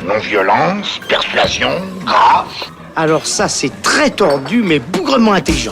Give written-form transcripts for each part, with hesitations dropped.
Non-violence, persuasion, grâce. Alors ça, c'est très tordu, mais bougrement intelligent.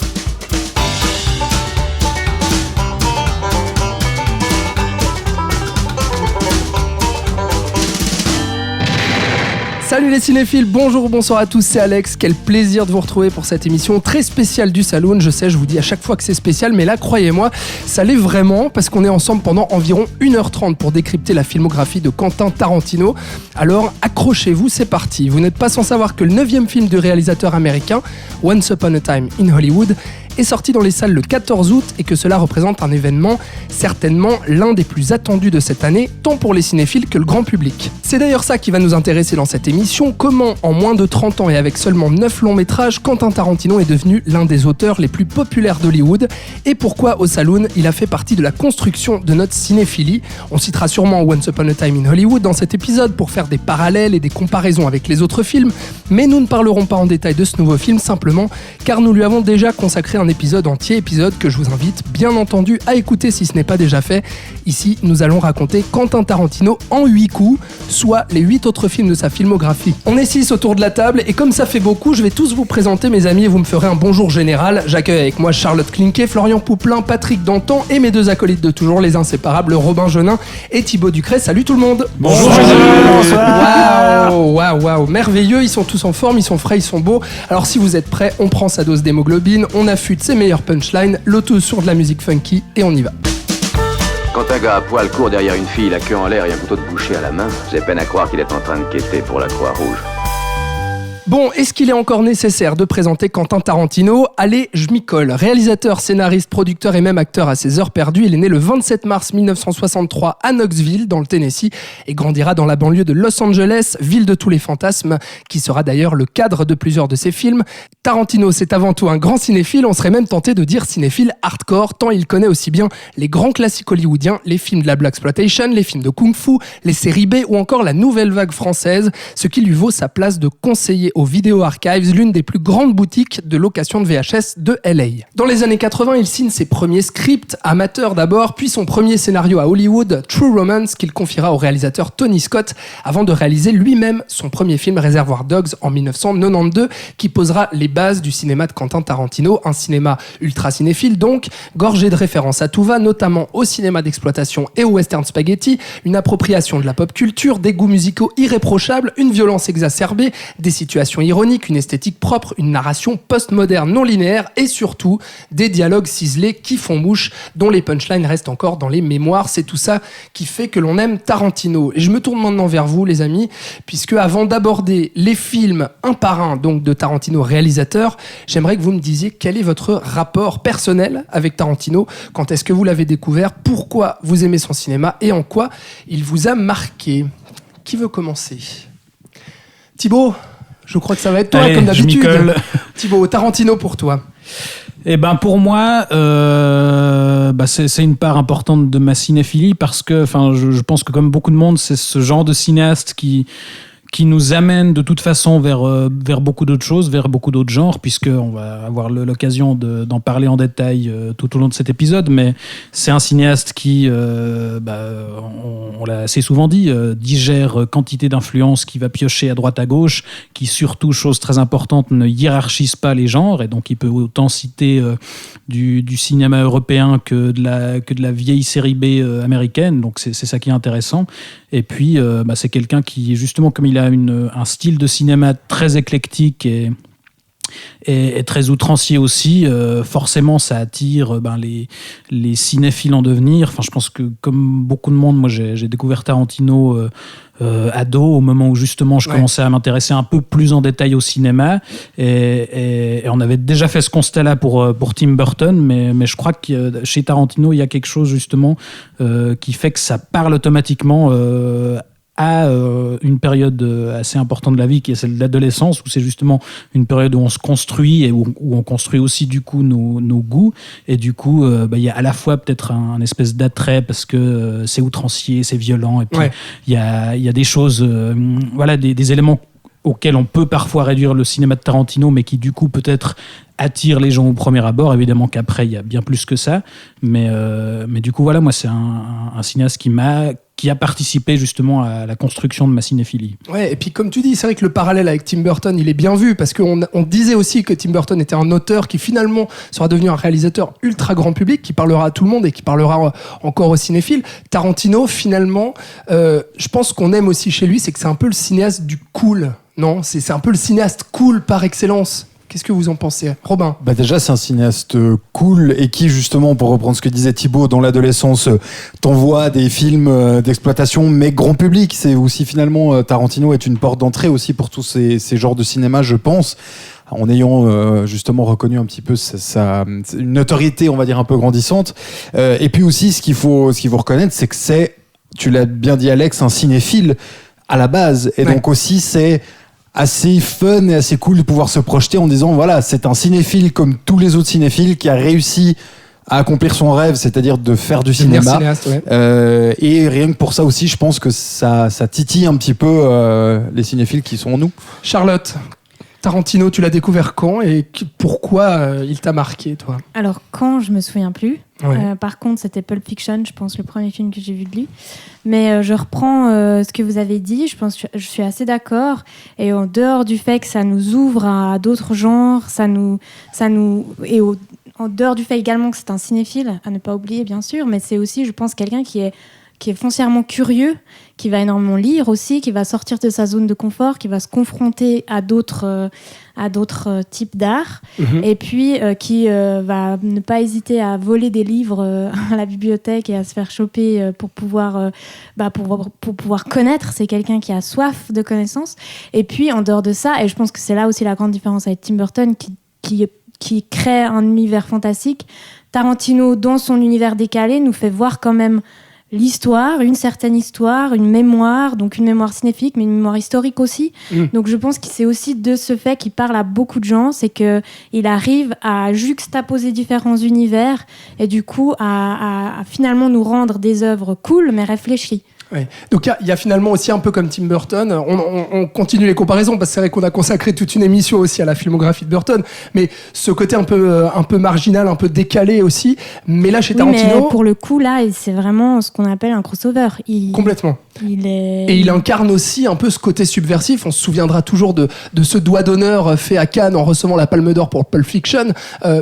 Salut les cinéphiles, bonjour, bonsoir à tous, c'est Alex. Quel plaisir de vous retrouver pour cette émission très spéciale du Saloon. Je sais, je vous dis à chaque fois que c'est spécial, mais là, croyez-moi, ça l'est vraiment parce qu'on est ensemble pendant environ 1h30 pour décrypter la filmographie de Quentin Tarantino. Alors, accrochez-vous, c'est parti. Vous n'êtes pas sans savoir que le 9e film du réalisateur américain, Once Upon a Time in Hollywood, est sorti dans les salles le 14 août et que cela représente un événement certainement l'un des plus attendus de cette année, tant pour les cinéphiles que le grand public. C'est d'ailleurs ça qui va nous intéresser dans cette émission, comment en moins de 30 ans et avec seulement 9 longs métrages, Quentin Tarantino est devenu l'un des auteurs les plus populaires d'Hollywood et pourquoi au Saloon il a fait partie de la construction de notre cinéphilie. On citera sûrement Once Upon a Time in Hollywood dans cet épisode pour faire des parallèles et des comparaisons avec les autres films, mais nous ne parlerons pas en détail de ce nouveau film simplement car nous lui avons déjà consacré un épisode que je vous invite bien entendu à écouter si ce n'est pas déjà fait. Ici, nous allons raconter Quentin Tarantino en 8 coups, soit les 8 autres films de sa filmographie. On est 6 autour de la table et comme ça fait beaucoup, je vais tous vous présenter mes amis et vous me ferez un bonjour général. J'accueille avec moi Charlotte Klinké, Florian Pouplin, Patrick Danton et mes deux acolytes de toujours, les inséparables Robin Genin et Thibaut Ducret. Salut tout le monde. Bonjour. Waouh, merveilleux, ils sont tous en forme, ils sont frais, ils sont beaux. Alors si vous êtes prêts, on prend sa dose d'hémoglobine, on affûte ses meilleurs punchlines, le tout sur de la musique funky et on y va. Quand un gars à poil court derrière une fille, la queue en l'air et un couteau de boucher à la main, j'ai peine à croire qu'il est en train de quêter pour la Croix-Rouge. Bon, est-ce qu'il est encore nécessaire de présenter Quentin Tarantino ? Allez, je m'y colle. Réalisateur, scénariste, producteur et même acteur à ses heures perdues, il est né le 27 mars 1963 à Knoxville, dans le Tennessee, et grandira dans la banlieue de Los Angeles, ville de tous les fantasmes, qui sera d'ailleurs le cadre de plusieurs de ses films. Tarantino, c'est avant tout un grand cinéphile, on serait même tenté de dire cinéphile hardcore, tant il connaît aussi bien les grands classiques hollywoodiens, les films de la blaxploitation, les films de kung-fu, les séries B ou encore la nouvelle vague française, ce qui lui vaut sa place de conseiller au Video Archives, l'une des plus grandes boutiques de location de VHS de LA. Dans les années 80, il signe ses premiers scripts, amateurs d'abord, puis son premier scénario à Hollywood, True Romance, qu'il confiera au réalisateur Tony Scott, avant de réaliser lui-même son premier film Reservoir Dogs en 1992, qui posera les bases du cinéma de Quentin Tarantino, un cinéma ultra cinéphile donc, gorgé de références à tout va, notamment au cinéma d'exploitation et au western spaghetti, une appropriation de la pop culture, des goûts musicaux irréprochables, une violence exacerbée, des situations ironique, une esthétique propre, une narration post-moderne non linéaire et surtout des dialogues ciselés qui font mouche, dont les punchlines restent encore dans les mémoires. C'est tout ça qui fait que l'on aime Tarantino. Et je me tourne maintenant vers vous, les amis, puisque avant d'aborder les films un par un, donc de Tarantino réalisateur, j'aimerais que vous me disiez quel est votre rapport personnel avec Tarantino, quand est-ce que vous l'avez découvert, pourquoi vous aimez son cinéma et en quoi il vous a marqué. Qui veut commencer ? Thibaut ? Je crois que ça va être toi, comme d'habitude. Thibaut, Tarantino pour toi. Eh ben pour moi, c'est une part importante de ma cinéphilie parce que, je pense que comme beaucoup de monde, c'est ce genre de cinéaste qui nous amène de toute façon vers beaucoup d'autres choses, vers beaucoup d'autres genres, puisqu'on va avoir l'occasion d'en parler en détail tout au long de cet épisode, mais c'est un cinéaste qui, on l'a assez souvent dit, digère quantité d'influences, qui va piocher à droite à gauche, qui surtout, chose très importante, ne hiérarchise pas les genres, et donc il peut autant citer du cinéma européen que de la vieille série B américaine, donc c'est ça qui est intéressant. Et puis, c'est quelqu'un qui, justement, comme il a un style de cinéma très éclectique et très outrancier aussi, forcément ça attire les cinéphiles en devenir. Enfin, je pense que comme beaucoup de monde, moi j'ai découvert Tarantino ado, au moment où justement je commençais à m'intéresser un peu plus en détail au cinéma, et on avait déjà fait ce constat-là pour Tim Burton, mais je crois que chez Tarantino il y a quelque chose justement qui fait que ça parle automatiquement à une période assez importante de la vie qui est celle de l'adolescence, où c'est justement une période où on se construit et où on construit aussi du coup nos goûts, et du coup il y a à la fois peut-être un espèce d'attrait parce que c'est outrancier, c'est violent, et puis il y a des choses, des éléments auxquels on peut parfois réduire le cinéma de Tarantino, mais qui du coup peut-être attire les gens au premier abord. Évidemment qu'après il y a bien plus que ça, mais du coup voilà, moi c'est un cinéaste qui qui a participé justement à la construction de ma cinéphilie. Ouais, et puis comme tu dis, c'est vrai que le parallèle avec Tim Burton, il est bien vu, parce qu'on disait aussi que Tim Burton était un auteur qui finalement sera devenu un réalisateur ultra grand public, qui parlera à tout le monde et qui parlera encore aux cinéphiles. Tarantino, finalement, je pense qu'on aime aussi chez lui, c'est que c'est un peu le cinéaste du cool, non ? C'est un peu le cinéaste cool par excellence. Qu'est-ce que vous en pensez, Robin ? Déjà, c'est un cinéaste cool et qui, justement, pour reprendre ce que disait Thibaut, dans l'adolescence, t'envoie des films d'exploitation, mais grand public. C'est aussi, finalement, Tarantino est une porte d'entrée aussi pour tous ces genres de cinéma, je pense, en ayant justement reconnu un petit peu une notoriété, on va dire, un peu grandissante. Et puis aussi, ce qu'il faut reconnaître, c'est que tu l'as bien dit, Alex, un cinéphile à la base. Et donc aussi, c'est assez fun et assez cool de pouvoir se projeter en disant voilà, c'est un cinéphile comme tous les autres cinéphiles qui a réussi à accomplir son rêve, c'est-à-dire de faire du cinéma. Cinéaste, ouais. Et rien que pour ça aussi, je pense que ça titille un petit peu les cinéphiles qui sont en nous. Charlotte, Tarantino, tu l'as découvert quand et pourquoi il t'a marqué, toi ? Alors, quand, je me souviens plus. Ouais. Par contre, c'était Pulp Fiction, je pense, le premier film que j'ai vu de lui. Mais je reprends ce que vous avez dit, je pense que je suis assez d'accord. Et en dehors du fait que ça nous ouvre à d'autres genres, en dehors du fait également que c'est un cinéphile, à ne pas oublier, bien sûr, mais c'est aussi, je pense, quelqu'un qui est foncièrement curieux, qui va énormément lire aussi, qui va sortir de sa zone de confort, qui va se confronter à d'autres types d'art, et puis qui va ne pas hésiter à voler des livres à la bibliothèque et à se faire choper pour pouvoir connaître. C'est quelqu'un qui a soif de connaissances. Et puis, en dehors de ça, et je pense que c'est là aussi la grande différence avec Tim Burton, qui crée un univers fantastique, Tarantino, dans son univers décalé, nous fait voir quand même l'histoire, une certaine histoire, une mémoire, donc une mémoire cinéphilique, mais une mémoire historique aussi. Donc je pense que c'est aussi de ce fait qu'il parle à beaucoup de gens, c'est qu'il arrive à juxtaposer différents univers et du coup à finalement nous rendre des œuvres cool mais réfléchies. Ouais. Donc il y a finalement aussi un peu comme Tim Burton, on continue les comparaisons parce que c'est vrai qu'on a consacré toute une émission aussi à la filmographie de Burton, mais ce côté un peu marginal, un peu décalé aussi, mais là chez Tarantino... Mais pour le coup là, c'est vraiment ce qu'on appelle un crossover. Complètement. Et il incarne aussi un peu ce côté subversif. On se souviendra toujours de ce doigt d'honneur fait à Cannes en recevant la Palme d'Or pour Pulp Fiction.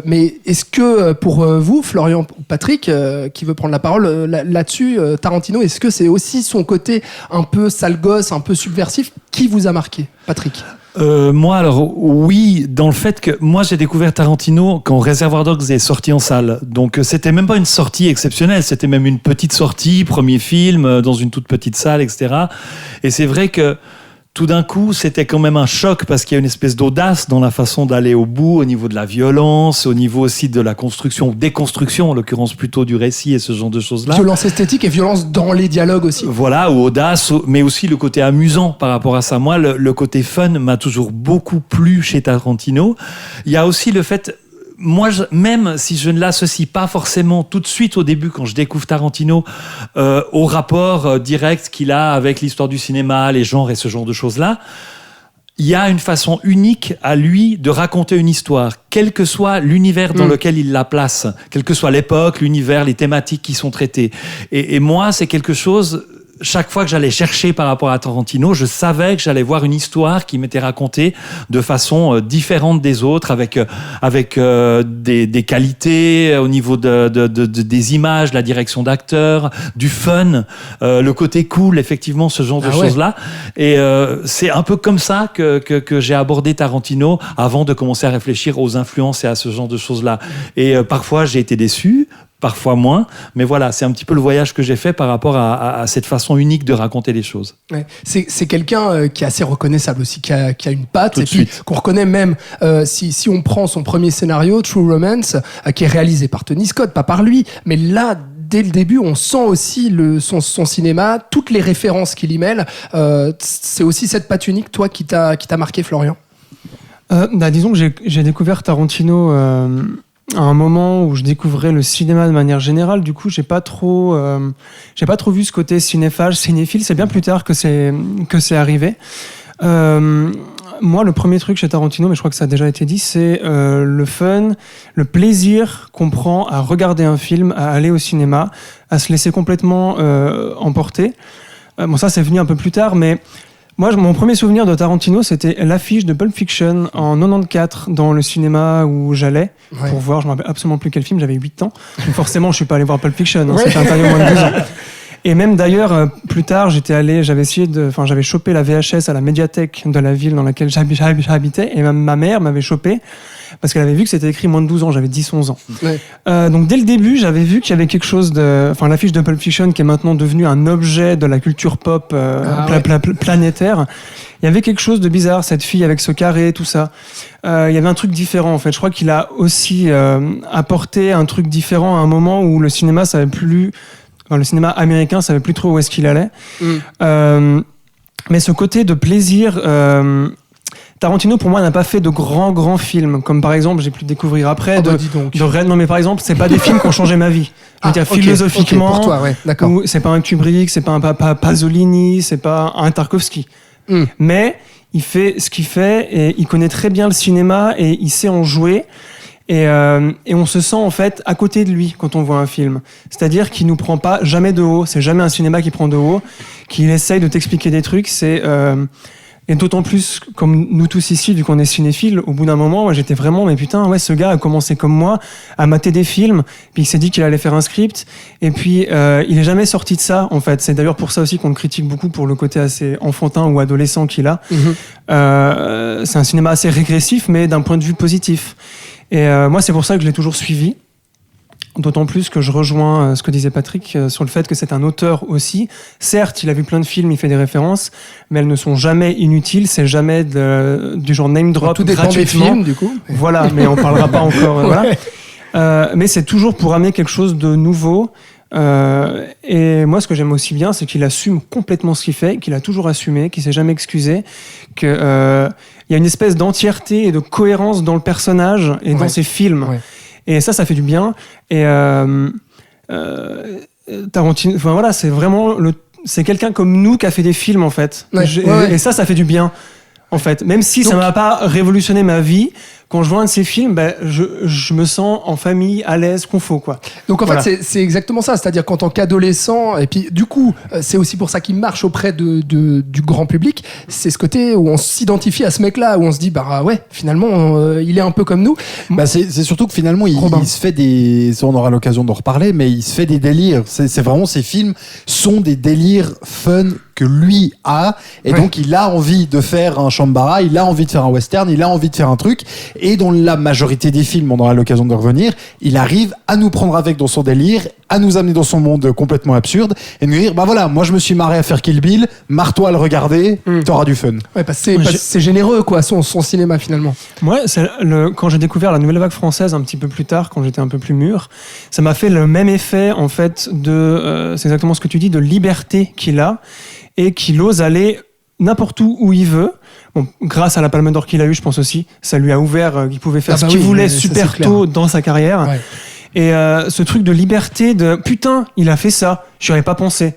Mais est-ce que pour vous, Florian ou Patrick, qui veut prendre la parole là-dessus, Tarantino, est-ce que c'est aussi son côté un peu sale gosse, un peu subversif qui vous a marqué, Patrick ? Moi, alors oui, dans le fait que moi j'ai découvert Tarantino quand Reservoir Dogs est sorti en salle. Donc c'était même pas une sortie exceptionnelle, c'était même une petite sortie, premier film dans une toute petite salle, etc. Et c'est vrai que tout d'un coup, c'était quand même un choc parce qu'il y a une espèce d'audace dans la façon d'aller au bout, au niveau de la violence, au niveau aussi de la construction, déconstruction, en l'occurrence plutôt du récit et ce genre de choses-là. Violence esthétique et violence dans les dialogues aussi. Voilà, ou audace, mais aussi le côté amusant par rapport à ça. Moi, le côté fun m'a toujours beaucoup plu chez Tarantino. Il y a aussi le fait... Moi, même si je ne l'associe pas forcément tout de suite au début, quand je découvre Tarantino, au rapport direct qu'il a avec l'histoire du cinéma, les genres et ce genre de choses-là, il y a une façon unique à lui de raconter une histoire, quel que soit l'univers dans lequel il la place, quelle que soit l'époque, l'univers, les thématiques qui sont traitées. Et moi, c'est quelque chose... Chaque fois que j'allais chercher par rapport à Tarantino, je savais que j'allais voir une histoire qui m'était racontée de façon différente des autres, avec des qualités au niveau des images, la direction d'acteurs, du fun, le côté cool, effectivement, ce genre de choses-là. Et c'est un peu comme ça que j'ai abordé Tarantino avant de commencer à réfléchir aux influences et à ce genre de choses-là. Et parfois, j'ai été déçu. Parfois moins, mais voilà, c'est un petit peu le voyage que j'ai fait par rapport à cette façon unique de raconter les choses. Ouais. C'est quelqu'un qui est assez reconnaissable aussi, qui a une patte, Tout et de puis suite. qu'on reconnaît même si on prend son premier scénario, True Romance, qui est réalisé par Tony Scott, pas par lui, mais là, dès le début, on sent aussi son cinéma, toutes les références qu'il y mêle. C'est aussi cette patte unique, toi, qui t'a marqué, Florian. Disons que j'ai découvert Tarantino à un moment où je découvrais le cinéma de manière générale. Du coup, j'ai pas trop vu ce côté cinéphile. C'est bien plus tard que c'est arrivé. moi, le premier truc chez Tarantino, mais je crois que ça a déjà été dit, c'est le fun, le plaisir qu'on prend à regarder un film, à aller au cinéma, à se laisser complètement emporter. Bon, ça, c'est venu un peu plus tard, mais moi, mon premier souvenir de Tarantino, c'était l'affiche de Pulp Fiction en 94 dans le cinéma où j'allais pour voir, je ne me rappelle absolument plus quel film, j'avais 8 ans. Donc forcément, je ne suis pas allé voir Pulp Fiction, c'était interdit au moins de 12 ans. Et même d'ailleurs, plus tard, j'avais chopé la VHS à la médiathèque de la ville dans laquelle j'habitais, et ma mère m'avait chopé parce qu'elle avait vu que c'était écrit moins de 12 ans, j'avais 10-11 ans. Ouais. Donc dès le début, j'avais vu qu'il y avait quelque chose l'affiche de Pulp Fiction qui est maintenant devenue un objet de la culture pop planétaire. Il y avait quelque chose de bizarre, cette fille avec ce carré, tout ça. Il y avait un truc différent, en fait. Je crois qu'il a aussi apporté un truc différent à un moment où le cinéma savait plus... le cinéma américain savait plus trop où est-ce qu'il allait. Mais ce côté de plaisir, Tarantino pour moi n'a pas fait de grands films, comme par exemple j'ai pu découvrir après non mais par exemple c'est pas des films qui ont changé ma vie. Je veux dire philosophiquement, pour toi, d'accord. C'est pas un Kubrick, c'est pas un Pasolini, c'est pas un Tarkovsky. Mais il fait ce qu'il fait et il connaît très bien le cinéma et il sait en jouer. Et on se sent en fait à côté de lui quand on voit un film. C'est-à-dire qu'il nous prend pas jamais de haut. C'est jamais un cinéma qui prend de haut, qu'il essaye de t'expliquer des trucs. Et d'autant plus, comme nous tous ici, vu qu'on est cinéphiles, au bout d'un moment, moi, j'étais vraiment, mais putain, ouais, ce gars a commencé comme moi à mater des films, puis il s'est dit qu'il allait faire un script, et puis il est jamais sorti de ça, en fait. C'est d'ailleurs pour ça aussi qu'on le critique beaucoup pour le côté assez enfantin ou adolescent qu'il a. C'est un cinéma assez régressif, mais d'un point de vue positif. Et moi, c'est pour ça que je l'ai toujours suivi. D'autant plus que je rejoins ce que disait Patrick sur le fait que c'est un auteur aussi. Certes, il a vu plein de films, il fait des références, mais elles ne sont jamais inutiles, c'est jamais du genre name drop tout dépend gratuitement. des films, du coup. Voilà, mais on parlera pas encore. Voilà. Mais c'est toujours pour amener quelque chose de nouveau. Et moi, ce que j'aime aussi bien, c'est qu'il assume complètement ce qu'il fait, qu'il a toujours assumé, qu'il s'est jamais excusé, qu'il y a une espèce d'entièreté et de cohérence dans le personnage et dans ses films. Et ça fait du bien. Et Tarantino, enfin voilà, c'est vraiment c'est quelqu'un comme nous qui a fait des films en fait. Et ça fait du bien en fait. Même si ça m'a pas révolutionné ma vie, quand je vois un de ces films, je me sens en famille, à l'aise, confort, quoi. Donc en fait, c'est exactement ça. C'est-à-dire qu'en tant qu'adolescent, et puis du coup, c'est aussi pour ça qu'il marche auprès du grand public, c'est ce côté où on s'identifie à ce mec-là, où on se dit, bah ouais, finalement, il est un peu comme nous. C'est surtout que finalement, il se fait on aura l'occasion d'en reparler, mais il se fait des délires. C'est vraiment, ces films sont des délires fun que lui a, et donc il a envie de faire un Shambhala, il a envie de faire un western, il a envie de faire un truc, et dans la majorité des films, on aura l'occasion de revenir, il arrive à nous prendre avec dans son délire, à nous amener dans son monde complètement absurde, et nous dire, bah voilà, moi je me suis marré à faire Kill Bill, marre-toi à le regarder, t'auras du fun. Ouais, parce que c'est généreux, quoi, son cinéma finalement. Moi, quand j'ai découvert la nouvelle vague française un petit peu plus tard, quand j'étais un peu plus mûr, ça m'a fait le même effet, en fait, c'est exactement ce que tu dis, de liberté qu'il a, et qu'il ose aller n'importe où il veut. Bon, grâce à la Palme d'Or qu'il a eu, je pense aussi, ça lui a ouvert, il pouvait faire ce qu'il voulait super tôt dans sa carrière. Ouais. Et ce truc de liberté, de putain, il a fait ça, j'y aurais pas pensé.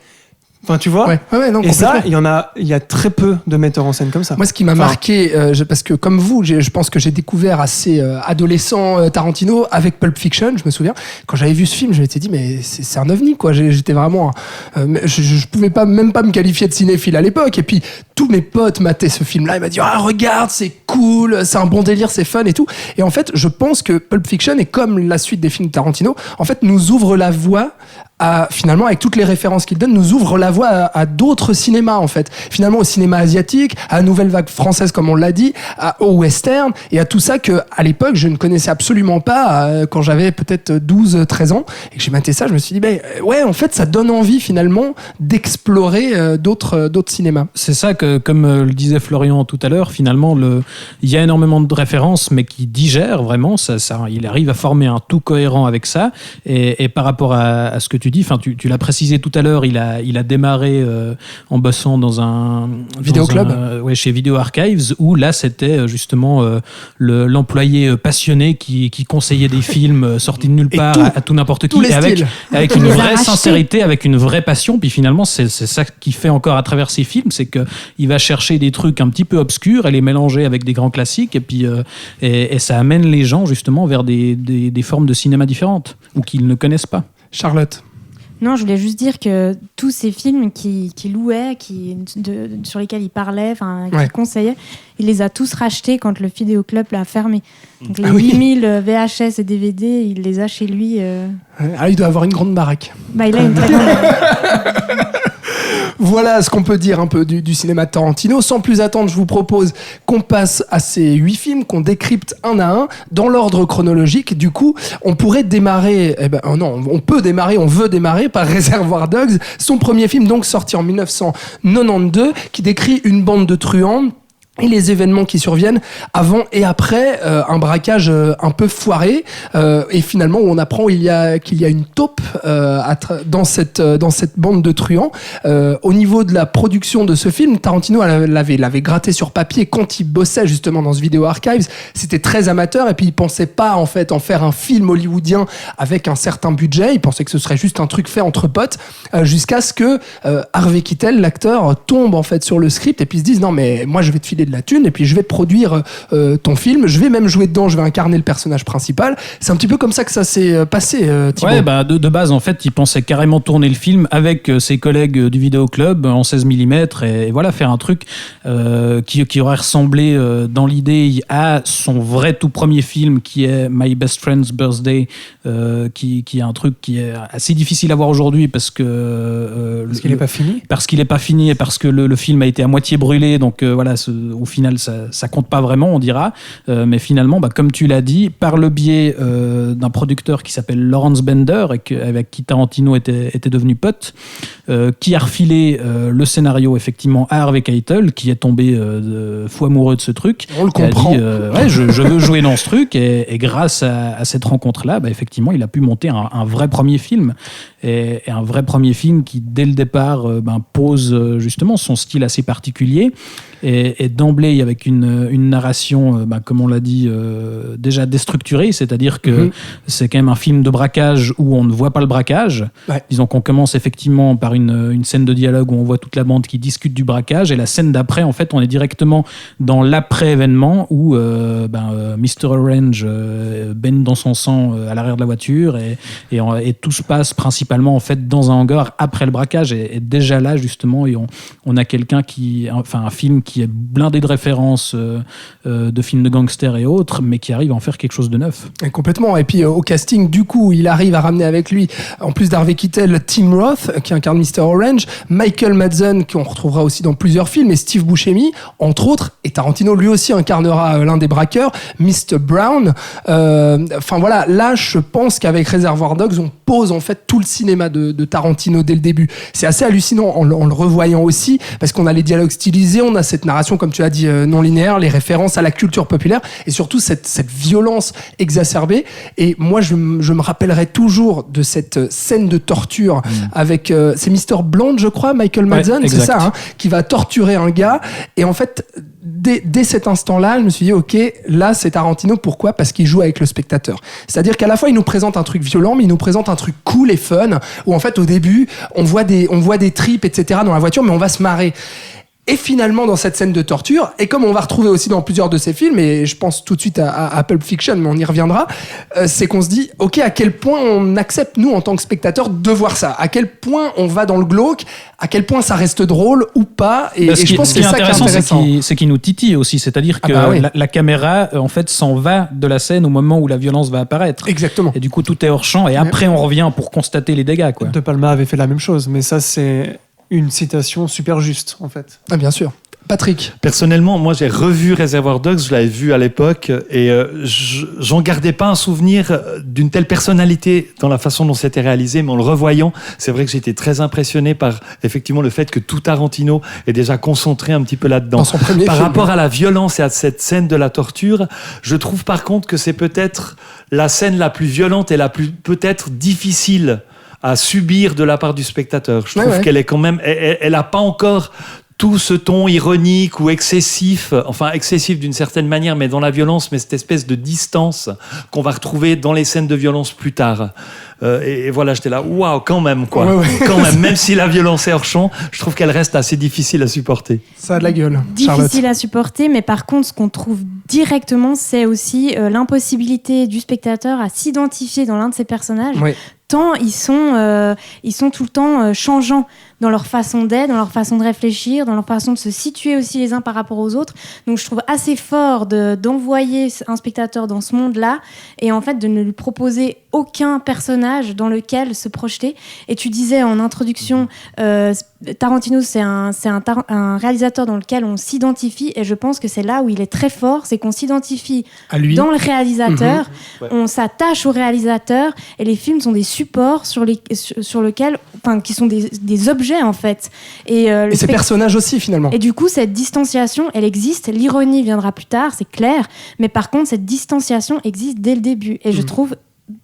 Enfin, tu vois. Non, et ça, il y a très peu de metteurs en scène comme ça. Moi, ce qui m'a marqué, parce que comme vous, je pense que j'ai découvert assez adolescent Tarantino avec Pulp Fiction. Je me souviens, quand j'avais vu ce film, je m'étais dit, mais c'est un ovni, quoi. J'étais vraiment, je pouvais même pas me qualifier de cinéphile à l'époque. Et puis tous mes potes mataient ce film-là. Ils m'ont dit, regarde, c'est cool, c'est un bon délire, c'est fun et tout. Et en fait, je pense que Pulp Fiction est comme la suite des films de Tarantino. En fait, nous ouvre la voie. Finalement, avec toutes les références qu'il donne, nous ouvre la voie à d'autres cinémas, en fait. Finalement, au cinéma asiatique, à la nouvelle vague française, comme on l'a dit, au western, et à tout ça que, à l'époque, je ne connaissais absolument pas, quand j'avais peut-être 12-13 ans, et que j'ai maté ça, je me suis dit, ouais, en fait, ça donne envie, finalement, d'explorer d'autres cinémas. C'est ça que, comme le disait Florian tout à l'heure, finalement, il y a énormément de références, mais qui digèrent vraiment, il arrive à former un tout cohérent avec ça, et par rapport à ce que tu dis. Enfin, tu l'as précisé tout à l'heure, il a démarré en bossant dans un vidéoclub, chez Video Archives, où là c'était justement l'employé passionné qui conseillait des films sortis de nulle part à tout n'importe qui, avec une vraie sincérité, avec une vraie passion. Puis finalement, c'est ça qui fait encore à travers ses films, c'est que il va chercher des trucs un petit peu obscurs et les mélanger avec des grands classiques, et puis et ça amène les gens justement vers des formes de cinéma différentes ou qu'ils ne connaissent pas. Charlotte. Non, je voulais juste dire que tous ces films qu'il louait, sur lesquels il parlait, qu'il conseillait, il les a tous rachetés quand le vidéoclub l'a fermé. Donc les 8000 VHS et DVD, il les a chez lui. Il doit avoir une grande baraque. Il a une très grande Voilà ce qu'on peut dire un peu du cinéma de Tarantino. Sans plus attendre, je vous propose qu'on passe à ces 8 films, qu'on décrypte un à un, dans l'ordre chronologique. Du coup, on pourrait démarrer... on veut démarrer par Reservoir Dogs, son premier film donc sorti en 1992, qui décrit une bande de truands et les événements qui surviennent avant et après un braquage un peu foiré, et finalement où on apprend qu'il y a une taupe dans cette bande de truands. Au niveau de la production de ce film, Tarantino l'avait gratté sur papier quand il bossait justement dans ce Video Archives. C'était très amateur, et puis il pensait pas en fait en faire un film hollywoodien avec un certain budget. Il pensait que ce serait juste un truc fait entre potes, jusqu'à ce que Harvey Keitel, l'acteur, tombe en fait sur le script et puis se dise non mais moi je vais te filer de la thune et puis je vais produire ton film, je vais même jouer dedans, je vais incarner le personnage principal. C'est un petit peu comme ça que ça s'est passé, Thibaut. Ouais, de base en fait il pensait carrément tourner le film avec ses collègues du vidéoclub en 16 mm et voilà, faire un truc qui aurait ressemblé dans l'idée à son vrai tout premier film qui est My Best Friend's Birthday, qui est un truc qui est assez difficile à voir aujourd'hui parce qu'il n'est pas fini, parce qu'il est pas fini et parce que le film a été à moitié brûlé, donc voilà, au final ça compte pas vraiment, on dira, mais finalement comme tu l'as dit, par le biais d'un producteur qui s'appelle Lawrence Bender et avec qui Tarantino était devenu pote, qui a refilé le scénario effectivement à Harvey Keitel, qui est tombé fou amoureux de ce truc. On le comprend. A dit, je veux jouer dans ce truc, et grâce à cette rencontre-là, effectivement il a pu monter un vrai premier film, et un vrai premier film qui dès le départ pose justement son style assez particulier, et d'emblée avec une narration comme on l'a dit déjà déstructurée, c'est-à-dire que c'est quand même un film de braquage où on ne voit pas le braquage. Disons qu'on commence effectivement par une scène de dialogue où on voit toute la bande qui discute du braquage, et la scène d'après en fait on est directement dans l'après-événement où Mr. Orange baigne dans son sang à l'arrière de la voiture, et tout se passe principalement en fait dans un hangar après le braquage, et déjà là justement on a un film qui est blindé de références de films de gangsters et autres, mais qui arrive à en faire quelque chose de neuf. Et complètement. Et puis au casting, du coup, il arrive à ramener avec lui, en plus d'Harvey Keitel, Tim Roth, qui incarne Mr. Orange, Michael Madsen, qu'on retrouvera aussi dans plusieurs films, et Steve Buscemi, entre autres. Et Tarantino, lui aussi, incarnera l'un des braqueurs, Mr. Brown. Voilà, là, je pense qu'avec Reservoir Dogs, on pose en fait tout le cinéma de Tarantino dès le début. C'est assez hallucinant en le revoyant aussi, parce qu'on a les dialogues stylisés, on a cette narration, comme tu as dit, non linéaire, les références à la culture populaire, et surtout cette violence exacerbée. Et moi, je me rappellerai toujours de cette scène de torture avec... c'est Mr. Blonde, je crois, Michael Madsen, c'est ça, qui va torturer un gars. Et en fait... Dès cet instant-là, je me suis dit, ok, là, c'est Tarantino. Pourquoi ? Parce qu'il joue avec le spectateur. C'est-à-dire qu'à la fois, il nous présente un truc violent, mais il nous présente un truc cool et fun, où en fait, au début, on voit des tripes, etc. dans la voiture, mais on va se marrer. Et finalement, dans cette scène de torture, et comme on va retrouver aussi dans plusieurs de ses films, et je pense tout de suite à Pulp Fiction, mais on y reviendra, c'est qu'on se dit, ok, à quel point on accepte, nous, en tant que spectateurs, de voir ça, à quel point on va dans le glauque, à quel point ça reste drôle ou pas, et je pense que c'est ça qui est intéressant. C'est qu'il nous titille aussi, c'est-à-dire que la caméra, en fait, s'en va de la scène au moment où la violence va apparaître. Exactement. Et du coup, tout est hors champ, et après, on revient pour constater les dégâts, quoi. De Palma avait fait la même chose, mais ça, c'est une citation super juste, en fait. Ah, bien sûr. Patrick. Personnellement, moi, j'ai revu Reservoir Dogs, je l'avais vu à l'époque, et j'en gardais pas un souvenir d'une telle personnalité dans la façon dont c'était réalisé, mais en le revoyant, c'est vrai que j'étais très impressionné par, effectivement, le fait que tout Tarantino est déjà concentré un petit peu là-dedans. Dans son premier par film, rapport à la violence et à cette scène de la torture, je trouve par contre que c'est peut-être la scène la plus violente et la plus peut-être difficile à subir de la part du spectateur. Je trouve Ouais. qu'elle est quand même, elle a pas encore tout ce ton ironique ou excessif, enfin excessif d'une certaine manière, mais dans la violence, mais cette espèce de distance qu'on va retrouver dans les scènes de violence plus tard. Et voilà, j'étais là, waouh, quand même, quoi. Ouais. Quand même si la violence est hors champ, je trouve qu'elle reste assez difficile à supporter. Ça a de la gueule, Charlotte. Difficile à supporter, mais par contre, ce qu'on trouve directement, c'est aussi l'impossibilité du spectateur à s'identifier dans l'un de ces personnages. Oui. Tant ils sont tout le temps changeants dans leur façon d'être, dans leur façon de réfléchir, dans leur façon de se situer aussi les uns par rapport aux autres. Donc je trouve assez fort d'envoyer un spectateur dans ce monde-là et en fait de ne lui proposer aucun personnage dans lequel se projeter. Et tu disais en introduction, Tarantino c'est un réalisateur dans lequel on s'identifie et je pense que c'est là où il est très fort, c'est qu'on s'identifie À lui. dans le réalisateur, Ouais. on s'attache au réalisateur et les films sont des supports sur lesquels, enfin, qui sont des objets en fait. Et ces personnages aussi, finalement. Et du coup, cette distanciation, elle existe. L'ironie viendra plus tard, c'est clair. Mais par contre, cette distanciation existe dès le début. Et je trouve,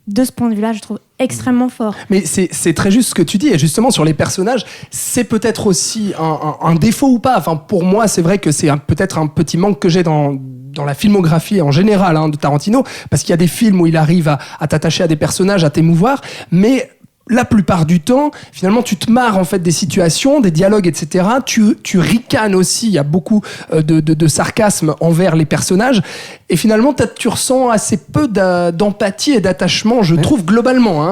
de ce point de vue-là, je trouve extrêmement fort. Mais c'est très juste ce que tu dis. Et justement, sur les personnages, c'est peut-être aussi un défaut ou pas. Enfin, pour moi, c'est vrai que c'est peut-être un petit manque que j'ai dans la filmographie en général de Tarantino. Parce qu'il y a des films où il arrive à t'attacher à des personnages, à t'émouvoir. Mais la plupart du temps, finalement, tu te marres en fait des situations, des dialogues, etc. Tu ricanes aussi. Il y a beaucoup de sarcasme envers les personnages. Et finalement, tu ressens assez peu d'empathie et d'attachement, je trouve, globalement.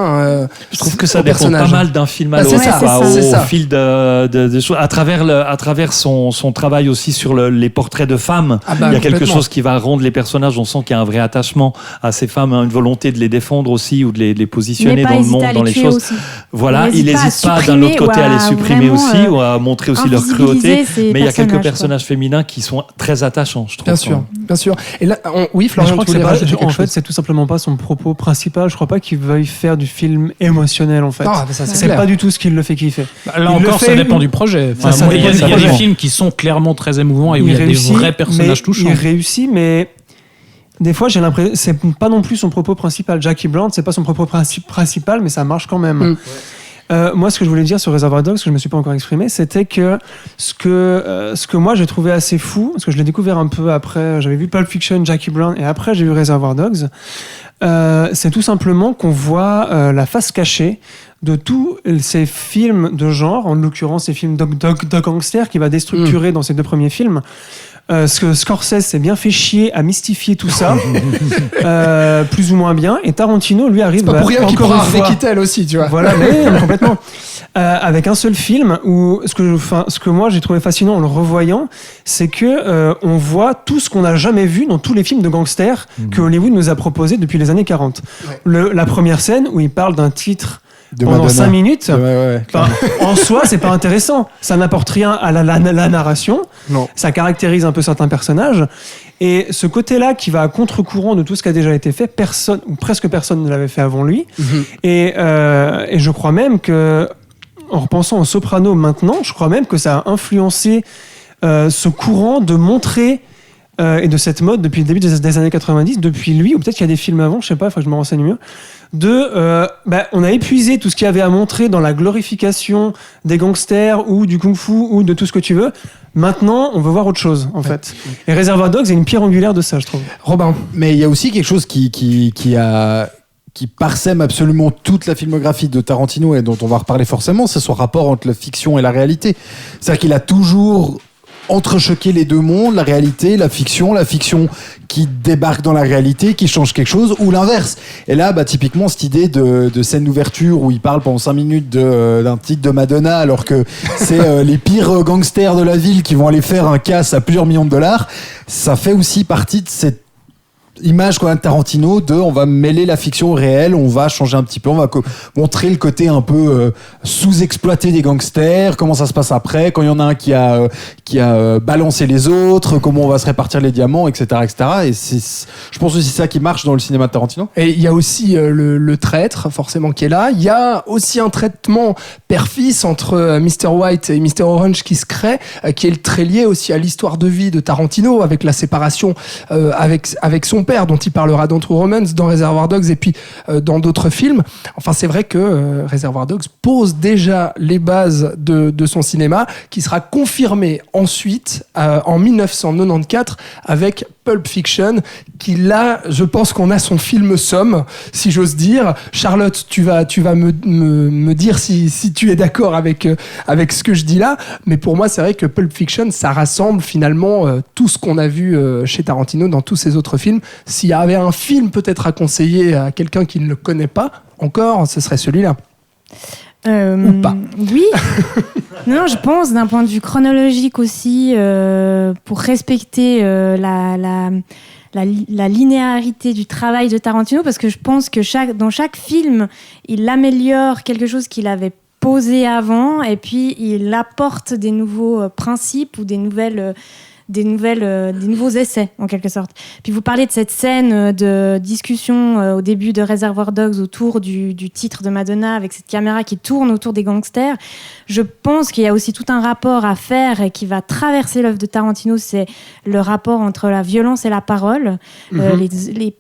Je trouve que ça au dépend personnage. pas mal d'un film à Bah, l'autre, c'est ça, quoi, c'est ça. au fil de choses. À travers son travail aussi sur les portraits de femmes, Ah bah, il y a quelque complètement. chose qui va rendre les personnages, on sent qu'il y a un vrai attachement à ces femmes, une volonté de les défendre aussi ou de les positionner dans le monde, dans les choses. Voilà, il n'hésite pas d'un autre côté à les supprimer aussi ou à montrer aussi leur cruauté. Mais il y a quelques personnages féminins qui sont très attachants, je trouve. Bien sûr, bien sûr. Et là, oui, Mais Florian, je crois tu que voulais rajouter en quelque fait, chose. c'est tout simplement pas son propos principal. Je crois pas qu'il veuille faire du film émotionnel, en fait. Non, mais ça, c'est C'est clair. pas du tout ce qui le fait kiffer. Là Il le encore, fait ça dépend du projet. Enfin, Ça il y a, dépend du il y a des projet. films qui sont clairement très émouvants et où il y a des vrais personnages touchants. Il réussit, mais des fois, j'ai l'impression c'est pas non plus son propos principal. Jackie Brown, c'est pas son propos principal, mais ça marche quand même. Moi, ce que je voulais dire sur Reservoir Dogs, que je me suis pas encore exprimé, c'était que ce que moi j'ai trouvé assez fou, parce que je l'ai découvert un peu après, j'avais vu Pulp Fiction, Jackie Brown, et après j'ai vu Reservoir Dogs, c'est tout simplement qu'on voit la face cachée de tous ces films de genre, en l'occurrence ces films de gangsters qui va déstructurer dans ces deux premiers films. Ce que Scorsese s'est bien fait chier à mystifier tout ça, plus ou moins bien, et Tarantino lui arrive C'est pas pour rien qu'il encore prend une Harvey fois. Keitel aussi, tu vois. Voilà, mais complètement. Avec un seul film où ce que moi j'ai trouvé fascinant en le revoyant, c'est que on voit tout ce qu'on n'a jamais vu dans tous les films de gangsters que Hollywood nous a proposé depuis les années 40. Ouais. La première scène où il parle d'un titre De pendant Madonna. 5 minutes. Ouais. Enfin, en soi, c'est pas intéressant. Ça n'apporte rien à la narration. Non. Ça caractérise un peu certains personnages. Et ce côté-là, qui va à contre-courant de tout ce qui a déjà été fait, personne ou presque personne ne l'avait fait avant lui. Et je crois même que, en repensant au Soprano maintenant, je crois même que ça a influencé ce courant de montrer et de cette mode depuis le début des années 90, depuis lui, ou peut-être qu'il y a des films avant, je sais pas, il faut que je me renseigne mieux, on a épuisé tout ce qu'il y avait à montrer dans la glorification des gangsters ou du kung-fu ou de tout ce que tu veux. Maintenant, on veut voir autre chose, en fait. Et Reservoir Dogs est une pierre angulaire de ça, je trouve. Robin. Mais il y a aussi quelque chose qui parsème absolument toute la filmographie de Tarantino et dont on va reparler forcément, c'est son rapport entre la fiction et la réalité. C'est-à-dire qu'il a toujours entrechoqué les deux mondes, la réalité, la fiction qui débarque dans la réalité, qui change quelque chose, ou l'inverse. Et là, typiquement, cette idée de scène d'ouverture où il parle pendant 5 minutes d'un titre de Madonna, alors que c'est les pires gangsters de la ville qui vont aller faire un casse à plusieurs millions de dollars, ça fait aussi partie de cette image quand même de Tarantino on va mêler la fiction au réel, on va changer un petit peu, on va montrer le côté un peu sous-exploité des gangsters, comment ça se passe après, quand il y en a un qui a balancé les autres, comment on va se répartir les diamants, etc. Et je pense que c'est ça qui marche dans le cinéma de Tarantino. Et il y a aussi le traître, forcément, qui est là. Il y a aussi un traitement père-fils entre Mr. White et Mr. Orange qui se crée, qui est très lié aussi à l'histoire de vie de Tarantino, avec la séparation avec son père, dont il parlera dans True Romance, dans Reservoir Dogs et puis dans d'autres films. Enfin, c'est vrai que Reservoir Dogs pose déjà les bases de son cinéma, qui sera confirmé ensuite en 1994 avec Pulp Fiction, qui là, je pense qu'on a son film somme, si j'ose dire. Charlotte, tu vas me dire si tu es d'accord avec ce que je dis là, mais pour moi, c'est vrai que Pulp Fiction, ça rassemble finalement tout ce qu'on a vu chez Tarantino dans tous ses autres films. S'il y avait un film peut-être à conseiller à quelqu'un qui ne le connaît pas encore, ce serait celui-là. Ou pas. Oui. Non, je pense d'un point de vue chronologique aussi, pour respecter la linéarité du travail de Tarantino, parce que je pense que dans chaque film, il améliore quelque chose qu'il avait posé avant, et puis il apporte des nouveaux principes ou des nouveaux essais en quelque sorte. Puis vous parlez de cette scène de discussion au début de Reservoir Dogs autour du titre de Madonna, avec cette caméra qui tourne autour des gangsters. Je pense qu'il y a aussi tout un rapport à faire et qui va traverser l'œuvre de Tarantino, c'est le rapport entre la violence et la parole. Les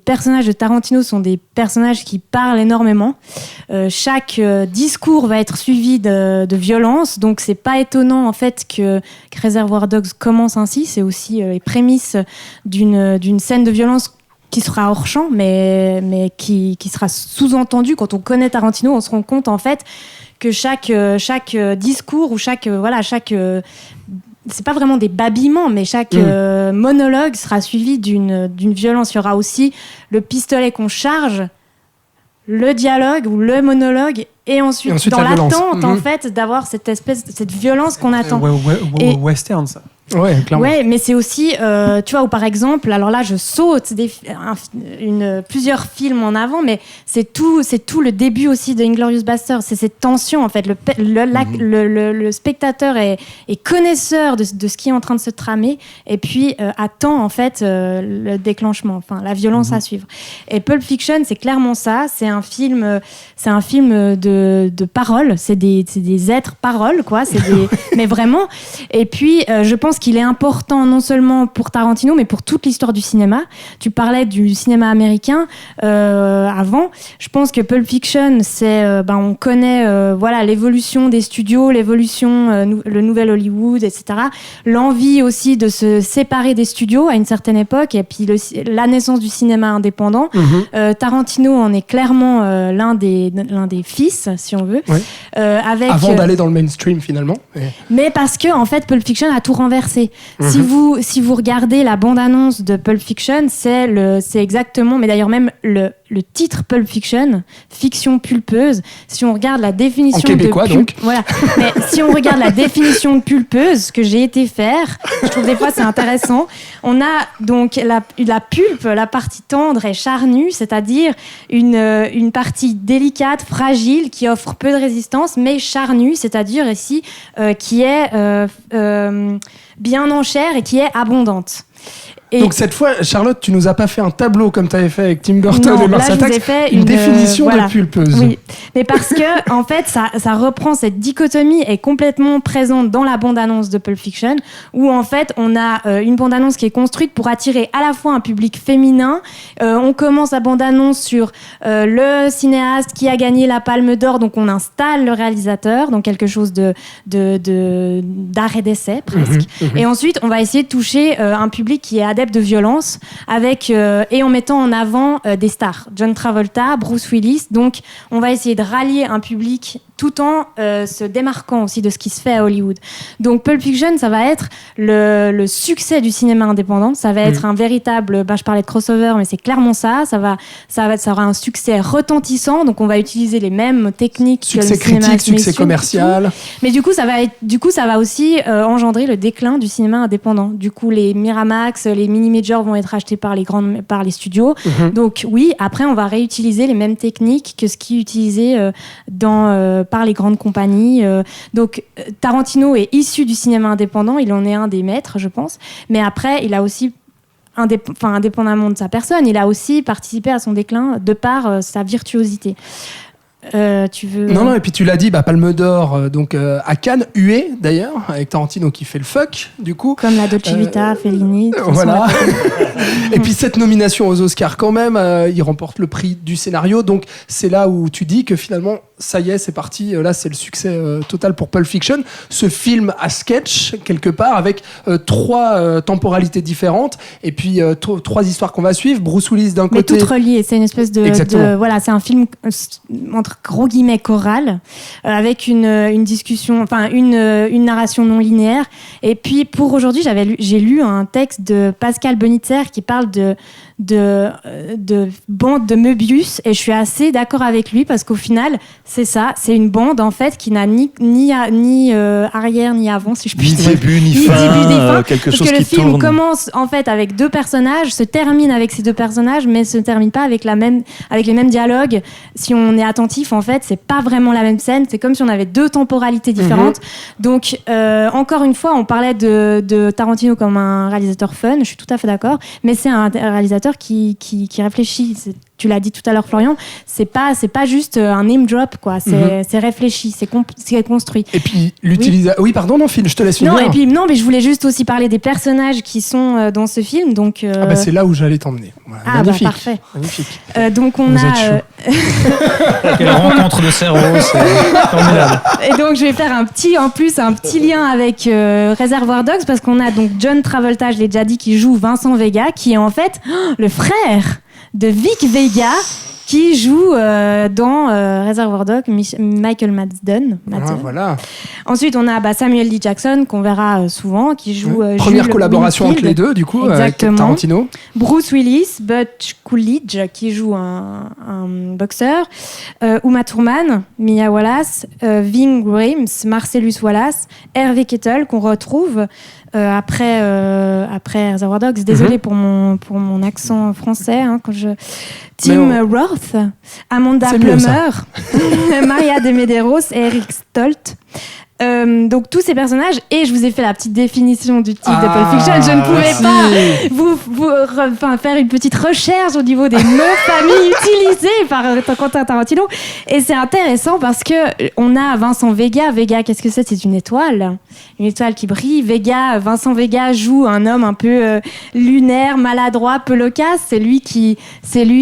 personnages de Tarantino sont des personnages qui parlent énormément. Chaque discours va être suivi de violence, donc c'est pas étonnant en fait que Reservoir Dogs commence ainsi. C'est aussi les prémices d'une scène de violence qui sera hors champ, mais qui sera sous-entendue. Quand on connaît Tarantino, on se rend compte en fait que chaque discours ou chaque c'est pas vraiment des babillements, mais chaque monologue sera suivi d'une violence. Il y aura aussi le pistolet qu'on charge, le dialogue ou le monologue, et ensuite dans l'attente en fait d'avoir cette violence qu'on attend. Western, ça. Ouais, clairement. Ouais, mais c'est aussi, tu vois, où par exemple, alors là, je saute plusieurs films en avant, mais c'est tout le début aussi de Inglourious Basterds. C'est cette tension, en fait. Le spectateur est connaisseur de ce qui est en train de se tramer, et puis attend, en fait, le déclenchement, enfin, la violence à suivre. Et Pulp Fiction, c'est clairement ça. C'est un film de paroles. C'est des êtres paroles, quoi. Mais vraiment. Et puis, je pense qu'il est important non seulement pour Tarantino, mais pour toute l'histoire du cinéma. Tu parlais du cinéma américain avant. Je pense que Pulp Fiction, on connaît l'évolution des studios, le nouvel Hollywood, etc. L'envie aussi de se séparer des studios à une certaine époque, et puis la naissance du cinéma indépendant. Tarantino en est clairement l'un des fils, si on veut. Oui. Avant d'aller dans le mainstream finalement. Mais parce que en fait, Pulp Fiction a tout renversé. Si vous regardez la bande-annonce de Pulp Fiction, c'est exactement, mais d'ailleurs même le titre Pulp Fiction, fiction pulpeuse. Si on regarde la définition en québécois, donc. Voilà. Mais si on regarde la définition de pulpeuse que j'ai été faire, je trouve des fois c'est intéressant. On a donc la pulpe, la partie tendre et charnue, c'est-à-dire une partie délicate, fragile, qui offre peu de résistance, mais charnue, c'est-à-dire ici qui est bien en chair et qui est abondante. Et donc cette fois, Charlotte, tu nous as pas fait un tableau comme tu avais fait avec Tim Burton et Mars Attacks, une définition de pulpeuse. Oui, mais parce que en fait, ça reprend cette dichotomie, est complètement présente dans la bande-annonce de Pulp Fiction, où en fait on a une bande-annonce qui est construite pour attirer à la fois un public féminin. On commence la bande-annonce sur le cinéaste qui a gagné la Palme d'Or, donc on installe le réalisateur dans quelque chose d'arrêt d'essai presque. Et ensuite, on va essayer de toucher un public qui est adepte de violence, et en mettant en avant des stars, John Travolta, Bruce Willis. Donc on va essayer de rallier un public tout en se démarquant aussi de ce qui se fait à Hollywood. Donc Pulp Fiction, ça va être le succès du cinéma indépendant. Ça va être un véritable, je parlais de crossover, mais c'est clairement ça. Ça aura un succès retentissant. Donc on va utiliser les mêmes techniques que le cinéma critique, succès commercial. Mais du coup, ça va aussi engendrer le déclin du cinéma indépendant. Du coup, les Miramax, les mini-majors vont être achetés par les studios. Donc oui, après on va réutiliser les mêmes techniques que ce qui est utilisé par les grandes compagnies. Donc Tarantino est issu du cinéma indépendant, il en est un des maîtres, je pense. Mais après, il a aussi indépendamment de sa personne, il a aussi participé à son déclin de par sa virtuosité. Tu veux... Non, et puis tu l'as dit, Palme d'Or, donc à Cannes, hué d'ailleurs, avec Tarantino qui fait le fuck, du coup. Comme la Dolce Vita, Fellini. Voilà. Et puis cette nomination aux Oscars quand même, il remporte le prix du scénario, donc c'est là où tu dis que finalement, ça y est, c'est parti, là c'est le succès total pour Pulp Fiction. Ce film à sketch, quelque part, avec 3 temporalités différentes, et puis 3 histoires qu'on va suivre. Bruce Willis d'un côté... Mais toutes reliées, c'est une espèce de voilà, c'est un film entre gros guillemets choral, avec une discussion, enfin une narration non linéaire. Et puis pour aujourd'hui, j'ai lu un texte de Pascal Benitzer qui parle de bande de Möbius, et je suis assez d'accord avec lui parce qu'au final c'est ça, c'est une bande en fait qui n'a ni arrière ni avant, si je puis dire, ni début ni fin, quelque chose qui tourne. Parce que le film commence en fait avec 2 personnages, se termine avec ces 2 personnages, mais se termine pas avec les mêmes dialogues. Si on est attentif, en fait, c'est pas vraiment la même scène. C'est comme si on avait 2 temporalités différentes. Donc, encore une fois, on parlait de Tarantino comme un réalisateur fun. Je suis tout à fait d'accord, mais c'est un réalisateur qui réfléchit. Tu l'as dit tout à l'heure, Florian, c'est pas juste un name drop, quoi. C'est réfléchi, c'est construit. Et puis l'utilisation. Oui, pardon, non, Phil, je te laisse finir. Mais je voulais juste aussi parler des personnages qui sont dans ce film. Donc c'est là où j'allais t'emmener. Voilà, magnifique. Parfait. Magnifique. Donc on Vous êtes quelle rencontre de cerveau, c'est formidable. Et donc je vais faire un petit lien avec Reservoir Dogs, parce qu'on a donc John Travolta, je l'ai déjà dit, qui joue Vincent Vega, qui est en fait le frère de Vic Vega, qui joue dans Reservoir Dogs, Michael Madsen. Voilà. Ensuite, on a Samuel L. Jackson, qu'on verra souvent, qui joue première Jules collaboration Winfield. entre les deux, du coup, Exactement. avec Tarantino. Bruce Willis, Butch Coolidge, qui joue un boxeur. Uma Thurman, Mia Wallace, Ving Rhames, Marcellus Wallace, Hervé Kettel, qu'on retrouve après Reservoir Dogs. Désolée pour mon accent français. Tim Roth, Amanda Plummer, Maria de Medeiros et Eric Stoltz. Donc tous ces personnages, et je vous ai fait la petite définition du titre de Pulp Fiction. Je ne pouvais pas faire une petite recherche au niveau des noms de famille utilisés par Quentin Tarantino, et c'est intéressant parce que on a Vincent Vega. Vega, qu'est-ce que c'est une étoile qui brille. Vincent Vega joue un homme un peu lunaire, maladroit, peu loquace. C'est lui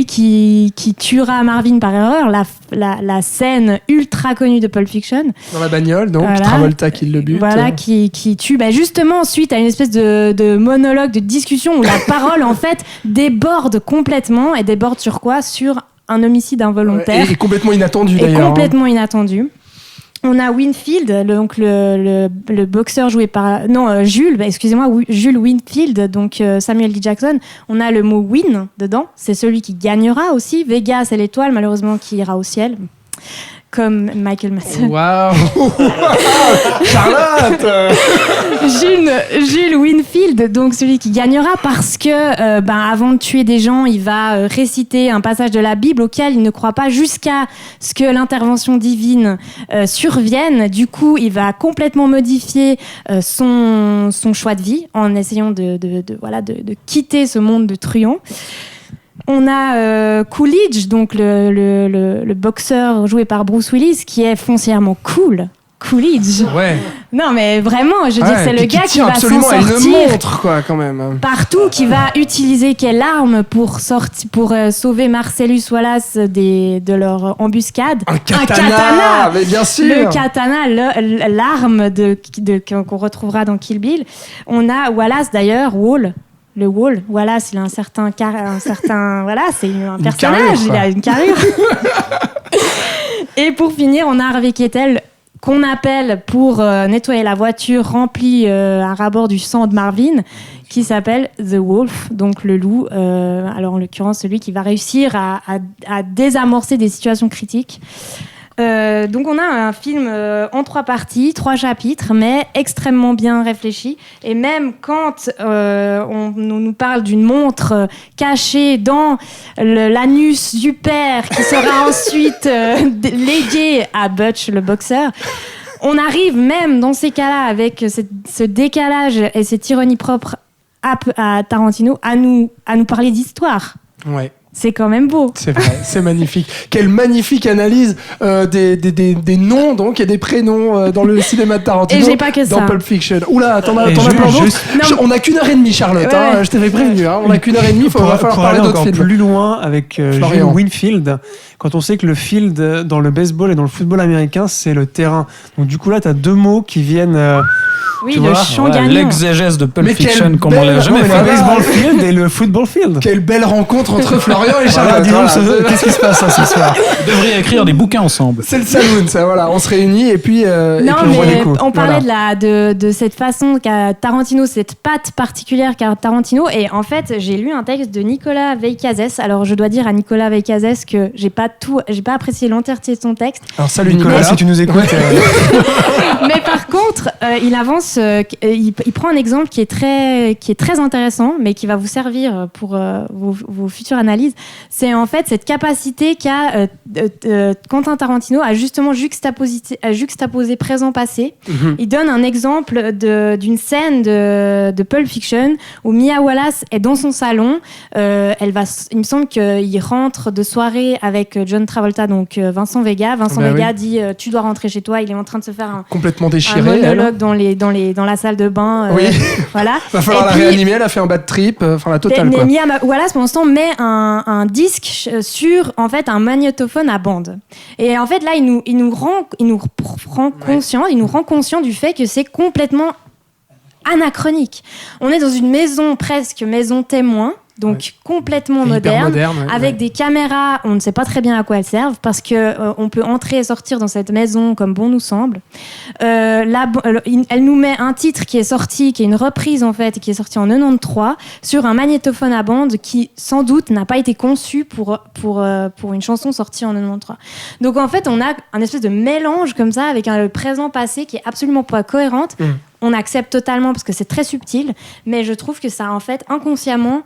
qui tuera Marvin par erreur, la scène ultra connue de Pulp Fiction. Dans la bagnole, donc Travolta qui le bute. Voilà, qui tue. Justement, suite à une espèce de monologue, de discussion où la parole, en fait, déborde complètement. Et déborde sur quoi ? Sur un homicide involontaire. Et complètement inattendu, d'ailleurs. Complètement inattendu. On a Winfield, donc le boxeur joué par... Non, Jules Winfield, donc Samuel L. Jackson. On a le mot win dedans, c'est celui qui gagnera aussi. Vega, c'est l'étoile, malheureusement, qui ira au ciel. Comme Michael Madsen. Waouh Charlotte Jules Winfield, donc celui qui gagnera, parce que avant de tuer des gens, il va réciter un passage de la Bible auquel il ne croit pas jusqu'à ce que l'intervention divine survienne. Du coup, il va complètement modifier son choix de vie en essayant de quitter ce monde de truands. On a Coolidge, donc le boxeur joué par Bruce Willis, qui est foncièrement cool. Coolidge. Ouais. Non, mais vraiment, je veux dire, c'est le gars qui va s'en sortir. sortir. Une montre, quoi, quand même. Partout, qui va utiliser quelle arme pour sauver Marcellus Wallace de leur embuscade. Un katana, mais bien sûr. Le katana, l'arme qu'on retrouvera dans Kill Bill. On a Wallace, d'ailleurs, Le Wall, Wallace, il a un certain voilà, c'est un personnage, il a une carrure. Et pour finir, on a Harvey Keitel, qu'on appelle pour nettoyer la voiture remplie à ras-bord du sang de Marvin, qui s'appelle The Wolf, donc le loup. Alors en l'occurrence, celui qui va réussir à désamorcer des situations critiques. Donc on a un film en 3 parties, 3 chapitres, mais extrêmement bien réfléchi. Et même quand on nous parle d'une montre cachée dans l'anus du père, qui sera ensuite léguée à Butch, le boxeur, on arrive même dans ces cas-là, avec ce décalage et cette ironie propre à Tarantino, à nous parler d'histoire. Ouais. C'est quand même beau. C'est vrai, c'est magnifique. Quelle magnifique analyse des noms donc et des prénoms dans le cinéma de Tarantino. Et j'ai pas que ça. Dans Pulp Fiction. Oula, t'en as Et plein d'autres. juste- On a qu'1h30, Charlotte. Ouais. Hein, je t'avais prévenu. Hein, on a qu'1h30. Il va falloir pour parler aller d'autres encore films. plus loin avec Florian. Jim Winfield, quand on sait que le field dans le baseball et dans le football américain, c'est le terrain. Donc du coup là, tu as deux mots qui viennent... Oui, Tu le vois, champ Ouais, gagnant. l'exégèse de Pulp Mais quelle Fiction, comme on l'a belle- jamais le fait. Voilà. baseball field et le football field. Quelle belle rencontre entre Florian et Voilà, Charlotte. dis donc, Voilà. qu'est-ce qui se passe ce soir? Vous devriez écrire des bouquins ensemble. C'est le saloon, ça. Voilà, on se réunit et puis. Non, on voit les mais coups. on parlait Voilà. de cette façon qu'a Tarantino, cette patte particulière qu'a Tarantino. Et en fait, j'ai lu un texte de Nicolas Veikazes. Alors, je dois dire à Nicolas Veikazes que j'ai pas apprécié l'entièreté de son texte. Alors, salut Nicolas, Nicolas. si tu nous écoutes, Mais par contre, il avance, il prend un exemple qui est très intéressant, mais qui va vous servir pour vos futures analyses. C'est en fait cette capacité qu'a Quentin Tarantino à justement juxtaposer présent-passé. Mhm. Il donne un exemple d'une scène de Pulp Fiction où Mia Wallace est dans son salon. Il me semble qu'il rentre de soirée avec John Travolta, donc Vincent Vega. Vincent Bah Vega oui. dit tu dois rentrer chez toi. Il est en train de se faire un Complètement un déchiré. Elle. monologue dans la salle de bain. Oui. Voilà. Va falloir Et la puis, réanimer. Elle a fait un bad trip. Enfin, la totale, quoi. Mia Wallace, pendant ce temps, met un disque sur en fait un magnétophone à bande. Et en fait, là, il nous rend conscient du fait que c'est complètement anachronique. On est dans une maison presque maison témoin. Donc complètement Hyper moderne, ouais, avec ouais. des caméras, on ne sait pas très bien à quoi elles servent, parce que on peut entrer et sortir dans cette maison comme bon nous semble. Elle nous met un titre qui est sorti, qui est une reprise en fait, qui est sorti en 93 sur un magnétophone à bande qui sans doute n'a pas été conçu pour une chanson sortie en 93. Donc en fait, on a un espèce de mélange comme ça avec le présent-passé qui est absolument pas cohérente. On accepte totalement parce que c'est très subtil, mais je trouve que ça, en fait, inconsciemment,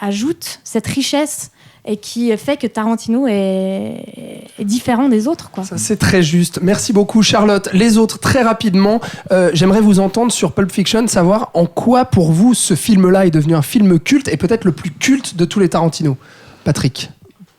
ajoute cette richesse et qui fait que Tarantino est différent des autres, quoi. Ça, c'est très juste. Merci beaucoup, Charlotte. Les autres, très rapidement, j'aimerais vous entendre sur Pulp Fiction, savoir en quoi, pour vous, ce film-là est devenu un film culte et peut-être le plus culte de tous les Tarantino. Patrick.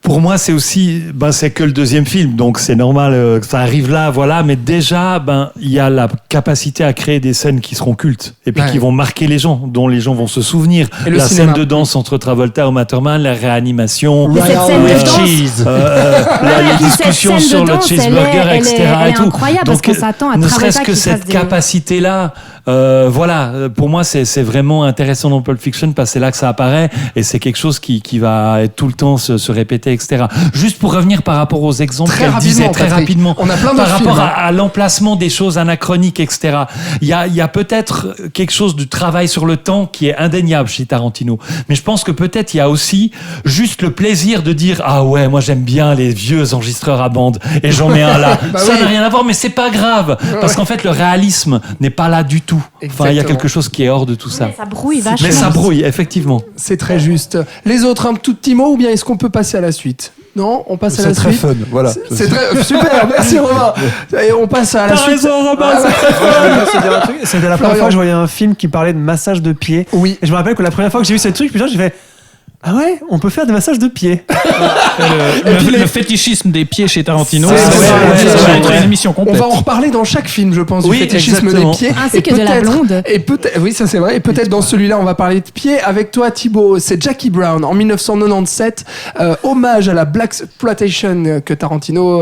Pour moi, c'est aussi, c'est que le deuxième film, donc c'est normal que ça arrive là, voilà. Mais déjà, il y a la capacité à créer des scènes qui seront cultes et puis Ouais. qui vont marquer les gens, dont les gens vont se souvenir. Et le La cinéma. scène de danse entre Travolta et Matterman, la réanimation, Mais cette scène de danse, les puis cette discussions scène de sur le danse, cheeseburger, elle est etc. elle et est tout. incroyable parce qu'on s'attend à ne Travolta serait-ce que qui cette fasse des... capacité-là, pour moi, c'est vraiment intéressant dans Pulp Fiction parce que c'est là que ça apparaît et c'est quelque chose qui va être tout le temps se répéter, etc. Juste pour revenir par rapport aux exemples Très qu'elle disait rapidement, très Patrick. rapidement, On a plein par d'autres rapport films, hein. à l'emplacement des choses anachroniques, etc. Il y a peut-être quelque chose du travail sur le temps qui est indéniable chez Tarantino, mais je pense que peut-être il y a aussi juste le plaisir de dire ah ouais, moi j'aime bien les vieux enregistreurs à bande et j'en mets un là. Bah Ça oui. n'a rien à voir, mais c'est pas grave parce qu'en fait le réalisme n'est pas là du tout. Enfin, il y a Exactement. quelque chose qui est hors de tout ça. Mais ça brouille vachement. Mais ça brouille, effectivement. C'est très juste. Les autres, un tout petit mot ou bien est-ce qu'on peut passer à la suite ? Non, on passe à C'est la très suite. fun, voilà. C'est très super, merci Romain. Et on passe à la suite. C'était la première fois que je voyais un film qui parlait de massage de pieds. Oui. Et je me rappelle que la première fois que j'ai vu ce truc, putain, j'ai fait ah ouais, on peut faire des massages de pieds. Le fétichisme des pieds chez Tarantino, C'est ça vrai, va être ouais. une émission On complète. va en reparler dans chaque film, je pense, Oui, du fétichisme exactement. des pieds. Ainsi Et que de la peut-être- blonde. Et peut-être, oui, ça c'est vrai. Et peut-être dans celui-là, on va parler de pieds. Avec toi, Thibaut, c'est Jackie Brown en 1997, hommage à la blaxploitation que Tarantino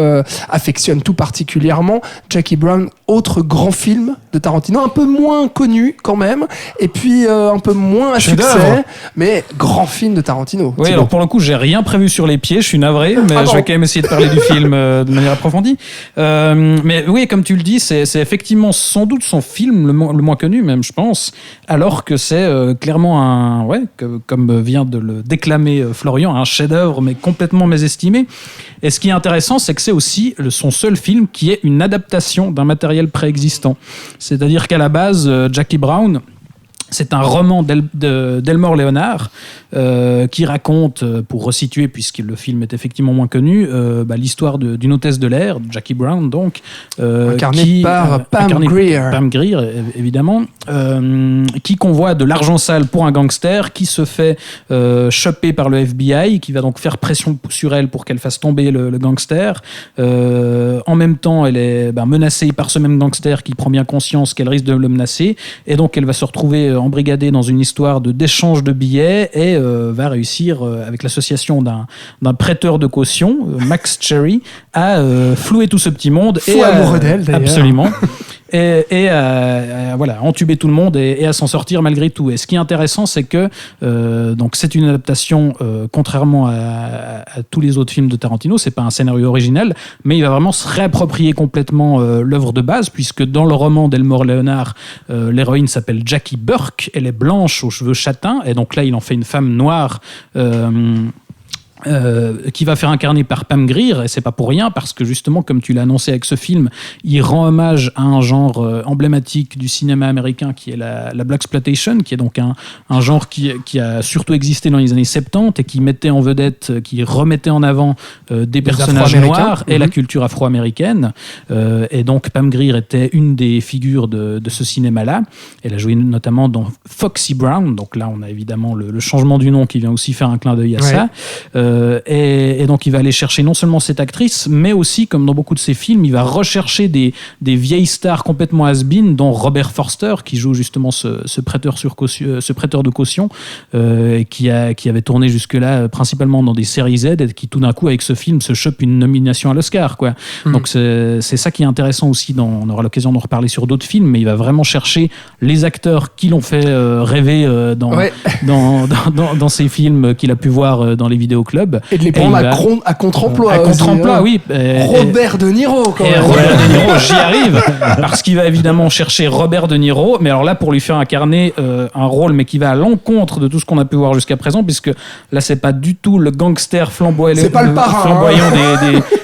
affectionne tout particulièrement. Jackie Brown, autre grand film de Tarantino, un peu moins connu quand même, et puis un peu moins à Chef-d'œuvre. succès, mais grand film de Tarantino. Oui, Thibaut. alors pour le coup, j'ai rien prévu sur les pieds, je suis navré, mais Ah bon. je vais quand même essayer de parler du film de manière approfondie. Mais oui, comme tu le dis, c'est effectivement sans doute son film le moins connu, même, je pense, alors que c'est clairement comme vient de le déclamer Florian, un chef-d'œuvre, mais complètement mésestimé. Et ce qui est intéressant, c'est que c'est aussi son seul film qui est une adaptation d'un matériel préexistant. C'est-à-dire qu'à la base, Jackie Brown C'est un roman d'Elmore Leonard qui raconte, pour resituer, puisque le film est effectivement moins connu, l'histoire d'une hôtesse de l'air, Jackie Brown, donc, incarnée par Pam Grier. Pam Grier, évidemment, qui convoie de l'argent sale pour un gangster, qui se fait choper par le FBI, qui va donc faire pression sur elle pour qu'elle fasse tomber le gangster. En même temps, elle est menacée par ce même gangster qui prend bien conscience qu'elle risque de le menacer, et donc elle va se retrouver embrigadée dans une histoire d'échange de billets et va réussir, avec l'association d'un prêteur de caution, Max Cherry, à flouer tout ce petit monde. Fou amoureux d'elle, d'ailleurs. Absolument. Et voilà, entuber tout le monde et à s'en sortir malgré tout. Et ce qui est intéressant, c'est que donc c'est une adaptation, contrairement à tous les autres films de Tarantino, c'est pas un scénario original, mais il va vraiment se réapproprier complètement l'œuvre de base, puisque dans le roman d'Elmore Leonard, l'héroïne s'appelle Jackie Burke, elle est blanche aux cheveux châtains, et donc là il en fait une femme noire qui va faire incarner par Pam Grier, et c'est pas pour rien, parce que justement, comme tu l'as annoncé avec ce film, il rend hommage à un genre emblématique du cinéma américain qui est la blaxploitation, qui est donc un genre qui a surtout existé dans les années 70 et qui mettait en vedette, qui remettait en avant des personnages noirs et la culture afro-américaine. Et donc Pam Grier était une des figures de ce cinéma-là. Elle a joué notamment dans Foxy Brown, donc là on a évidemment le changement du nom qui vient aussi faire un clin d'œil à ça. Et donc il va aller chercher non seulement cette actrice, mais aussi, comme dans beaucoup de ses films, il va rechercher des vieilles stars complètement has-been, dont Robert Forster, qui joue justement ce prêteur de caution, qui avait tourné jusque-là principalement dans des séries Z, et qui tout d'un coup, avec ce film, se chope une nomination à l'Oscar, quoi. Donc c'est ça qui est intéressant aussi. On aura l'occasion d'en reparler sur d'autres films, mais il va vraiment chercher les acteurs qui l'ont fait rêver dans ces films qu'il a pu voir dans les vidéoclubs. Et de les prendre à contre-emploi. À contre-emploi, oui. Robert De Niro, quand même. Robert De Niro, j'y arrive, parce qu'il va évidemment chercher Robert De Niro, mais alors là, pour lui faire incarner un rôle, mais qui va à l'encontre de tout ce qu'on a pu voir jusqu'à présent, puisque là, c'est pas du tout le gangster flamboyant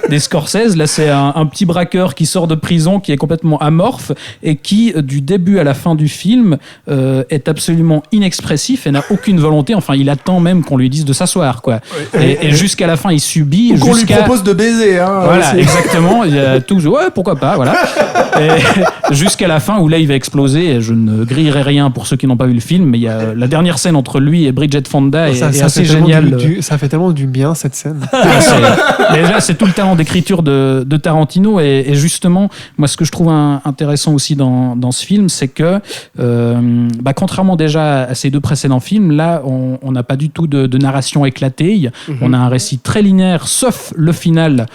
des Scorsese. Là, c'est un petit braqueur qui sort de prison, qui est complètement amorphe, et qui, du début à la fin du film, est absolument inexpressif et n'a aucune volonté. Enfin, il attend même qu'on lui dise de s'asseoir, quoi. Et jusqu'à la fin, il subit. Ou qu'on lui propose de baiser. Voilà, aussi. Exactement. Il y a tout. Ouais, pourquoi pas, voilà. Et jusqu'à la fin, où là, il va exploser. Et je ne grillerai rien pour ceux qui n'ont pas vu le film, mais il y a la dernière scène entre lui et Bridget Fonda est assez géniale. Ça fait tellement du bien, cette scène. Mais là, c'est tout le talent d'écriture de Tarantino. Et justement, moi, ce que je trouve intéressant aussi dans ce film, c'est que, contrairement déjà à ses deux précédents films, là, on n'a pas du tout de narration éclatée. On a un récit très linéaire, sauf le final,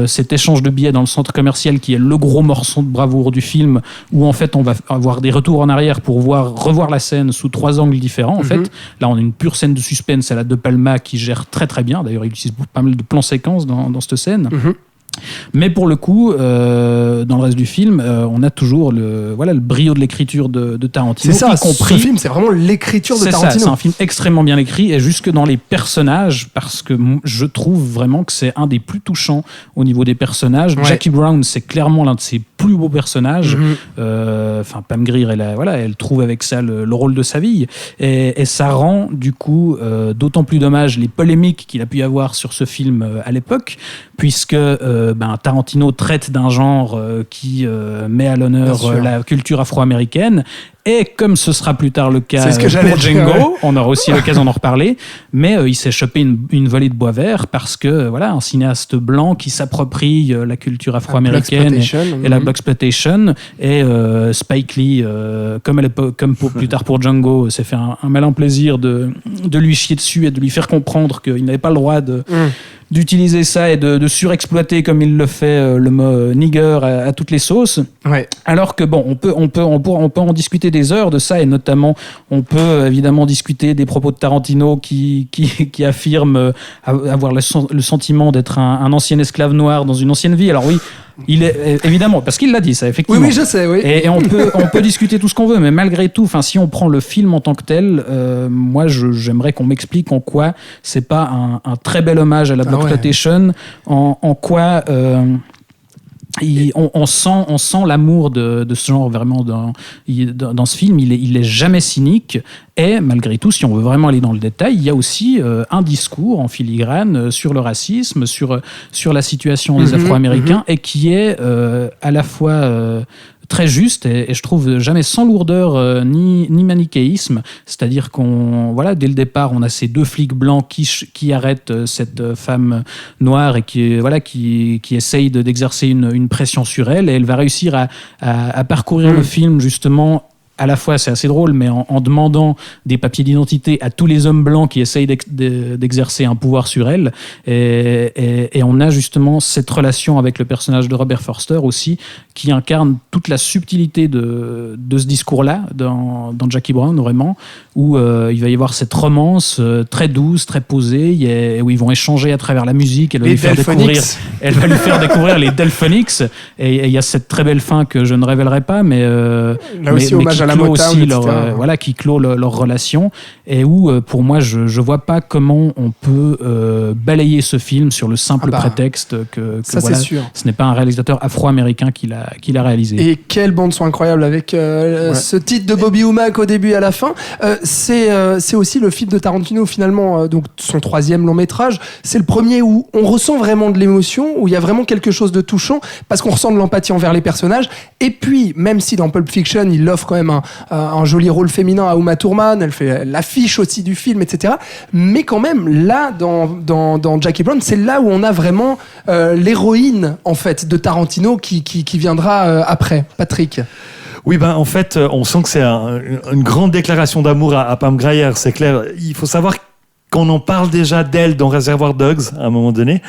cet échange de billets dans le centre commercial qui est le gros morceau de bravoure du film, où en fait on va avoir des retours en arrière pour revoir la scène sous 3 angles différents. En fait, là on a une pure scène de suspense à la De Palma qui gère très très bien. D'ailleurs, il utilise pas mal de plans séquences dans cette scène. Mais pour le coup, dans le reste du film, on a toujours le brio de l'écriture de Tarantino. C'est ça, ce film, c'est vraiment l'écriture de Tarantino. C'est un film extrêmement bien écrit, et jusque dans les personnages, parce que je trouve vraiment que c'est un des plus touchants au niveau des personnages. Ouais. Jackie Brown, c'est clairement l'un de ses plus beaux personnages. Pam Grier, elle trouve avec ça le rôle de sa vie. Et ça rend, du coup, d'autant plus dommage les polémiques qu'il a pu y avoir sur ce film à l'époque, puisque Tarantino traite d'un genre qui met à l'honneur la culture afro-américaine. Et comme ce sera plus tard le cas pour Django, on aura aussi l'occasion d'en reparler, mais il s'est chopé une volée de bois vert parce que un cinéaste blanc qui s'approprie la culture afro-américaine et la blaxploitation, et Spike Lee, comme plus tard pour Django, s'est fait un malin plaisir de lui chier dessus et de lui faire comprendre qu'il n'avait pas le droit d'utiliser ça et de surexploiter comme il le fait le mot nigger à toutes les sauces. Ouais. Alors que on peut en discuter des heures de ça, et notamment on peut évidemment discuter des propos de Tarantino qui affirme avoir le sentiment d'être un ancien esclave noir dans une ancienne vie. Alors oui, il est évidemment, parce qu'il l'a dit ça, effectivement. Oui, je sais, oui. Et on peut discuter tout ce qu'on veut, mais malgré tout, si on prend le film en tant que tel, moi j'aimerais qu'on m'explique en quoi c'est pas un très bel hommage à la blaxploitation, en quoi on sent l'amour de ce genre vraiment dans ce film. Il est jamais cynique. Et malgré tout, si on veut vraiment aller dans le détail, il y a aussi un discours en filigrane sur le racisme, sur la situation des Afro-Américains, et qui est à la fois très juste et je trouve jamais sans lourdeur ni manichéisme. C'est-à-dire dès le départ, on a ces deux flics blancs qui arrêtent cette femme noire et qui essaye d'exercer une pression sur elle, et elle va réussir à parcourir le film justement. À la fois, c'est assez drôle, mais en demandant des papiers d'identité à tous les hommes blancs qui essayent d'exercer un pouvoir sur elle. Et on a justement cette relation avec le personnage de Robert Forster aussi, qui incarne toute la subtilité de ce discours-là dans Jackie Brown, vraiment, où il va y avoir cette romance très douce, très posée, où ils vont échanger à travers la musique. Elle va lui faire découvrir les Delphonics. Et il y a cette très belle fin que je ne révélerai pas, mais là aussi, hommage à la Motown, qui clôt leur relation, et où pour moi je vois pas comment on peut balayer ce film sur le simple prétexte que ça, c'est sûr. Ce n'est pas un réalisateur afro-américain qui l'a réalisé. Et quelle bande son incroyable avec ce titre de Bobby Womack au début et à la fin. C'est aussi le film de Tarantino finalement, donc son 3e long métrage. C'est le premier où on ressent vraiment de l'émotion, où il y a vraiment quelque chose de touchant, parce qu'on ressent de l'empathie envers les personnages. Et puis, même si dans Pulp Fiction, il offre quand même un joli rôle féminin à Uma Thurman, elle fait l'affiche aussi du film, etc. Mais quand même, là, dans Jackie Brown, c'est là où on a vraiment l'héroïne, en fait, de Tarantino qui viendra après. Patrick. Oui, en fait, on sent que c'est une grande déclaration d'amour à Pam Grier, c'est clair. Il faut savoir qu'on en parle déjà d'elle dans Reservoir Dogs à un moment donné.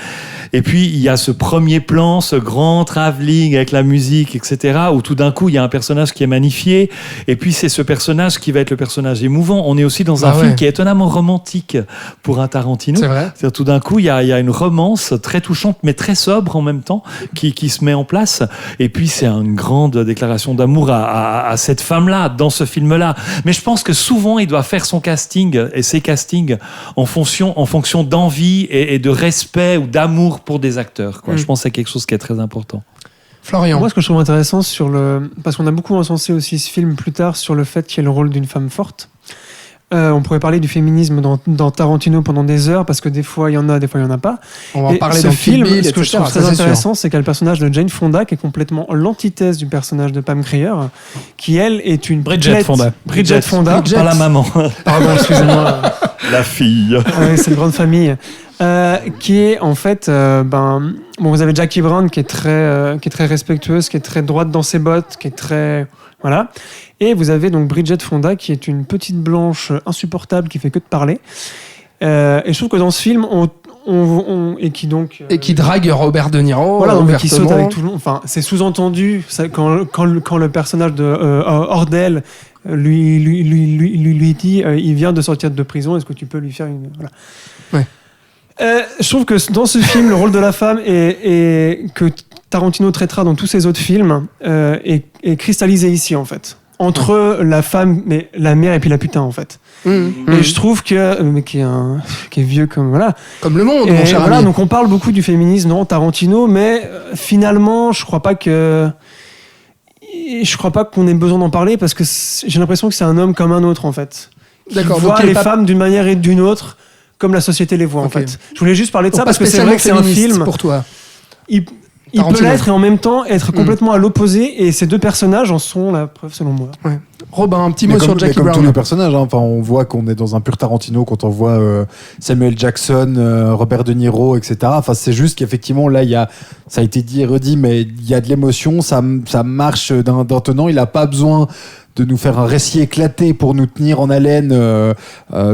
Et puis, il y a ce premier plan, ce grand travelling avec la musique, etc., où tout d'un coup, il y a un personnage qui est magnifié. Et puis, c'est ce personnage qui va être le personnage émouvant. On est aussi dans un film qui est étonnamment romantique pour un Tarantino. C'est vrai. C'est-à-dire, tout d'un coup, il y a une romance très touchante, mais très sobre en même temps, qui se met en place. Et puis, c'est une grande déclaration d'amour à cette femme-là, dans ce film-là. Mais je pense que souvent, il doit faire son casting et ses castings en fonction d'envie et de respect ou d'amour pour des acteurs. Je pense que c'est quelque chose qui est très important. Florian. Moi, ce que je trouve intéressant parce qu'on a beaucoup encensé aussi ce film plus tard sur le fait qu'il y ait le rôle d'une femme forte. On pourrait parler du féminisme dans Tarantino pendant des heures, parce que des fois il y en a, des fois il y en a pas. On va en parler dans film. Kill Bill, ce que je trouve très intéressant, c'est qu'il y a le personnage de Jane Fonda qui est complètement l'antithèse du personnage de Pam Grier, qui elle est une Bridget Fonda. Pas la maman. Pardon, excusez-moi. La fille. Oui, c'est une grande famille. Qui est en fait, vous avez Jackie Brown qui est très respectueuse, qui est très droite dans ses bottes, qui est très voilà. Et vous avez donc Bridget Fonda qui est une petite blanche insupportable qui fait que de parler. Et je trouve que dans ce film, et qui drague Robert De Niro. Voilà, donc qui saute avec tout le monde. Enfin, c'est sous-entendu quand le personnage de Ordell lui dit il vient de sortir de prison, est-ce que tu peux lui faire une voilà. Ouais. Je trouve que dans ce film, le rôle de la femme et que Tarantino traitera dans tous ses autres films est cristallisé ici en fait, entre la femme, mais la mère et puis la putain en fait. Et je trouve que qui est vieux comme le monde, mon cher ami. Donc on parle beaucoup du féminisme dans Tarantino, mais finalement je crois pas qu'on ait besoin d'en parler, parce que j'ai l'impression que c'est un homme comme un autre en fait. D'accord. Il voit les femmes d'une manière et d'une autre comme la société les voit en fait. Je voulais juste parler de ça parce que c'est vrai que c'est un film pour toi. Il peut l'être et en même temps être complètement à l'opposé, et ces deux personnages en sont la preuve selon moi. Ouais. Robin, un petit mot sur Jackie Brown. Comme tous les personnages, enfin, on voit qu'on est dans un pur Tarantino quand on voit Samuel Jackson, Robert De Niro, etc. Enfin, c'est juste qu'effectivement là, ça a été dit et redit, mais il y a de l'émotion, ça marche d'un tenant. Il n'a pas besoin de nous faire un récit éclaté pour nous tenir en haleine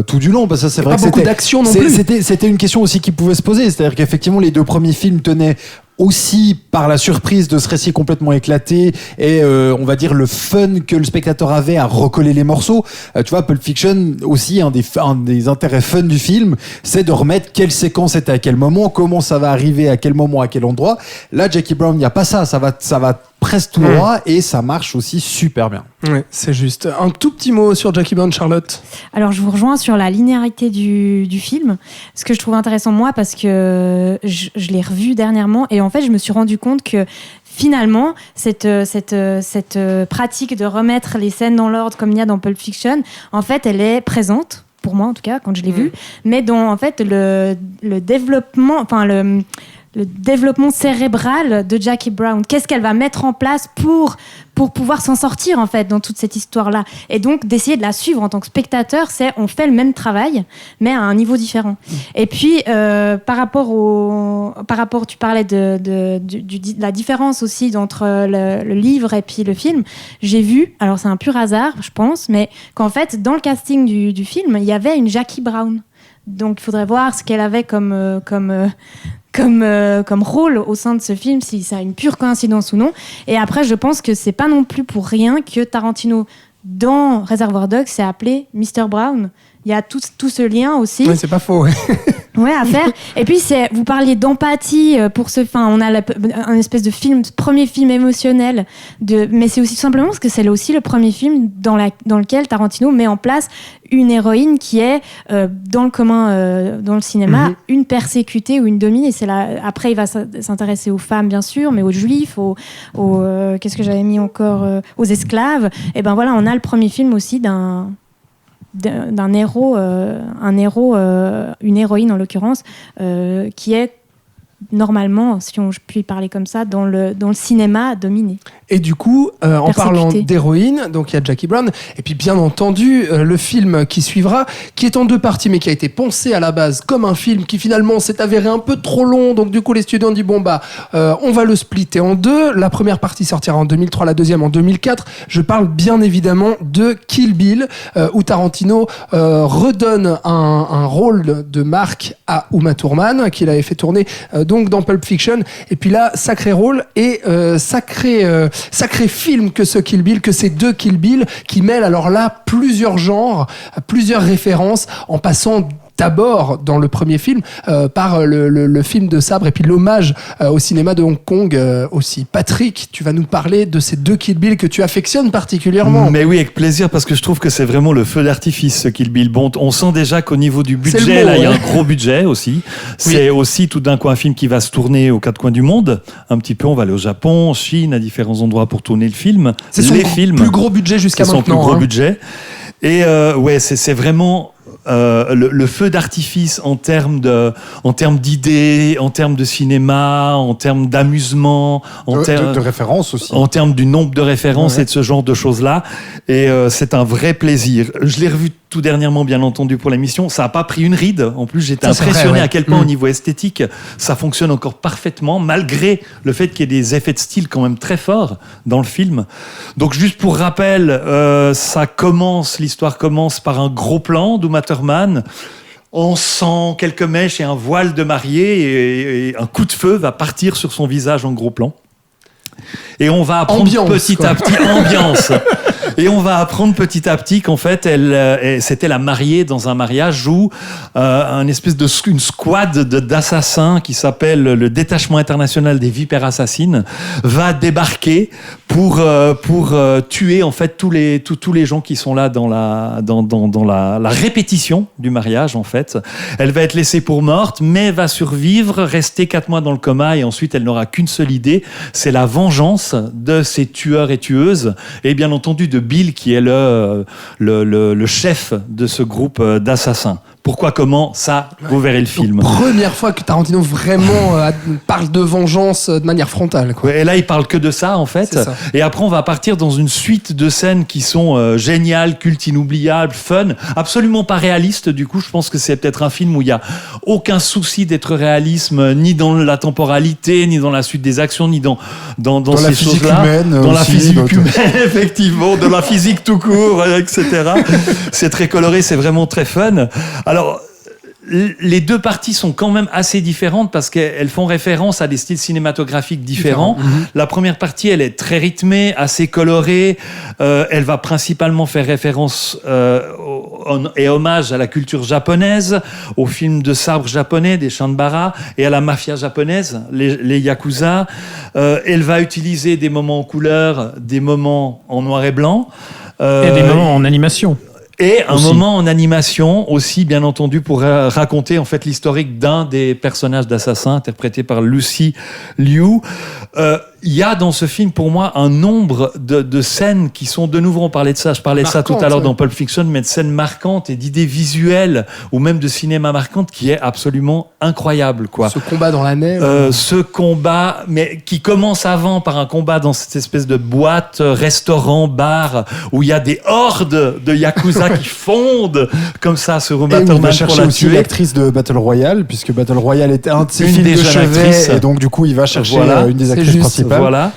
tout du long, parce que c'est vrai que beaucoup d'action non plus. C'était une question aussi qui pouvait se poser, c'est-à-dire qu'effectivement les deux premiers films tenaient aussi par la surprise de ce récit complètement éclaté et on va dire le fun que le spectateur avait à recoller les morceaux. Tu vois, Pulp Fiction aussi, un des intérêts fun du film, c'est de remettre quelle séquence était à quel moment, comment ça va arriver à quel moment, à quel endroit. Là, Jackie Brown, il n'y a pas ça va presque tout droit et ça marche aussi super bien. Ouais, c'est juste. Un tout petit mot sur Jackie Brown, Charlotte. Alors, je vous rejoins sur la linéarité du film. Ce que je trouve intéressant, moi, parce que je l'ai revu dernièrement. Et en fait, je me suis rendu compte que finalement, cette pratique de remettre les scènes dans l'ordre comme il y a dans Pulp Fiction, en fait, elle est présente, pour moi en tout cas, quand je l'ai vue. Mais dans, en fait, le développement... Enfin, le développement cérébral de Jackie Brown. Qu'est-ce qu'elle va mettre en place pour pouvoir s'en sortir, en fait, dans toute cette histoire-là. Et donc, d'essayer de la suivre en tant que spectateur, on fait le même travail, mais à un niveau différent. Et puis, par rapport, tu parlais de la différence aussi entre le livre et puis le film. J'ai vu, alors c'est un pur hasard, je pense, mais qu'en fait, dans le casting du film, il y avait une Jackie Brown. Donc, il faudrait voir ce qu'elle avait comme rôle au sein de ce film, si ça a une pure coïncidence ou non. Et après, je pense que c'est pas non plus pour rien que Tarantino, dans Reservoir Dogs, s'est appelé Mr. Brown. Il y a tout ce lien aussi. Ouais, c'est pas faux. Ouais, à faire. Et puis, vous parliez d'empathie pour ce... Enfin, on a un espèce de premier film émotionnel. Mais c'est aussi tout simplement parce que c'est aussi le premier film dans lequel Tarantino met en place une héroïne qui est, dans le commun, dans le cinéma, une persécutée ou une dominée. Après, il va s'intéresser aux femmes, bien sûr, mais aux juifs, qu'est-ce que j'avais mis encore, aux esclaves. Et ben voilà, on a le premier film aussi d'un héros, une héroïne en l'occurrence, qui est normalement, si on puis parler comme ça, dans le cinéma dominé. Et du coup, en parlant d'héroïne, donc il y a Jackie Brown, et puis bien entendu, le film qui suivra, qui est en 2 parties, mais qui a été pensé à la base comme un film qui finalement s'est avéré un peu trop long, donc du coup les studios ont dit on va le splitter en 2. La première partie sortira en 2003, la deuxième en 2004. Je parle bien évidemment de Kill Bill, où Tarantino redonne un rôle de Mark à Uma Thurman, qu'il avait fait tourner donc dans Pulp Fiction. Et puis là, sacré rôle et sacré film que ce Kill Bill, que ces 2 Kill Bill qui mêlent alors là plusieurs genres, plusieurs références, en passant d'abord dans le premier film par le film de sabre et puis l'hommage au cinéma de Hong Kong aussi. Patrick, tu vas nous parler de ces 2 Kill Bill que tu affectionnes particulièrement. Mais oui, avec plaisir, parce que je trouve que c'est vraiment le feu d'artifice, ce Kill Bill. Bon, on sent déjà qu'au niveau du budget, il y a un gros budget aussi. C'est aussi tout d'un coup un film qui va se tourner aux 4 coins du monde. Un petit peu, on va aller au Japon, en Chine, à différents endroits pour tourner le film. C'est son plus gros budget jusqu'à maintenant. C'est son plus gros budget. Et ouais, c'est vraiment... le feu d'artifice en termes d'idées, en termes de cinéma, en termes d'amusement, de références aussi. En termes du nombre de références et de ce genre de choses-là. Et c'est un vrai plaisir. Je l'ai revu tout dernièrement, bien entendu, pour l'émission. Ça n'a pas pris une ride. En plus, j'étais impressionné à quel point, au niveau esthétique, ça fonctionne encore parfaitement, malgré le fait qu'il y ait des effets de style quand même très forts dans le film. Donc, juste pour rappel, l'histoire commence par un gros plan d'Uma Thurman. On sent quelques mèches et un voile de mariée, et un coup de feu va partir sur son visage en gros plan. Et on va apprendre petit à petit ambiance. Et on va apprendre petit à petit qu'en fait, c'était la mariée dans un mariage où une squad d'assassins qui s'appelle le Détachement international des Vipères assassines va débarquer pour tuer en fait tous les gens qui sont là dans la répétition du mariage en fait. Elle va être laissée pour morte, mais va survivre, rester 4 mois dans le coma, et ensuite elle n'aura qu'une seule idée, c'est la vengeance de ces tueurs et tueuses, et bien entendu de Bill qui est le chef de ce groupe d'assassins. Pourquoi, comment, ça, vous verrez le film. Donc, première fois que Tarantino vraiment parle de vengeance de manière frontale, quoi. Ouais, et là, il parle que de ça, en fait. Et après, on va partir dans une suite de scènes qui sont géniales, cultes, inoubliables, fun, absolument pas réalistes. Du coup, je pense que c'est peut-être un film où il y a aucun souci d'être réalisme, ni dans la temporalité, ni dans la suite des actions, ni dans ces choses-là. Dans la physique humaine, effectivement, de la physique tout court, etc. C'est très coloré, c'est vraiment très fun. Alors, les 2 parties sont quand même assez différentes parce qu'elles font référence à des styles cinématographiques différents. La première partie, elle est très rythmée, assez colorée. Elle va principalement faire référence est hommage à la culture japonaise, aux films de sabre japonais, des Shanbara, et à la mafia japonaise, les Yakuza. Elle va utiliser des moments en couleur, des moments en noir et blanc. Et des moments en animation. Et un aussi. moment en animation aussi, bien entendu, pour raconter en fait l'historique d'un des personnages d'assassins interprété par Lucy Liu. Il y a dans ce film, pour moi, un nombre de scènes qui sont, de nouveau, on parlait de ça, je parlais de ça tout à l'heure dans Pulp Fiction, mais de scènes marquantes et d'idées visuelles ou même de cinéma marquantes qui est absolument incroyable, quoi. Ce combat dans la neige. Ce combat, mais qui commence avant par un combat dans cette espèce de boîte, restaurant, bar, où il y a des hordes de Yakuza qui fondent comme ça sur Uma Et où il Thurman va pour chercher la aussi tuer. l'actrice de Battle Royale, puisque Battle Royale était un de ses Une films des de jeunes chevet, actrices. et donc du coup il va chercher Voilà. une des C'est actrices juste. principales. Voilà.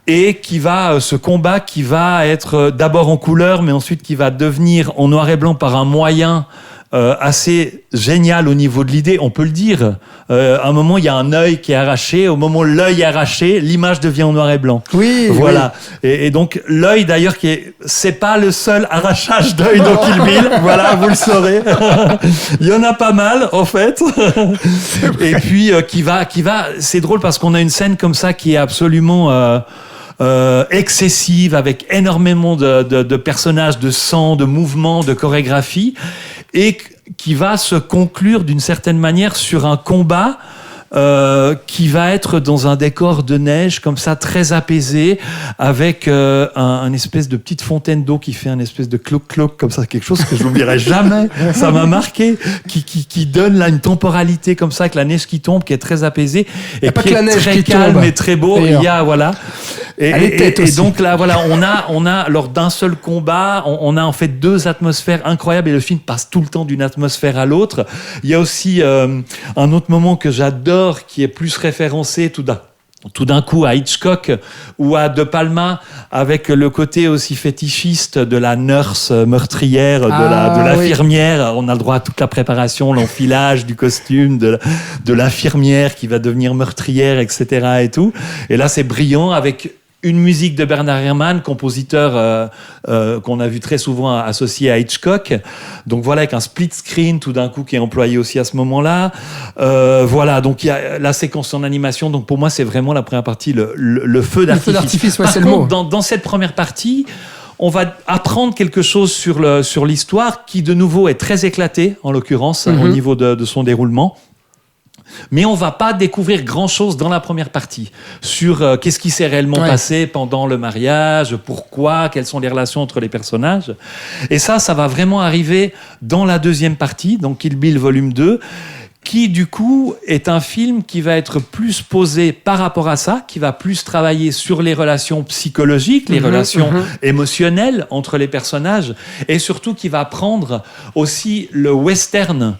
Et qui va, ce combat qui va être d'abord en couleur, mais ensuite qui va devenir en noir et blanc par un moyen assez génial au niveau de l'idée, on peut le dire. À un moment, il y a un œil qui est arraché. Au moment où l'œil est arraché, l'image devient en noir et blanc. Oui. Voilà. Et donc, l'œil, d'ailleurs, c'est pas le seul arrachage d'œil dans Kill Bill. Voilà, vous le saurez. Il y en a pas mal, en fait. Et puis, c'est drôle parce qu'on a une scène comme ça qui est absolument, excessive, avec énormément de personnages, de sang, de mouvements, de chorégraphie, et qui va se conclure d'une certaine manière sur un combat qui va être dans un décor de neige comme ça, très apaisé, avec un espèce de petite fontaine d'eau qui fait un espèce de cloc-cloc comme ça, quelque chose que je n'oublierai jamais. Ça m'a marqué, qui donne là une temporalité comme ça, avec la neige qui tombe, qui est très apaisée et pas qui que la est neige très qui calme tombe, et très beau. d'ailleurs. Il y a voilà. Et aussi. donc là, voilà, on a lors d'un seul combat, on a en fait deux atmosphères incroyables et le film passe tout le temps d'une atmosphère à l'autre. Il y a aussi un autre moment que j'adore, qui est plus référencé tout d'un coup à Hitchcock ou à De Palma, avec le côté aussi fétichiste de la nurse meurtrière, de l'infirmière. On a le droit à toute la préparation, l'enfilage du costume, de l'infirmière qui va devenir meurtrière, etc. et tout. Et là, c'est brillant avec une musique de Bernard Herrmann, compositeur qu'on a vu très souvent associé à Hitchcock. Donc voilà, avec un split screen tout d'un coup qui est employé aussi à ce moment-là. Voilà, donc il y a la séquence en animation. Donc pour moi, c'est vraiment la première partie, le feu d'artifice. Le feu d'artifice, ouais, Par c'est contre, le mot. dans cette première partie, on va apprendre quelque chose sur l'histoire qui, de nouveau, est très éclatée, en l'occurrence, au niveau de son déroulement. Mais on va pas découvrir grand-chose dans la première partie sur qu'est-ce qui s'est réellement passé pendant le mariage, pourquoi, quelles sont les relations entre les personnages. Et ça va vraiment arriver dans la deuxième partie, donc Kill Bill volume 2, qui du coup est un film qui va être plus posé par rapport à ça, qui va plus travailler sur les relations psychologiques, les relations émotionnelles entre les personnages, et surtout qui va prendre aussi le western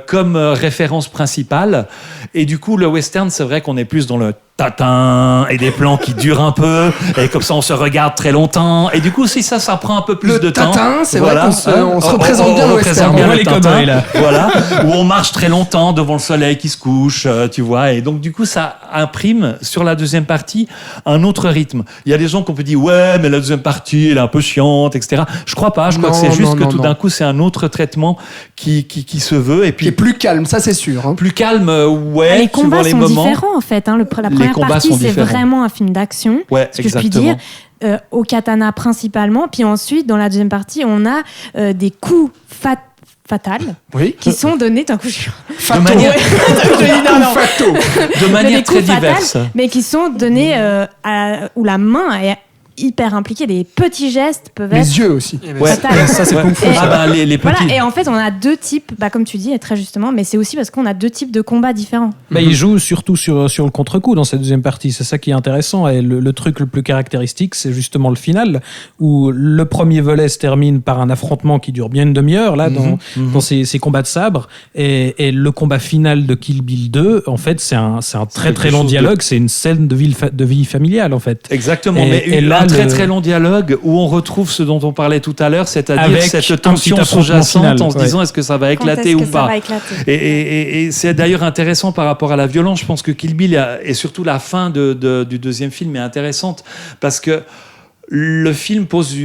comme référence principale. Et du coup, le western, c'est vrai qu'on est plus dans le tatin et des plans qui durent un peu, et comme ça on se regarde très longtemps, et du coup si ça prend un peu plus de temps. Le tatin, c'est voilà, vrai qu'on se représente bien le western. bien On voit le les tatin, cow-boys, là. voilà, où on marche très longtemps devant le soleil qui se couche, tu vois, et donc du coup ça imprime sur la deuxième partie un autre rythme. Il y a des gens qui ont peut dire ouais mais la deuxième partie elle est un peu chiante, etc. Je crois pas, je crois que c'est juste que tout d'un coup c'est un autre traitement qui se veut, et puis Qui est plus calme, ça c'est sûr. Hein. plus calme, ouais, Les combats suivant les sont moments. différents en fait. Hein. La Les première combats partie, sont c'est différents. vraiment un film d'action, Ouais, ce que je puis exactement. dire, au katana principalement. Puis ensuite, dans la deuxième partie, on a des coups fatals Oui. qui sont donnés. D'un coup, De manière, de manière des très coups fatals, diverse. mais qui sont donnés où la main est hyper impliquée. Des petits gestes peuvent être Les yeux aussi. Ouais. fatals. Ça, c'est Ouais. Kung Fu. Et- Ah bah les petits. Voilà, et en fait, on a deux types, comme tu dis, et très justement, mais c'est aussi parce qu'on a deux types de combats différents. Bah, il joue surtout sur le contre-coup dans cette deuxième partie. C'est ça qui est intéressant. Et le truc le plus caractéristique, c'est justement le final, où le premier volet se termine par un affrontement qui dure bien une demi-heure, là, dans ces combats de sabre. Et le combat final de Kill Bill 2, en fait, c'est un très très long dialogue. C'est une scène de vie familiale, en fait. Exactement, Et- mais et là, un très le- très long dialogue où on retrouve ce dont on parlait tout à l'heure, c'est-à-dire Avec cette un tension petit affrontement sous-jacente final, en se ouais. disant est-ce que ça va éclater Quand est-ce ou que ça pas. va éclater Et c'est d'ailleurs intéressant par rapport à la violence. Je pense que Kill Bill et surtout la fin du deuxième film est intéressante parce que le film pose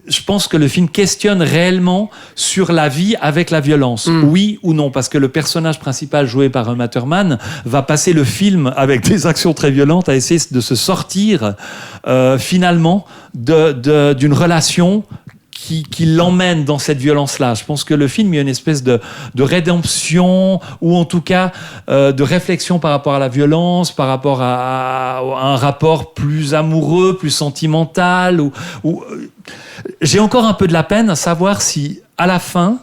je pense que le film questionne réellement sur la vie avec la violence. Oui ou non, parce que le personnage principal joué par Uma Thurman va passer le film avec des actions très violentes à essayer de se sortir finalement d'une relation qui l'emmène dans cette violence-là. Je pense que le film, il y a une espèce de rédemption, ou en tout cas de réflexion par rapport à la violence, par rapport à un rapport plus amoureux, plus sentimental. J'ai encore un peu de la peine à savoir si, à la fin,